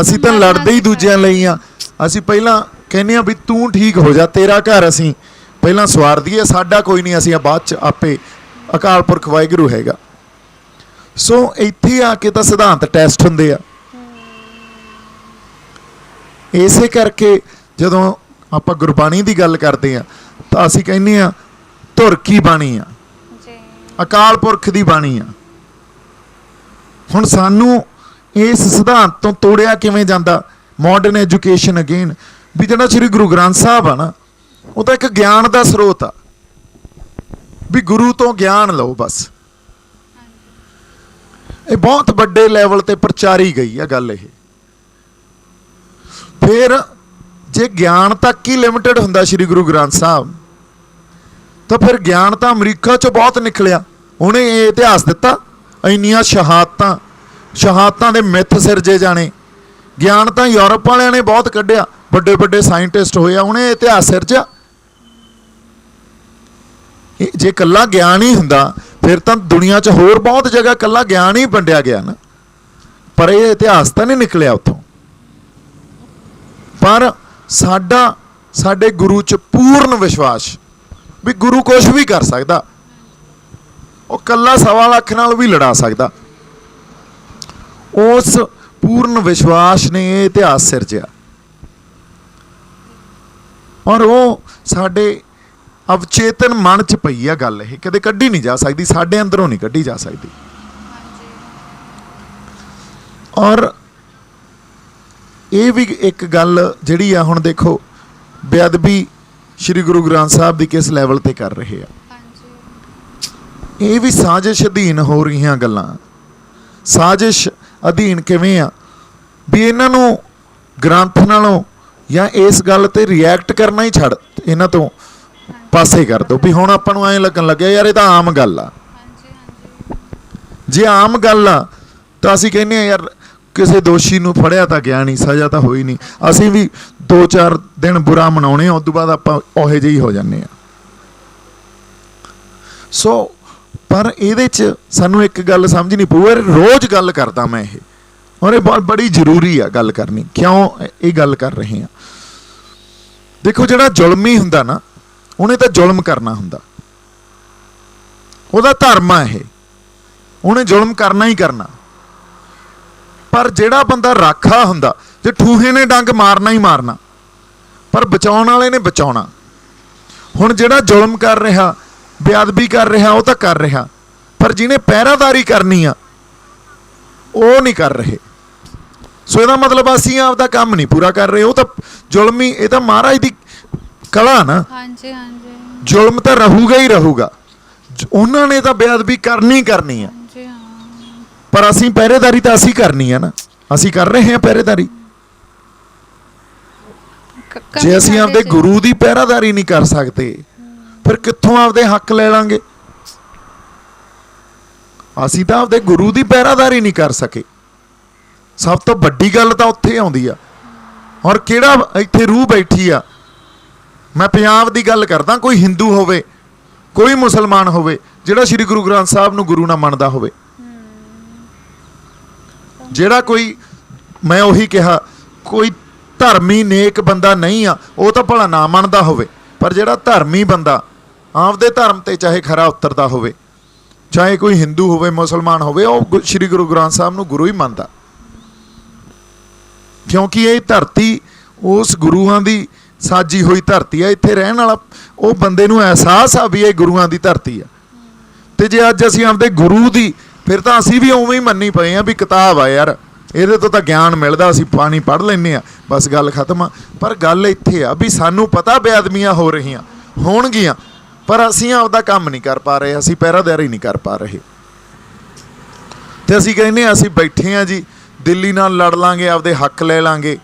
ਅਸੀਂ ਤਾਂ ਲੜਦੇ ਹੀ ਦੂਜਿਆਂ ਲਈ ਆ। ਅਸੀਂ ਪਹਿਲਾਂ ਕਹਿੰਦੇ ਆ ਵੀ ਤੂੰ ਠੀਕ ਹੋ ਜਾ, ਤੇਰਾ ਘਰ ਅਸੀਂ ਪਹਿਲਾਂ ਸਵਾਰ ਦਈਏ, ਸਾਡਾ ਕੋਈ ਨਹੀਂ, ਅਸੀਂ ਬਾਅਦ 'ਚ ਆਪੇ, ਅਕਾਲ ਪੁਰਖ ਵਾਹਿਗੁਰੂ ਹੈਗਾ। ਸੋ ਇੱਥੇ ਆ ਕੇ ਤਾਂ ਸਿਧਾਂਤ ਟੈਸਟ ਹੁੰਦੇ ਆ। ਇਸੇ ਕਰਕੇ ਜਦੋਂ ਆਪਾਂ ਗੁਰਬਾਣੀ ਦੀ ਗੱਲ ਕਰਦੇ ਆ ਤਾਂ ਅਸੀਂ ਕਹਿੰਦੇ ਆ ਧੁਰ ਕੀ ਬਾਣੀ ਆ, ਅਕਾਲ ਪੁਰਖ ਦੀ ਬਾਣੀ ਆ। ਹੁਣ ਸਾਨੂੰ ਇਸ ਸਿਧਾਂਤ ਤੋਂ ਤੋੜਿਆ ਕਿਵੇਂ ਜਾਂਦਾ? ਮਾਡਰਨ ਐਜੂਕੇਸ਼ਨ ਅਗੇਨ, ਵੀ ਜਿਹੜਾ ਸ੍ਰੀ ਗੁਰੂ ਗ੍ਰੰਥ ਸਾਹਿਬ ਆ ਨਾ, ਉਹ ਤਾਂ ਇੱਕ ਗਿਆਨ ਦਾ ਸਰੋਤ ਆ, ਵੀ ਗੁਰੂ ਤੋਂ ਗਿਆਨ ਲਓ ਬਸ। ਇਹ ਬਹੁਤ ਵੱਡੇ ਲੈਵਲ ਤੇ ਪ੍ਰਚਾਰੀ ਗਈ ਆ ਗੱਲ ਇਹ। ਫਿਰ ਜੇ ਗਿਆਨ ਤੱਕ ਹੀ ਲਿਮਿਟਡ ਹੁੰਦਾ ਸ੍ਰੀ ਗੁਰੂ ਗ੍ਰੰਥ ਸਾਹਿਬ, ਤਾਂ ਫਿਰ ਗਿਆਨ ਤਾਂ ਅਮਰੀਕਾ 'ਚੋਂ ਬਹੁਤ ਨਿਕਲਿਆ। ਉਹਨੇ ਇਹ ਇਤਿਹਾਸ ਦਿੱਤਾ, ਇੰਨੀਆਂ ਸ਼ਹਾਦਤਾਂ ਦੇ ਮਿੱਥ ਸਿਰਜੇ ਜਾਣੇ। ਗਿਆਨ ਤਾਂ ਯੂਰਪ ਵਾਲਿਆਂ ਨੇ ਬਹੁਤ ਕੱਢਿਆ, ਵੱਡੇ ਵੱਡੇ ਸਾਇੰਟਿਸਟ ਹੋਏ ਆ, ਉਹਨੇ ਇਤਿਹਾਸ ਸਿਰਜਿਆ। ਜੇ ਇਕੱਲਾ ਗਿਆਨ ਹੀ ਹੁੰਦਾ ਫਿਰ ਤਾਂ ਦੁਨੀਆ 'ਚ ਹੋਰ ਬਹੁਤ ਜਗ੍ਹਾ ਇਕੱਲਾ ਗਿਆਨ ਹੀ ਵੰਡਿਆ ਗਿਆ ਨਾ, ਪਰ ਇਹ ਇਤਿਹਾਸ ਤਾਂ ਨਹੀਂ ਨਿਕਲਿਆ ਉੱਥੋਂ। ਪਰ ਸਾਡੇ ਗੁਰੂ 'ਚ ਪੂਰਨ ਵਿਸ਼ਵਾਸ ਵੀ ਗੁਰੂ ਕੁਛ ਵੀ ਕਰ ਸਕਦਾ, ਉਹ ਇਕੱਲਾ 1.25 ਲੱਖ ਨਾਲ ਵੀ ਲੜਾ ਸਕਦਾ। ਉਸ ਪੂਰਨ ਵਿਸ਼ਵਾਸ ਨੇ ਇਹ ਇਤਿਹਾਸ ਸਿਰਜਿਆ, ਔਰ ਉਹ ਸਾਡੇ ਅਵਚੇਤਨ ਮਨ 'ਚ ਪਈ ਆ ਗੱਲ, ਇਹ ਕਦੇ ਕੱਢੀ ਨਹੀਂ ਜਾ ਸਕਦੀ, ਸਾਡੇ ਅੰਦਰੋਂ ਨਹੀਂ ਕੱਢੀ ਜਾ ਸਕਦੀ। ਔਰ ਇਹ ਵੀ ਇੱਕ ਗੱਲ ਜਿਹੜੀ ਆ, ਹੁਣ ਦੇਖੋ ਬੇਅਦਬੀ ਸ੍ਰੀ ਗੁਰੂ ਗ੍ਰੰਥ ਸਾਹਿਬ ਦੀ ਕਿਸ ਲੈਵਲ ਤੇ ਕਰ ਰਹੇ ਆ। ਇਹ ਵੀ ਸਾਜ਼ਿਸ਼ ਅਧੀਨ ਹੋ ਰਹੀਆਂ ਗੱਲਾਂ। ਸਾਜ਼ਿਸ਼ ਅਧੀਨ ਕਿਵੇਂ ਆ? ਵੀ ਇਹਨਾਂ ਨੂੰ ਗ੍ਰੰਥ ਨਾਲੋਂ ਜਾਂ ਇਸ ਗੱਲ ਤੇ ਰਿਐਕਟ ਕਰਨਾ ਹੀ ਛੱਡ, ਇਹਨਾਂ ਤੋਂ ਪਾਸੇ ਕਰ ਦੋ। ਵੀ ਹੁਣ ਆਪਾਂ ਨੂੰ ਐਂ ਲੱਗਣ ਲੱਗਿਆ ਯਾਰ ਇਹ ਤਾਂ ਆਮ ਗੱਲ ਆ। ਜੇ ਆਮ ਗੱਲ ਆ ਤਾਂ ਅਸੀਂ ਕਹਿੰਦੇ ਆ ਯਾਰ ਕਿਸੇ ਦੋਸ਼ੀ ਨੂੰ ਫੜਿਆ ਤਾਂ ਗਿਆ ਨਹੀਂ, ਸਜ਼ਾ ਤਾਂ ਹੋਈ ਨਹੀਂ, ਅਸੀਂ ਵੀ 2-4 ਦਿਨ ਬੁਰਾ ਮਨਾਉਣੇ ਆ, ਉਸ ਤੋਂ ਬਾਅਦ ਆਪਾਂ ਉਹੇ ਜਿਹੇ ਹੀ ਹੋ ਜਾਂਦੇ ਆ। ਸੋ ਪਰ ਇਹਦੇ 'ਚ ਸਾਨੂੰ ਇੱਕ ਗੱਲ ਸਮਝਣੀ ਪਊ, ਰੋਜ਼ ਗੱਲ ਕਰਦਾ ਮੈਂ ਇਹ, ਔਰ ਇਹ ਬਹੁਤ ਬੜੀ ਜ਼ਰੂਰੀ ਆ ਗੱਲ ਕਰਨੀ। ਕਿਉਂ ਇਹ ਗੱਲ ਕਰ ਰਹੇ ਆ? ਦੇਖੋ ਜਿਹੜਾ ਜ਼ੁਲਮੀ ਹੁੰਦਾ ਨਾ, ਉਹਨੇ ਤਾਂ ਜ਼ੁਲਮ ਕਰਨਾ ਹੁੰਦਾ, ਉਹਦਾ ਧਰਮ ਆ ਇਹ, ਉਹਨੇ ਜ਼ੁਲਮ ਕਰਨਾ ਹੀ ਕਰਨਾ। ਪਰ ਜਿਹੜਾ ਬੰਦਾ ਰਾਖਾ ਹੁੰਦਾ, ਜੇ ਠੂਹੇ ਨੇ ਡੰਗ ਮਾਰਨਾ ਹੀ ਮਾਰਨਾ, ਪਰ ਬਚਾਉਣ ਵਾਲੇ ਨੇ ਬਚਾਉਣਾ। ਹੁਣ ਜਿਹੜਾ ਜ਼ੁਲਮ ਕਰ ਰਿਹਾ, ਬੇਅਦਬੀ ਕਰ ਰਿਹਾ, ਉਹ ਤਾਂ ਕਰ ਰਿਹਾ, ਪਰ ਜਿਹਨੇ ਪਹਿਰਾਦਾਰੀ ਕਰਨੀ ਆ ਉਹ ਨਹੀਂ ਕਰ ਰਹੇ। ਸੋ ਇਹਦਾ ਮਤਲਬ ਅਸੀਂ ਆਪਦਾ ਕੰਮ ਨਹੀਂ ਪੂਰਾ ਕਰ ਰਹੇ। ਉਹ ਤਾਂ ਜ਼ੁਲਮੀ, ਇਹ ਤਾਂ ਮਹਾਰਾਜ ਦੀ ਕਲਾ ਨਾ। ਹਾਂਜੀ ਹਾਂਜੀ, ਜ਼ੁਲਮ ਤਾਂ ਰਹੂਗਾ ਹੀ ਰਹੂਗਾ, ਉਹਨਾਂ ਨੇ ਤਾਂ ਬੇਅਦਬੀ ਕਰਨੀ ਕਰਨੀ ਆ, ਪਰ ਅਸੀਂ ਪਹਿਰੇਦਾਰੀ ਤਾਂ ਅਸੀਂ ਕਰਨੀ ਆ ਨਾ, ਅਸੀਂ ਕਰ ਰਹੇ ਹਾਂ ਪਹਿਰੇਦਾਰੀ। ਜੇ ਅਸੀਂ ਆਪਦੇ ਗੁਰੂ ਦੀ ਪਹਿਰਾਦਾਰੀ ਨਹੀਂ ਕਰ ਸਕਦੇ, ਫਿਰ ਕਿੱਥੋਂ ਆਪਦੇ ਹੱਕ ਲੈ ਲਾਂਗੇ? ਅਸੀਂ ਤਾਂ ਆਪਦੇ ਗੁਰੂ ਦੀ ਪਹਿਰਾਦਾਰੀ ਨਹੀਂ ਕਰ ਸਕੇ। ਸਭ ਤੋਂ ਵੱਡੀ ਗੱਲ ਤਾਂ ਉੱਥੇ ਆਉਂਦੀ ਆ। ਔਰ ਕਿਹੜਾ ਇੱਥੇ ਰੂਹ ਬੈਠੀ ਆ, ਮੈਂ ਪੰਜਾਬ ਦੀ ਗੱਲ ਕਰਦਾ, ਕੋਈ ਹਿੰਦੂ ਹੋਵੇ, ਕੋਈ ਮੁਸਲਮਾਨ ਹੋਵੇ, ਜਿਹੜਾ ਸ੍ਰੀ ਗੁਰੂ ਗ੍ਰੰਥ ਸਾਹਿਬ ਨੂੰ ਗੁਰੂ ਨਾ ਮੰਨਦਾ ਹੋਵੇ, ਜਿਹੜਾ ਕੋਈ, ਮੈਂ ਉਹੀ ਕਿਹਾ, ਕੋਈ ਧਰਮੀ ਨੇਕ ਬੰਦਾ ਨਹੀਂ ਆ, ਉਹ ਤਾਂ ਭਲਾ ਨਾ ਮੰਨਦਾ ਹੋਵੇ, ਪਰ ਜਿਹੜਾ ਧਰਮੀ ਬੰਦਾ ਆਪਦੇ ਧਰਮ ਤੇ ਚਾਹੇ ਖਰਾ ਉਤਰਦਾ ਹੋਵੇ, ਚਾਹੇ ਕੋਈ ਹਿੰਦੂ ਹੋਵੇ ਮੁਸਲਮਾਨ ਹੋਵੇ, ਉਹ ਸ੍ਰੀ ਗੁਰੂ ਗ੍ਰੰਥ ਸਾਹਿਬ ਨੂੰ ਗੁਰੂ ਹੀ ਮੰਨਦਾ, ਕਿਉਂਕਿ ਇਹ ਧਰਤੀ ਉਸ ਗੁਰੂਆਂ ਦੀ ਸਾਜੀ ਹੋਈ ਧਰਤੀ ਆ। ਇੱਥੇ ਰਹਿਣ ਵਾਲਾ ਉਹ ਬੰਦੇ ਨੂੰ ਅਹਿਸਾਸ ਆ ਵੀ ਇਹ ਗੁਰੂਆਂ ਦੀ ਧਰਤੀ ਆ। ਤੇ ਜੇ ਅੱਜ ਅਸੀਂ ਆਪਦੇ ਗੁਰੂ ਦੀ, ਫਿਰ ਤਾਂ ਅਸੀਂ ਵੀ ਉਵੇਂ ਹੀ ਮੰਨੀ ਪਏ ਆ ਵੀ ਕਿਤਾਬ ਆ ਯਾਰ, ਇਹਦੇ ਤੋਂ ਤਾਂ ਗਿਆਨ ਮਿਲਦਾ, ਅਸੀਂ ਪਾਣੀ ਪੜ੍ਹ ਲੈਂਦੇ ਆ, ਬਸ ਗੱਲ ਖਤਮ ਆ। ਪਰ ਗੱਲ ਇੱਥੇ ਆ ਵੀ ਸਾਨੂੰ ਪਤਾ ਬੇਅਦਬੀਆਂ ਹੋ ਰਹੀਆਂ, ਹੋਣਗੀਆਂ, ਪਰ ਅਸੀਂ ਆਪਦਾ ਕੰਮ ਨਹੀਂ ਕਰ ਪਾ ਰਹੇ, ਅਸੀਂ ਪਹਿਰਾਦਾਰੀ ਨਹੀਂ ਕਰ ਪਾ ਰਹੇ। ਤੇ ਅਸੀਂ ਕਹਿੰਦੇ ਅਸੀਂ ਬੈਠੇ ਆ ਜੀ, ਦਿੱਲੀ ਨਾਲ ਲੜ ਲਾਂਗੇ, ਆਪਦੇ ਹੱਕ ਲੈ ਲਾਂਗੇ,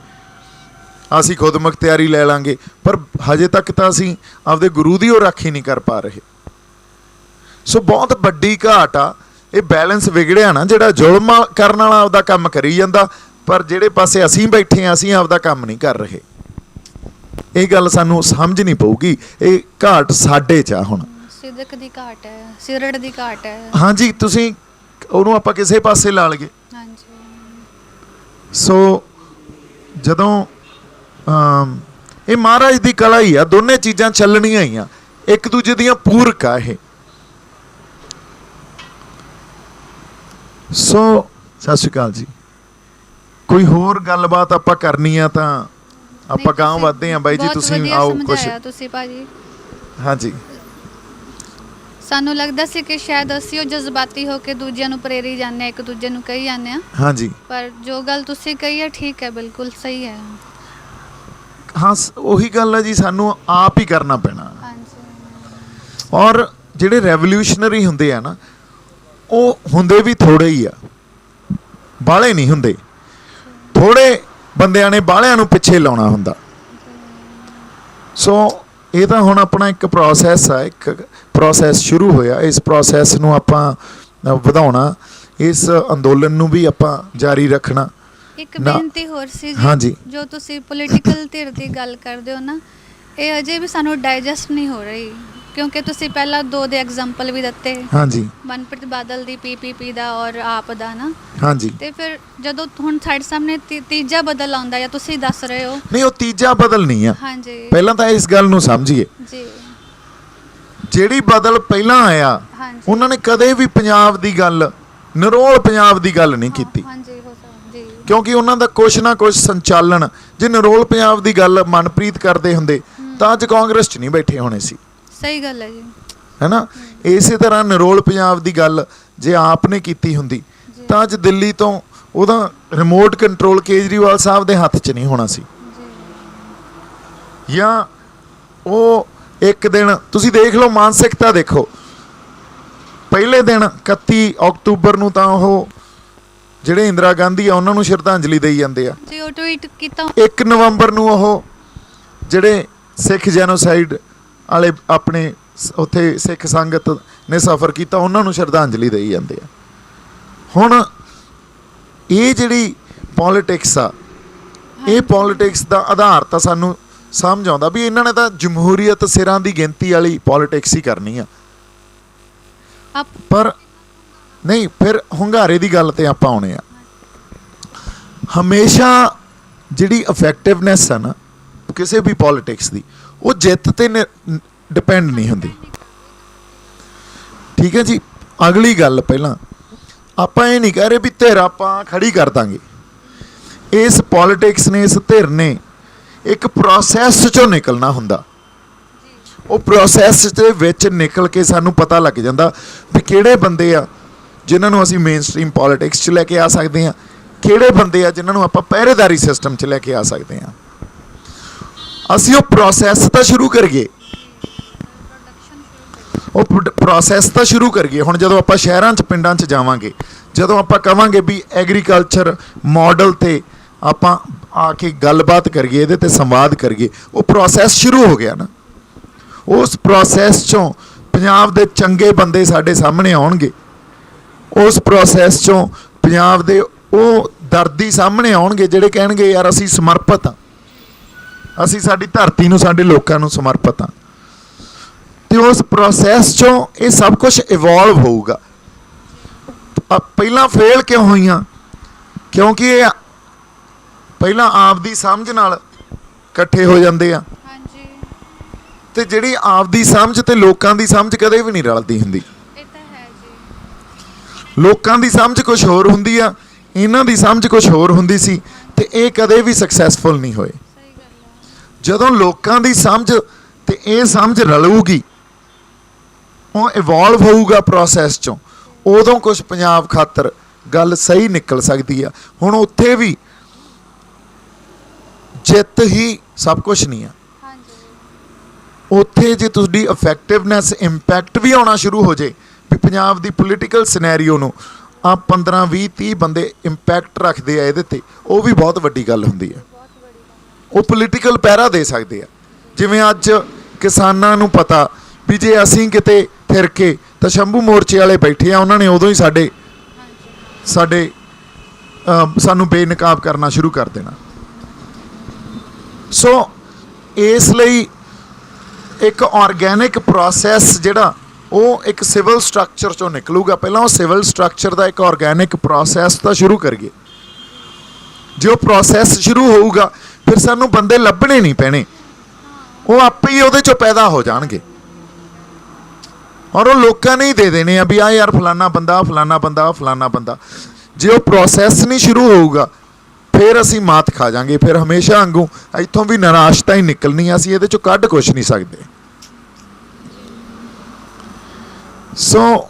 ਅਸੀਂ ਖੁਦ ਮੁਖਤਿਆਰੀ ਲੈ ਲਾਂਗੇ, ਪਰ ਹਜੇ ਤੱਕ ਤਾਂ ਅਸੀਂ ਆਪਦੇ ਗੁਰੂ ਦੀ ਉਹ ਰਾਖੀ ਨਹੀਂ ਕਰ ਪਾ ਰਹੇ। ਸੋ ਬਹੁਤ ਵੱਡੀ ਘਾਟ ਆ, ਇਹ ਬੈਲੈਂਸ ਵਿਗੜਿਆ ਨਾ, ਜਿਹੜਾ ਜ਼ੁਲਮ ਕਰਨ ਵਾਲਾ ਆਪਦਾ ਕੰਮ ਕਰੀ ਜਾਂਦਾ, ਪਰ ਜਿਹੜੇ ਪਾਸੇ ਅਸੀਂ ਬੈਠੇ ਆ ਅਸੀਂ ਆਪਦਾ ਕੰਮ ਨਹੀਂ ਕਰ ਰਹੇ। ਇਹ ਗੱਲ ਸਾਨੂੰ ਸਮਝਣੀ ਪਊਗੀ, ਇਹ ਘਾਟ ਸਾਡੇ 'ਚ ਆ। ਹੁਣ ਸਿਦਕ ਦੀ ਘਾਟ ਹੈ, ਸਿਰੜ ਦੀ ਘਾਟ ਹੈ। ਹਾਂਜੀ, ਤੁਸੀਂ ਉਹਨੂੰ ਆਪਾਂ ਕਿਸੇ ਪਾਸੇ ਲਾ ਲਈਏ। ਹਾਂਜੀ। ਸੋ ਜਦੋਂ ਇਹ ਮਹਾਰਾਜ ਦੀ ਕਲਾ ਹੀ ਆ, ਦੋਨੇ ਚੀਜ਼ਾਂ ਚੱਲਣੀਆਂ ਹੀ ਆ, ਇੱਕ ਦੂਜੇ ਦੀਆਂ ਪੂਰਕ ਆ ਇਹ। ਸੋ ਸਤਿ ਸ਼੍ਰੀ ਅਕਾਲ ਜੀ। ਕੋਈ ਹੋਰ ਗੱਲਬਾਤ ਆਪਾਂ ਕਰਨੀ ਆ ਤਾਂ ਆਪਾਂ ਗਾਂਹ ਵੱਧਦੇ ਆ ਬਾਈ ਜੀ, ਤੁਸੀਂ ਆਓ ਕੁਛ। ਤੁਸੀਂ ਭਾਜੀ, ਹਾਂਜੀ, ਸਾਨੂੰ ਲੱਗਦਾ ਸੀ ਕਿ ਸ਼ਾਇਦ ਅਸੀਂ ਉਹ ਜਜ਼ਬਾਤੀ ਹੋ ਕੇ ਦੂਜਿਆਂ ਨੂੰ ਪ੍ਰੇਰੀ ਜਾਂਦੇ, ਇੱਕ ਦੂਜੇ ਨੂੰ ਕਹੀ ਜਾਂਦੇ ਆ। ਹਾਂਜੀ, ਪਰ ਜੋ ਗੱਲ ਤੁਸੀਂ ਕਹੀ ਹੈ ਠੀਕ ਹੈ, ਬਿਲਕੁਲ ਸਹੀ ਹੈ। ਹਾਂ, ਉਹੀ ਗੱਲ ਹੈ ਜੀ, ਸਾਨੂੰ ਆਪ ਹੀ ਕਰਨਾ ਪੈਣਾ। ਹਾਂਜੀ। ਔਰ ਜਿਹੜੇ ਰੈਵੋਲੂਸ਼ਨਰੀ ਹੁੰਦੇ ਆ ਨਾ, ਉਹ ਹੁੰਦੇ ਵੀ ਥੋੜੇ ਹੀ ਆ, ਬਾਹਲੇ ਨਹੀਂ ਹੁੰਦੇ। ਥੋੜੇ ਬੰਦਿਆਂ ਨੇ ਬਾਹਲਿਆਂ ਨੂੰ ਪਿੱਛੇ ਲਾਉਣਾ ਹੁੰਦਾ। ਸੋ ਇਹ ਤਾਂ ਹੁਣ ਆਪਣਾ ਇੱਕ ਪ੍ਰੋਸੈਸ ਆ, ਇੱਕ ਪ੍ਰੋਸੈਸ ਸ਼ੁਰੂ ਹੋਇਆ, ਇਸ ਪ੍ਰੋਸੈਸ ਨੂੰ ਆਪਾਂ ਵਧਾਉਣਾ, ਇਸ ਅੰਦੋਲਨ ਨੂੰ ਵੀ ਆਪਾਂ ਜਾਰੀ ਰੱਖਣਾ। ਇੱਕ ਬੇਨਤੀ ਹੋਰ ਸੀ ਜੀ, ਹਾਂਜੀ, ਜੋ ਤੁਸੀਂ ਪੋਲੀਟੀਕਲ ਧਿਰ ਦੀ ਗੱਲ ਕਰਦੇ ਹੋ ਨਾ, ਇਹ ਅਜੇ ਵੀ ਸਾਨੂੰ ਡਾਈਜੈਸਟ ਨਹੀਂ ਹੋ ਰਹੀ, ਕਿਉਂਕਿ ਤੁਸੀਂ ਪਹਿਲਾਂ 2 ਦੇ ਐਗਜ਼ਾਮਪਲ ਵੀ ਦਿੱਤੇ। ਹਾਂਜੀ, ਮਨਪ੍ਰੀਤ ਬਾਦਲ ਦੀ PPP ਦਾ ਔਰ ਆਪ ਦਾ ਨਾ। ਹਾਂਜੀ, ਤੇ ਫਿਰ ਜਦੋਂ ਹੁਣ ਸਾਡੇ ਸਾਹਮਣੇ ਤੀਜਾ ਬਦਲ ਆਉਂਦਾ ਜਾਂ ਤੁਸੀਂ ਦੱਸ ਰਹੇ ਹੋ, ਨਹੀਂ ਉਹ ਤੀਜਾ ਬਦਲ ਨਹੀਂ ਆ। ਹਾਂਜੀ, ਪਹਿਲਾਂ ਤਾਂ ਇਸ ਗੱਲ ਨੂੰ ਸਮਝੀਏ ਜੀ, ਜਿਹੜੀ ਬਦਲ ਪਹਿਲਾਂ ਆਇਆ ਉਹਨਾਂ ਨੇ ਕਦੇ ਵੀ ਪੰਜਾਬ ਦੀ ਗੱਲ, ਨਿਰੋਲ ਪੰਜਾਬ ਦੀ ਗੱਲ ਨਹੀਂ ਕੀਤੀ। ਹਾਂਜੀ, ਕਿਉਂਕਿ ਉਹਨਾਂ ਦਾ ਕੁਛ ਨਾ ਕੁਛ ਸੰਚਾਲਨ, ਜੇ ਨਿਰੋਲ ਪੰਜਾਬ ਦੀ ਗੱਲ ਮਨਪ੍ਰੀਤ ਕਰਦੇ ਹੁੰਦੇ ਤਾਂ ਅੱਜ ਕਾਂਗਰਸ 'ਚ ਨਹੀਂ ਬੈਠੇ ਹੋਣੇ ਸੀ। ਸਹੀ ਗੱਲ ਹੈ ਜੀ, ਹੈ ਨਾ। ਇਸੇ ਤਰ੍ਹਾਂ ਨਿਰੋਲ ਪੰਜਾਬ ਦੀ ਗੱਲ ਜੇ ਆਪ ਨੇ ਕੀਤੀ ਹੁੰਦੀ ਤਾਂ ਅੱਜ ਦਿੱਲੀ ਤੋਂ ਉਹਦਾ ਰਿਮੋਟ ਕੰਟਰੋਲ ਕੇਜਰੀਵਾਲ ਸਾਹਿਬ ਦੇ ਹੱਥ 'ਚ ਨਹੀਂ ਹੋਣਾ ਸੀ। ਜਾਂ ਉਹ ਇੱਕ ਦਿਨ ਤੁਸੀਂ ਦੇਖ ਲਓ, ਮਾਨਸਿਕਤਾ ਦੇਖੋ, ਪਹਿਲੇ ਦਿਨ 31 ਅਕਤੂਬਰ ਨੂੰ ਤਾਂ ਉਹ ਜਿਹੜੇ ਇੰਦਰਾ ਗਾਂਧੀ ਆ ਉਹਨਾਂ ਨੂੰ ਸ਼ਰਧਾਂਜਲੀ ਦੇਈ ਜਾਂਦੇ ਆ ਜੀ। ਉਹ ਟਵੀਟ ਕੀਤਾ 1 ਨਵੰਬਰ ਨੂੰ ਉਹ ਜਿਹੜੇ ਸਿੱਖ ਜੈਨੋਸਾਈਡ ਵਾਲੇ ਆਪਣੇ ਉੱਥੇ ਸਿੱਖ ਸੰਗਤ ਨੇ ਸਫ਼ਰ ਕੀਤਾ ਉਹਨਾਂ ਨੂੰ ਸ਼ਰਧਾਂਜਲੀ ਦੇਈ ਜਾਂਦੇ ਆ। ਹੁਣ ਇਹ ਜਿਹੜੀ ਪੋਲੀਟਿਕਸ ਆ, ਇਹ ਪੋਲੀਟਿਕਸ ਦਾ ਆਧਾਰ ਤਾਂ ਸਾਨੂੰ ਸਮਝ ਆਉਂਦਾ ਵੀ ਇਹਨਾਂ ਨੇ ਤਾਂ ਜਮਹੂਰੀਅਤ ਸਿਰਾਂ ਦੀ ਗਿਣਤੀ ਵਾਲੀ ਪੋਲੀਟਿਕਸ ਹੀ ਕਰਨੀ ਆ। ਪਰ ਨਹੀਂ, ਫਿਰ ਹੁੰਗਾਰੇ ਦੀ ਗੱਲ ਤੇ ਆਪਾਂ ਆਉਣੇ ਆ। ਹਮੇਸ਼ਾ ਜਿਹੜੀ ਇਫੈਕਟਿਵਨੈਸ ਆ ਨਾ ਕਿਸੇ ਵੀ ਪੋਲੀਟਿਕਸ ਦੀ, ਉਹ ਜਿੱਤ ਤੇ ਡਿਪੈਂਡ ਨਹੀਂ ਹੁੰਦੀ। ਠੀਕ ਹੈ ਜੀ। ਅਗਲੀ ਗੱਲ, ਪਹਿਲਾਂ ਆਪਾਂ ਇਹ ਨਹੀਂ ਕਹਿ ਰਹੇ ਵੀ ਧਿਰ ਆਪਾਂ ਖੜੀ ਕਰ ਦਾਂਗੇ। ਇਸ ਪੋਲੀਟਿਕਸ ਨੇ, ਇਸ ਧਿਰ ਨੇ ਇੱਕ ਪ੍ਰੋਸੈਸ 'ਚੋਂ ਨਿਕਲਣਾ ਹੁੰਦਾ। ਉਹ ਪ੍ਰੋਸੈਸ ਦੇ ਵਿੱਚ ਨਿਕਲ ਕੇ ਸਾਨੂੰ ਪਤਾ ਲੱਗ ਜਾਂਦਾ ਵੀ ਕਿਹੜੇ ਬੰਦੇ ਆ ਜਿਨ੍ਹਾਂ ਨੂੰ ਅਸੀਂ ਮੇਨ ਸਟ੍ਰੀਮ ਪੋਲੀਟਿਕਸ 'ਚ ਲੈ ਕੇ ਆ ਸਕਦੇ ਹਾਂ, ਕਿਹੜੇ ਬੰਦੇ ਆ ਜਿਨ੍ਹਾਂ ਨੂੰ ਆਪਾਂ ਪਹਿਰੇਦਾਰੀ ਸਿਸਟਮ 'ਚ ਲੈ ਕੇ ਆ ਸਕਦੇ ਹਾਂ। ਅਸੀਂ ਉਹ ਪ੍ਰੋਸੈਸ ਤਾਂ ਸ਼ੁਰੂ ਕਰੀਏ, ਉਹ ਪ੍ਰੋਸੈਸ ਤਾਂ ਸ਼ੁਰੂ ਕਰੀਏ। ਹੁਣ ਜਦੋਂ ਆਪਾਂ ਸ਼ਹਿਰਾਂ 'ਚ, ਪਿੰਡਾਂ 'ਚ ਜਾਵਾਂਗੇ, ਜਦੋਂ ਆਪਾਂ ਕਵਾਂਗੇ ਵੀ ਐਗਰੀਕਲਚਰ ਮਾਡਲ 'ਤੇ ਆਪਾਂ ਆ ਕੇ ਗੱਲਬਾਤ ਕਰੀਏ, ਇਹਦੇ 'ਤੇ ਸੰਵਾਦ ਕਰੀਏ, ਉਹ ਪ੍ਰੋਸੈਸ ਸ਼ੁਰੂ ਹੋ ਗਿਆ ਨਾ। ਉਸ ਪ੍ਰੋਸੈਸ 'ਚੋਂ ਪੰਜਾਬ ਦੇ ਚੰਗੇ ਬੰਦੇ ਸਾਡੇ ਸਾਹਮਣੇ ਆਉਣਗੇ। ਉਸ ਪ੍ਰੋਸੈਸ 'ਚੋਂ ਪੰਜਾਬ ਦੇ ਉਹ ਦਰਦੀ ਸਾਹਮਣੇ ਆਉਣਗੇ ਜਿਹੜੇ ਕਹਿਣਗੇ ਯਾਰ ਅਸੀਂ ਸਮਰਪਿਤ ਹਾਂ, ਅਸੀਂ ਸਾਡੀ ਧਰਤੀ ਨੂੰ, ਸਾਡੇ ਲੋਕਾਂ ਨੂੰ ਸਮਰਪਿਤ ਹਾਂ। ਤੇ ਉਸ ਪ੍ਰੋਸੈਸ 'ਚੋਂ ਇਹ ਸਭ ਕੁਝ ਇਵੋਲਵ ਹੋਊਗਾ। ਪਹਿਲਾਂ ਫੇਲ ਕਿਉਂ ਹੋਈਆਂ? ਕਿਉਂਕਿ ਇਹ ਪਹਿਲਾਂ ਆਪ ਦੀ ਸਮਝ ਨਾਲ ਇਕੱਠੇ ਹੋ ਜਾਂਦੇ ਆ। ਤੇ ਜਿਹੜੀ ਆਪਦੀ ਸਮਝ ਤੇ ਲੋਕਾਂ ਦੀ ਸਮਝ ਕਦੇ ਵੀ ਨਹੀਂ ਰਲਦੀ ਹੁੰਦੀ। ਇਹ ਤਾਂ ਹੈ ਜੀ। ਲੋਕਾਂ ਦੀ ਸਮਝ ਕੁਝ ਹੋਰ ਹੁੰਦੀ ਆ, ਇਹਨਾਂ ਦੀ ਸਮਝ ਕੁਝ ਹੋਰ ਹੁੰਦੀ ਸੀ, ਤੇ ਇਹ ਕਦੇ ਵੀ ਸਕਸੈਸਫੁਲ ਨਹੀਂ ਹੋਏ। ਸਹੀ ਗੱਲ ਹੈ। ਜਦੋਂ ਲੋਕਾਂ ਦੀ ਸਮਝ ਤੇ ਇਹ ਸਮਝ ਰਲੂਗੀ, ਉਹ ਇਵੋਲਵ ਹੋਊਗਾ ਪ੍ਰੋਸੈਸ ਚੋਂ, ਉਦੋਂ ਕੁਝ ਪੰਜਾਬ ਖਾਤਰ ਗੱਲ ਸਹੀ ਨਿਕਲ ਸਕਦੀ ਆ। ਹੁਣ ਉੱਥੇ ਵੀ ਜਿੱਤ ਹੀ ਸਭ ਕੁਝ ਨਹੀਂ ਆ। ਹਾਂਜੀ। ਉੱਥੇ ਜੇ ਤੁਹਾਡੀ ਇਫੈਕਟਿਵਨੈਸ, ਇੰਪੈਕਟ ਵੀ ਆਉਣਾ ਸ਼ੁਰੂ ਹੋ ਜੇ ਵੀ ਪੰਜਾਬ ਦੀ ਪੋਲੀਟੀਕਲ ਸਿਨੈਰੀਓ ਨੂੰ ਆ 15 20 30 ਬੰਦੇ ਇੰਪੈਕਟ ਰੱਖਦੇ ਆ ਇਹਦੇ ਤੇ, ਉਹ ਵੀ ਬਹੁਤ ਵੱਡੀ ਗੱਲ ਹੁੰਦੀ ਹੈ। ਉਹ ਪੋਲੀਟੀਕਲ ਪਹਿਰਾ ਦੇ ਸਕਦੇ ਆ। ਜਿਵੇਂ ਅੱਜ ਕਿਸਾਨਾਂ ਨੂੰ ਪਤਾ ਵੀ ਜੇ ਅਸੀਂ ਕਿਤੇ ਫਿਰ ਕੇ ਤਾਂ ਸ਼ੰਭੂ ਮੋਰਚੇ ਵਾਲੇ ਬੈਠੇ ਆ, ਉਹਨਾਂ ਨੇ ਉਦੋਂ ਹੀ ਸਾਨੂੰ ਬੇਨਕਾਬ ਕਰਨਾ ਸ਼ੁਰੂ ਕਰ ਦੇਣਾ। ਸੋ ਇਸ ਲਈ ਇੱਕ ਆਰਗੈਨਿਕ ਪ੍ਰੋਸੈਸ ਜਿਹੜਾ ਉਹ ਇੱਕ ਸਿਵਲ ਸਟਰਕਚਰ ਚੋਂ ਨਿਕਲੂਗਾ। ਪਹਿਲਾਂ ਉਹ ਸਿਵਲ ਸਟਰਕਚਰ ਦਾ ਇੱਕ ਆਰਗੈਨਿਕ ਪ੍ਰੋਸੈਸ ਤਾਂ ਸ਼ੁਰੂ ਕਰੀਏ। ਜੇ ਉਹ ਪ੍ਰੋਸੈਸ ਸ਼ੁਰੂ ਹੋਊਗਾ ਫਿਰ ਸਾਨੂੰ ਬੰਦੇ ਲੱਭਣੇ ਨਹੀਂ ਪੈਣੇ, ਉਹ ਆਪੇ ਹੀ ਉਹਦੇ ਚੋਂ ਪੈਦਾ ਹੋ ਜਾਣਗੇ, ਔਰ ਉਹ ਲੋਕਾਂ ਨੇ ਹੀ ਦੇ ਦੇਣੇ ਆ ਵੀ ਆ ਯਾਰ ਫਲਾਨਾ ਬੰਦਾ, ਫਲਾਨਾ ਬੰਦਾ, ਫਲਾਨਾ ਬੰਦਾ। ਜੇ ਉਹ ਪ੍ਰੋਸੈਸ ਨਹੀਂ ਸ਼ੁਰੂ ਹੋਊਗਾ ਫਿਰ ਅਸੀਂ ਮਾਤ ਖਾ ਜਾਾਂਗੇ। ਫਿਰ ਹਮੇਸ਼ਾ ਵਾਂਗੂ ਇੱਥੋਂ ਵੀ ਨਿਰਾਸ਼ਤਾ ਹੀ ਨਿਕਲਣੀ ਆ, ਅਸੀਂ ਇਹਦੇ ਚੋਂ ਕੱਢ ਕੁਛ ਨਹੀਂ ਸਕਦੇ। ਸੋ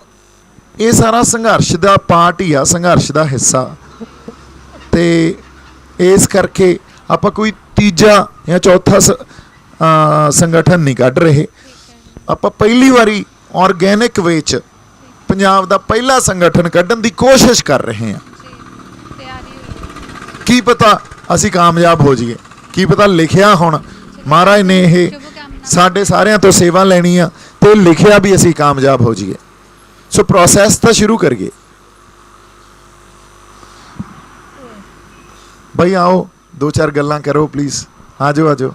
ਇਹ ਸਾਰਾ ਸੰਘਰਸ਼ ਦਾ ਪਾਰਟ ਹੀ ਆ, ਸੰਘਰਸ਼ ਦਾ ਹਿੱਸਾ। ਤੇ ਇਸ ਕਰਕੇ ਆਪਾਂ ਕੋਈ ਤੀਜਾ ਜਾਂ ਚੌਥਾ ਸੰਗਠਨ ਨਹੀਂ ਕੱਢ ਰਹੇ। ਆਪਾਂ ਪਹਿਲੀ ਵਾਰੀ ਆਰਗੈਨਿਕ ਵੇ 'ਚ ਪੰਜਾਬ ਦਾ ਪਹਿਲਾ ਸੰਗਠਨ ਕੱਢਣ ਦੀ ਕੋਸ਼ਿਸ਼ ਕਰ ਰਹੇ ਹਾਂ। ਕੀ ਪਤਾ ਅਸੀਂ ਕਾਮਯਾਬ ਹੋ ਜਾਈਏ, ਕੀ ਪਤਾ ਲਿਖਿਆ ਹੁਣ ਮਹਾਰਾਜ ਨੇ ਇਹ ਸਾਡੇ ਸਾਰਿਆਂ ਤੋਂ ਸੇਵਾ ਲੈਣੀ ਆ ਤੇ ਲਿਖਿਆ ਵੀ ਅਸੀਂ ਕਾਮਯਾਬ ਹੋ ਜਾਈਏ। ਸੋ ਪ੍ਰੋਸੈਸ ਤਾਂ ਸ਼ੁਰੂ ਕਰੀਏ। ਬਈ ਆਓ 2-4 ਗੱਲਾਂ ਕਰੋ ਪਲੀਜ਼। ਆ ਜਾਓ।